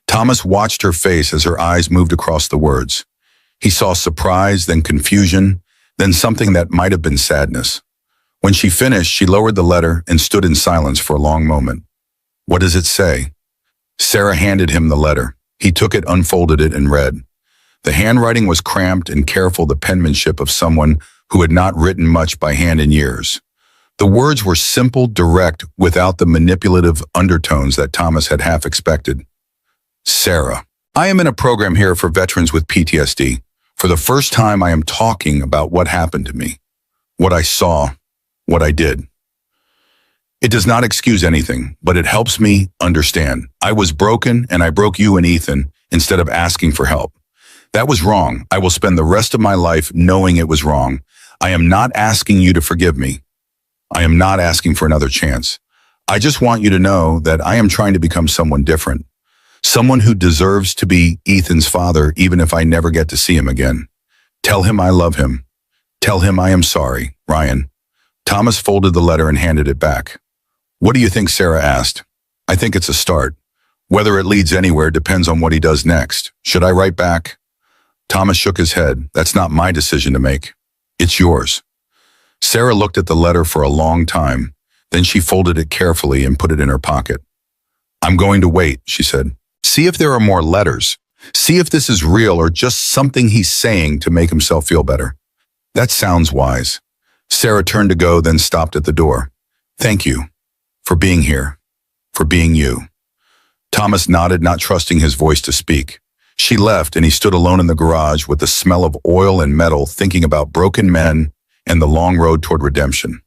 Thomas watched her face as her eyes moved across the words. He saw surprise, then confusion, then something that might have been sadness. When she finished, she lowered the letter and stood in silence for a long moment. "What does it say?" Sarah handed him the letter. He took it, unfolded it, and read. The handwriting was cramped and careful, the penmanship of someone who had not written much by hand in years. The words were simple, direct, without the manipulative undertones that Thomas had half expected. "Sarah, I am in a program here for veterans with PTSD. For the first time, I am talking about what happened to me, what I saw, what I did. It does not excuse anything, but it helps me understand. I was broken and I broke you and Ethan instead of asking for help. That was wrong. I will spend the rest of my life knowing it was wrong. I am not asking you to forgive me. I am not asking for another chance. I just want you to know that I am trying to become someone different. Someone who deserves to be Ethan's father even if I never get to see him again. Tell him I love him. Tell him I am sorry, Ryan. Thomas folded the letter and handed it back. What do you think? Sarah asked. I think it's a start. Whether it leads anywhere depends on what he does next. Should I write back? Thomas shook his head. That's not my decision to make. It's yours. Sarah looked at the letter for a long time. Then she folded it carefully and put it in her pocket. I'm going to wait, she said. See if there are more letters. See if this is real or just something he's saying to make himself feel better. That sounds wise. Sarah turned to go, then stopped at the door. Thank you for being here, for being you. Thomas nodded, not trusting his voice to speak. She left, and he stood alone in the garage with the smell of oil and metal, thinking about broken men and the long road toward redemption.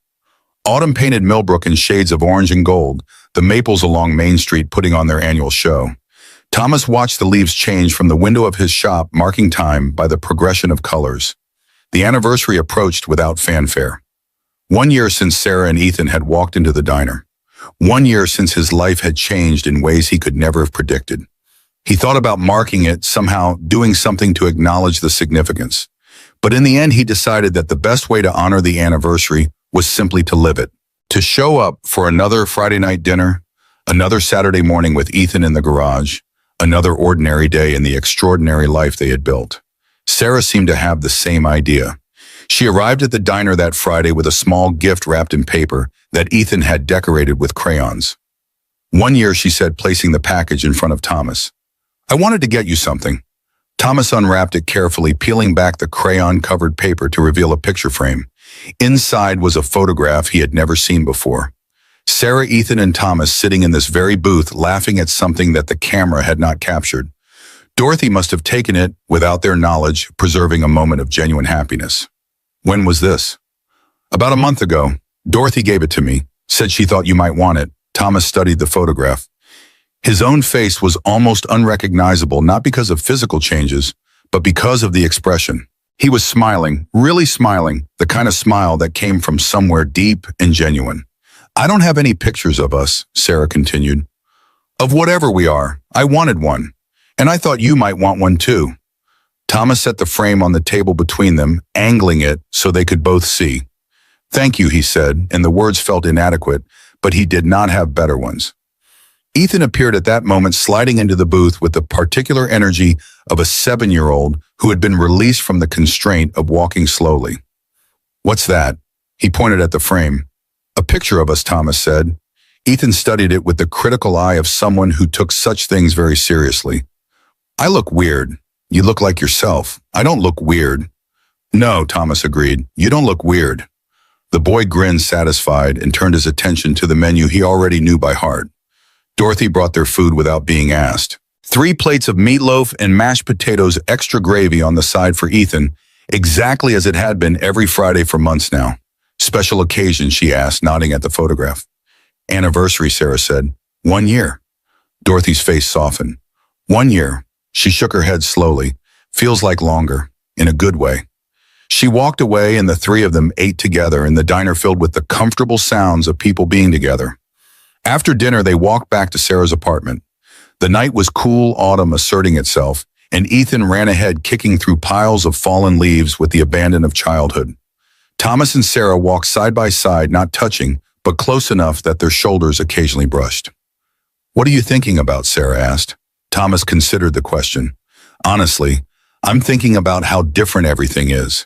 Autumn painted Millbrook in shades of orange and gold, the maples along Main Street putting on their annual show. Thomas watched the leaves change from the window of his shop, marking time by the progression of colors. The anniversary approached without fanfare. 1 year since Sarah and Ethan had walked into the diner. 1 year since his life had changed in ways he could never have predicted. He thought about marking it, somehow doing something to acknowledge the significance. But in the end, he decided that the best way to honor the anniversary was simply to live it. To show up for another Friday night dinner, another Saturday morning with Ethan in the garage, another ordinary day in the extraordinary life they had built. Sarah seemed to have the same idea. She arrived at the diner that Friday with a small gift wrapped in paper that Ethan had decorated with crayons. 1 year, she said, placing the package in front of Thomas. I wanted to get you something. Thomas unwrapped it carefully, peeling back the crayon-covered paper to reveal a picture frame. Inside was a photograph he had never seen before. Sarah, Ethan, and Thomas sitting in this very booth, laughing at something that the camera had not captured. Dorothy must have taken it without their knowledge, preserving a moment of genuine happiness. When was this? About a month ago. Dorothy gave it to me, said she thought you might want it. Thomas studied the photograph. His own face was almost unrecognizable, not because of physical changes, but because of the expression. He was smiling, really smiling, the kind of smile that came from somewhere deep and genuine. I don't have any pictures of us, Sarah continued. Of whatever we are, I wanted one, and I thought you might want one too. Thomas set the frame on the table between them, angling it so they could both see. Thank you, he said, and the words felt inadequate, but he did not have better ones. Ethan appeared at that moment, sliding into the booth with the particular energy of a 7-year-old who had been released from the constraint of walking slowly. What's that? He pointed at the frame. A picture of us, Thomas said. Ethan studied it with the critical eye of someone who took such things very seriously. I look weird. You look like yourself. I don't look weird. No, Thomas agreed. You don't look weird. The boy grinned, satisfied, and turned his attention to the menu he already knew by heart. Dorothy brought their food without being asked. 3 plates of meatloaf and mashed potatoes, extra gravy on the side for Ethan, exactly as it had been every Friday for months now. Special occasion, she asked, nodding at the photograph. Anniversary, Sarah said. 1 year. Dorothy's face softened. 1 year. She shook her head slowly. Feels like longer, in a good way. She walked away and the 3 of them ate together in the diner filled with the comfortable sounds of people being together. After dinner, they walked back to Sarah's apartment. The night was cool, autumn asserting itself, and Ethan ran ahead, kicking through piles of fallen leaves with the abandon of childhood. Thomas and Sarah walked side by side, not touching, but close enough that their shoulders occasionally brushed. What are you thinking about? Sarah asked. Thomas considered the question. Honestly, I'm thinking about how different everything is.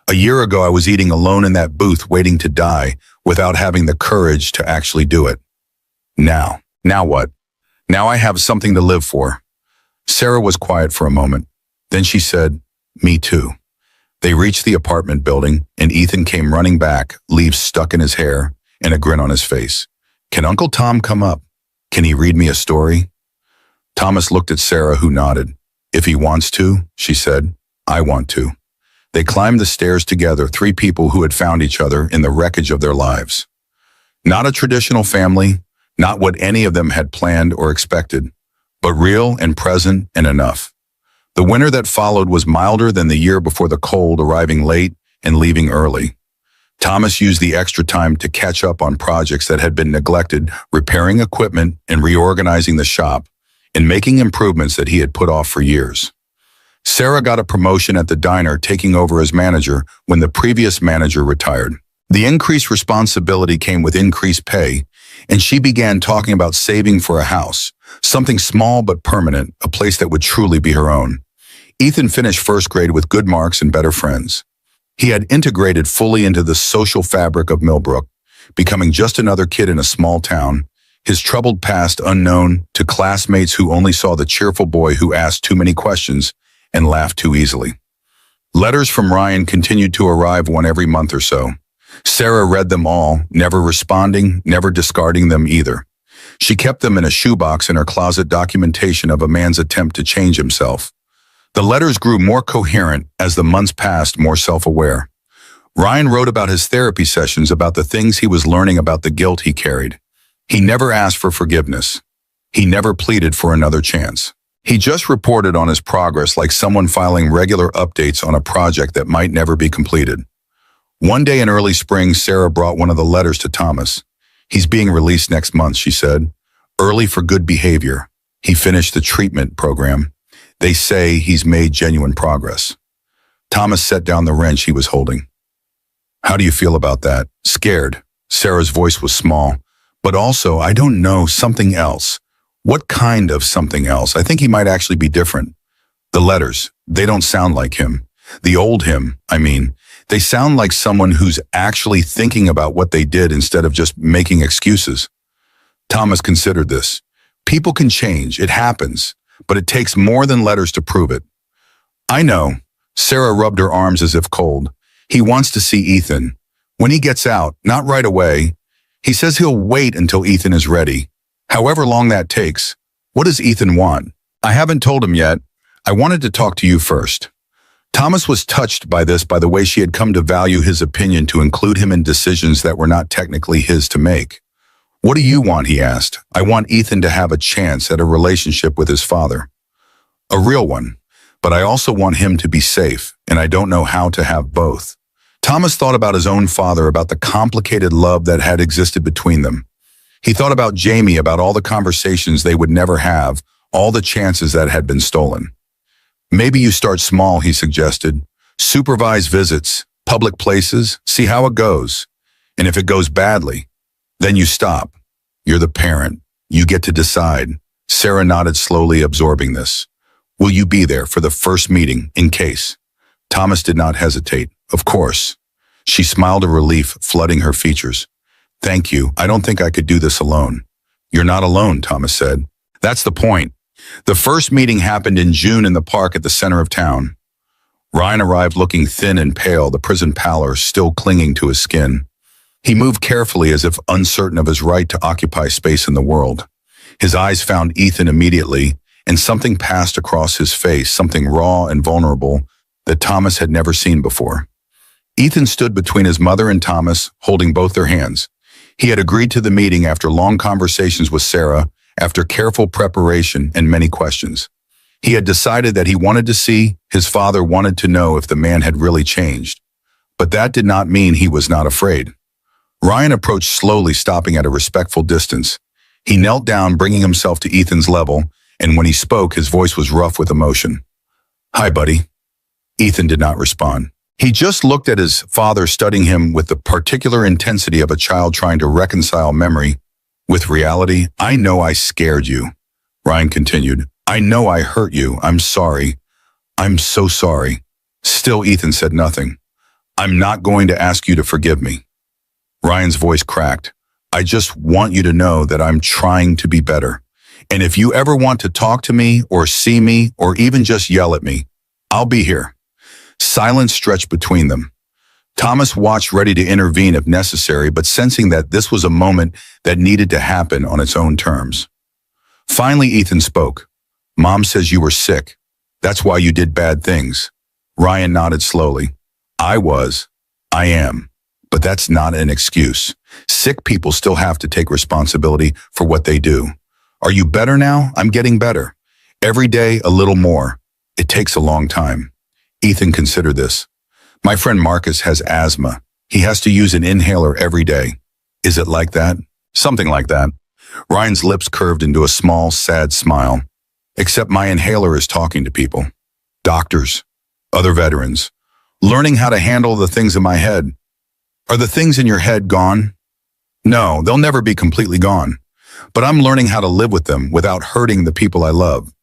A year ago, I was eating alone in that booth, waiting to die, without having the courage to actually do it. Now what? Now I have something to live for. Sarah was quiet for a moment. Then she said, me too. They reached the apartment building, and Ethan came running back, leaves stuck in his hair, and a grin on his face. Can Uncle Tom come up? Can he read me a story? Thomas looked at Sarah, who nodded. If he wants to, she said, I want to. They climbed the stairs together, 3 people who had found each other in the wreckage of their lives. Not a traditional family, not what any of them had planned or expected, but real and present and enough. The winter that followed was milder than the year before, the cold arriving late and leaving early. Thomas used the extra time to catch up on projects that had been neglected, repairing equipment and reorganizing the shop, and making improvements that he had put off for years. Sarah got a promotion at the diner, taking over as manager when the previous manager retired. The increased responsibility came with increased pay, and she began talking about saving for a house, something small but permanent, a place that would truly be her own. Ethan finished first grade with good marks and better friends. He had integrated fully into the social fabric of Millbrook, becoming just another kid in a small town, his troubled past unknown to classmates who only saw the cheerful boy who asked too many questions and laughed too easily. Letters from Ryan continued to arrive, one every month or so. Sarah read them all, never responding, never discarding them either. She kept them in a shoebox in her closet, documentation of a man's attempt to change himself. The letters grew more coherent as the months passed, more self-aware. Ryan wrote about his therapy sessions, about the things he was learning, about the guilt he carried. He never asked for forgiveness. He never pleaded for another chance. He just reported on his progress like someone filing regular updates on a project that might never be completed. One day in early spring, Sarah brought one of the letters to Thomas. "He's being released next month," she said. "Early for good behavior. He finished the treatment program. They say he's made genuine progress." Thomas set down the wrench he was holding. "How do you feel about that?" "Scared." Sarah's voice was small. "But also, I don't know, something else." "What kind of something else?" "I think he might actually be different." "The letters, they don't sound like him. The old him, I mean. They sound like someone who's actually thinking about what they did instead of just making excuses." Thomas considered this. People can change, it happens, but it takes more than letters to prove it. "I know." Sarah rubbed her arms as if cold. "He wants to see Ethan. When he gets out, not right away. He says he'll wait until Ethan is ready. However long that takes. What does Ethan want?" "I haven't told him yet. I wanted to talk to you first." Thomas was touched by this, by the way she had come to value his opinion, to include him in decisions that were not technically his to make. "What do you want?" he asked. "I want Ethan to have a chance at a relationship with his father. A real one. But I also want him to be safe, and I don't know how to have both." Thomas thought about his own father, about the complicated love that had existed between them. He thought about Jamie, about all the conversations they would never have, all the chances that had been stolen. "Maybe you start small," he suggested. "Supervise visits, public places, see how it goes. And if it goes badly, then you stop. You're the parent. You get to decide." Sarah nodded slowly, absorbing this. "Will you be there for the first meeting, in case?" Thomas did not hesitate. "Of course." She smiled, a relief flooding her features. "Thank you. I don't think I could do this alone." "You're not alone," Thomas said. "That's the point." The first meeting happened in June in the park at the center of town. Ryan arrived looking thin and pale, the prison pallor still clinging to his skin. He moved carefully, as if uncertain of his right to occupy space in the world. His eyes found Ethan immediately, and something passed across his face, something raw and vulnerable that Thomas had never seen before. Ethan stood between his mother and Thomas, holding both their hands. He had agreed to the meeting after long conversations with Sarah, after careful preparation and many questions. He had decided that he wanted to see, his father wanted to know if the man had really changed. But that did not mean he was not afraid. Ryan approached slowly, stopping at a respectful distance. He knelt down, bringing himself to Ethan's level, and when he spoke, his voice was rough with emotion. "Hi, buddy." Ethan did not respond. He just looked at his father, studying him with the particular intensity of a child trying to reconcile memory with reality. "I know I scared you," Ryan continued. "I know I hurt you. I'm sorry. I'm so sorry." Still, Ethan said nothing. "I'm not going to ask you to forgive me." Ryan's voice cracked. "I just want you to know that I'm trying to be better. And if you ever want to talk to me or see me or even just yell at me, I'll be here." Silence stretched between them. Thomas watched, ready to intervene if necessary, but sensing that this was a moment that needed to happen on its own terms. Finally, Ethan spoke. "Mom says you were sick. That's why you did bad things." Ryan nodded slowly. I am. But that's not an excuse. Sick people still have to take responsibility for what they do. Are you better now? I'm getting better. Every day, a little more. It takes a long time. Ethan, consider this. My friend Marcus has asthma. He has to use an inhaler every day. Is it like that? Something like that. Ryan's lips curved into a small, sad smile. Except my inhaler is talking to people. Doctors. Other veterans. Learning how to handle the things in my head. Are the things in your head gone? No, they'll never be completely gone. But I'm learning how to live with them without hurting the people I love.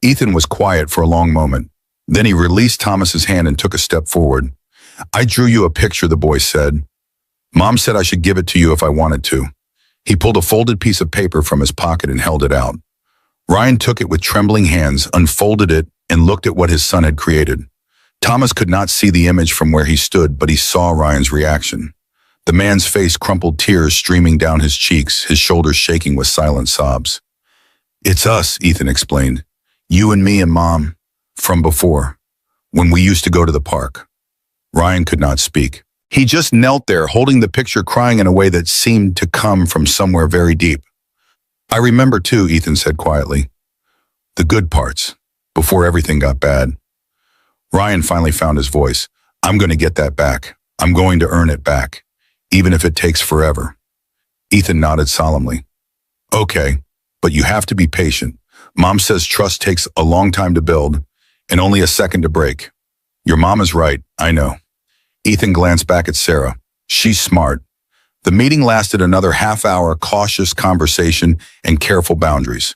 Ethan was quiet for a long moment. Then he released Thomas's hand and took a step forward. I drew you a picture, the boy said. Mom said I should give it to you if I wanted to. He pulled a folded piece of paper from his pocket and held it out. Ryan took it with trembling hands, unfolded it, and looked at what his son had created. Thomas could not see the image from where he stood, but he saw Ryan's reaction. The man's face crumpled, tears streaming down his cheeks, his shoulders shaking with silent sobs. It's us, Ethan explained. You and me and Mom, from before, when we used to go to the park. Ryan could not speak. He just knelt there, holding the picture, crying in a way that seemed to come from somewhere very deep. I remember too, Ethan said quietly. The good parts, before everything got bad. Ryan finally found his voice. I'm going to get that back. I'm going to earn it back, even if it takes forever. Ethan nodded solemnly. Okay, but you have to be patient. Mom says trust takes a long time to build and only a second to break. Your mom is right, I know. Ethan glanced back at Sarah. She's smart. The meeting lasted another half-hour, cautious conversation and careful boundaries.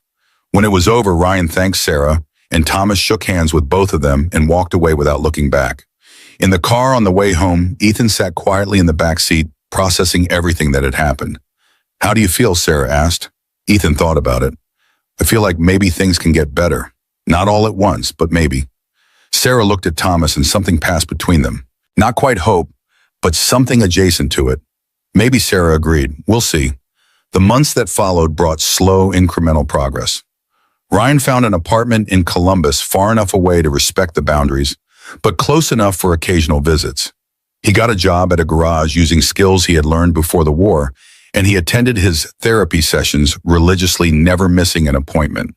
When it was over, Ryan thanked Sarah, and Thomas shook hands with both of them and walked away without looking back. In the car on the way home, Ethan sat quietly in the back seat, processing everything that had happened. How do you feel? Sarah asked. Ethan thought about it. I feel like maybe things can get better. Not all at once, but maybe. Sarah looked at Thomas and something passed between them. Not quite hope, but something adjacent to it. Maybe, Sarah agreed. We'll see. The months that followed brought slow, incremental progress. Ryan found an apartment in Columbus far enough away to respect the boundaries, but close enough for occasional visits. He got a job at a garage using skills he had learned before the war, and he attended his therapy sessions religiously, never missing an appointment.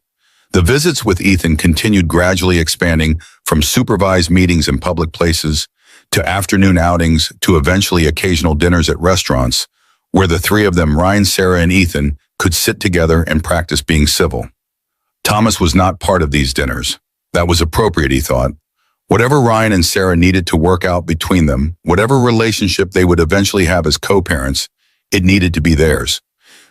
The visits with Ethan continued, gradually expanding from supervised meetings in public places to afternoon outings to eventually occasional dinners at restaurants, where the three of them, Ryan, Sarah, and Ethan, could sit together and practice being civil. Thomas was not part of these dinners. That was appropriate, he thought. Whatever Ryan and Sarah needed to work out between them, whatever relationship they would eventually have as co-parents, it needed to be theirs.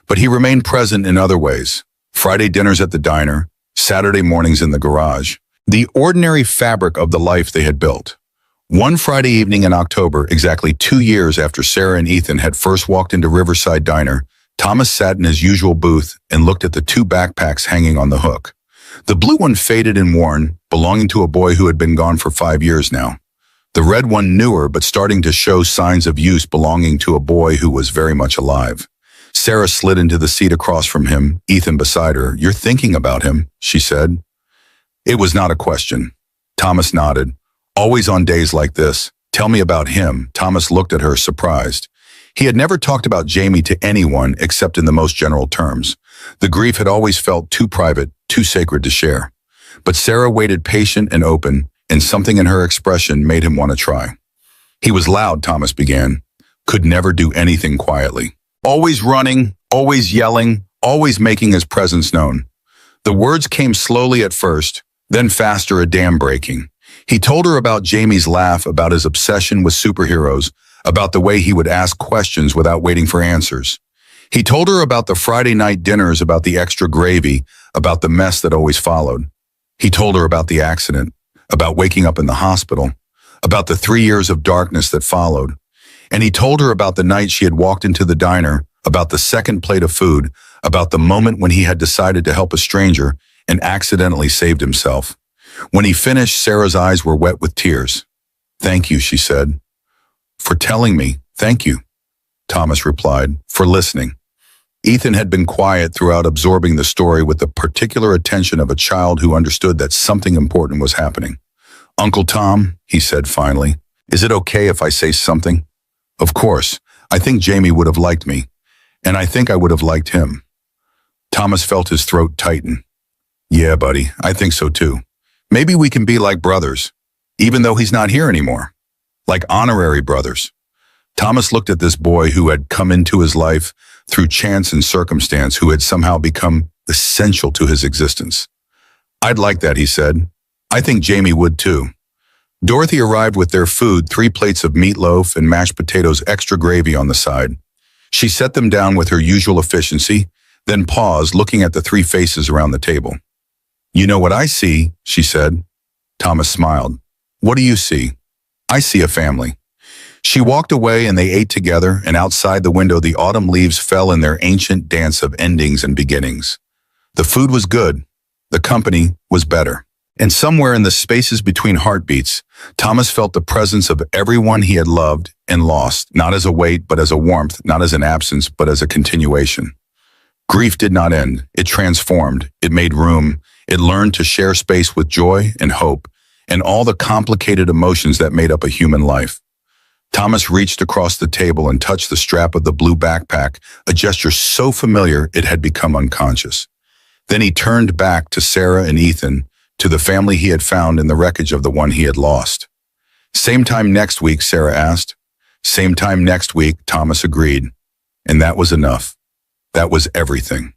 But he remained present in other ways. Friday dinners at the diner, Saturday mornings in the garage, the ordinary fabric of the life they had built. One Friday evening in October, exactly 2 years after Sarah and Ethan had first walked into Riverside Diner, Thomas sat in his usual booth and looked at the 2 backpacks hanging on the hook. The blue one faded and worn, belonging to a boy who had been gone for 5 years now. The red one newer but starting to show signs of use, belonging to a boy who was very much alive. Sarah slid into the seat across from him, Ethan beside her. You're thinking about him, she said. It was not a question. Thomas nodded. Always on days like this. Tell me about him. Thomas looked at her, surprised. He had never talked about Jamie to anyone except in the most general terms. The grief had always felt too private, too sacred to share. But Sarah waited, patient and open, and something in her expression made him want to try. He was loud, Thomas began. Could never do anything quietly. Always running, always yelling, always making his presence known. The words came slowly at first, then faster, a dam breaking. He told her about Jamie's laugh, about his obsession with superheroes, about the way he would ask questions without waiting for answers. He told her about the Friday night dinners, about the extra gravy, about the mess that always followed. He told her about the accident, about waking up in the hospital, about the 3 years of darkness that followed. And he told her about the night she had walked into the diner, about the second plate of food, about the moment when he had decided to help a stranger and accidentally saved himself. When he finished, Sarah's eyes were wet with tears. Thank you, she said. For telling me, thank you, Thomas replied, for listening. Ethan had been quiet throughout, absorbing the story with the particular attention of a child who understood that something important was happening. Uncle Tom, he said finally, is it okay if I say something? Of course, I think Jamie would have liked me, and I think I would have liked him. Thomas felt his throat tighten. Yeah, buddy, I think so too. Maybe we can be like brothers, even though he's not here anymore. Like honorary brothers. Thomas looked at this boy who had come into his life through chance and circumstance, who had somehow become essential to his existence. I'd like that, he said. I think Jamie would too. Dorothy arrived with their food, 3 plates of meatloaf and mashed potatoes, extra gravy on the side. She set them down with her usual efficiency, then paused, looking at the 3 faces around the table. You know what I see, she said. Thomas smiled. What do you see? I see a family. She walked away and they ate together, and outside the window the autumn leaves fell in their ancient dance of endings and beginnings. The food was good. The company was better. And somewhere in the spaces between heartbeats, Thomas felt the presence of everyone he had loved and lost, not as a weight, but as a warmth, not as an absence, but as a continuation. Grief did not end. It transformed. It made room. It learned to share space with joy and hope, and all the complicated emotions that made up a human life. Thomas reached across the table and touched the strap of the blue backpack, a gesture so familiar it had become unconscious. Then he turned back to Sarah and Ethan, to the family he had found in the wreckage of the one he had lost. Same time next week, Sarah asked. Same time next week, Thomas agreed. And that was enough. That was everything.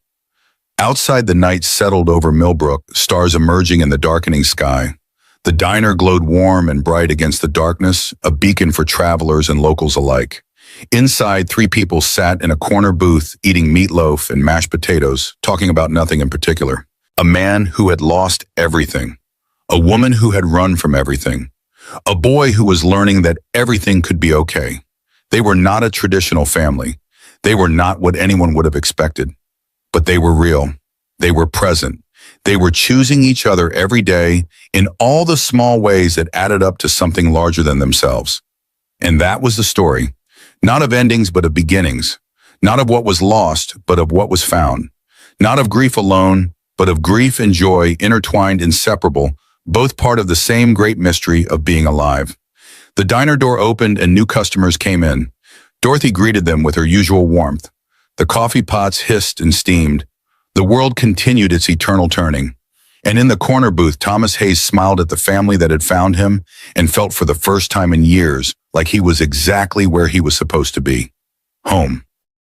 Outside, the night settled over Millbrook, stars emerging in the darkening sky. The diner glowed warm and bright against the darkness, a beacon for travelers and locals alike. Inside, 3 people sat in a corner booth eating meatloaf and mashed potatoes, talking about nothing in particular. A man who had lost everything. A woman who had run from everything. A boy who was learning that everything could be okay. They were not a traditional family. They were not what anyone would have expected. But they were real. They were present. They were choosing each other every day in all the small ways that added up to something larger than themselves. And that was the story. Not of endings, but of beginnings. Not of what was lost, but of what was found. Not of grief alone, but of grief and joy intertwined, inseparable, both part of the same great mystery of being alive. The diner door opened and new customers came in. Dorothy greeted them with her usual warmth. The coffee pots hissed and steamed. The world continued its eternal turning. And in the corner booth, Thomas Hayes smiled at the family that had found him and felt for the first time in years like he was exactly where he was supposed to be. Home.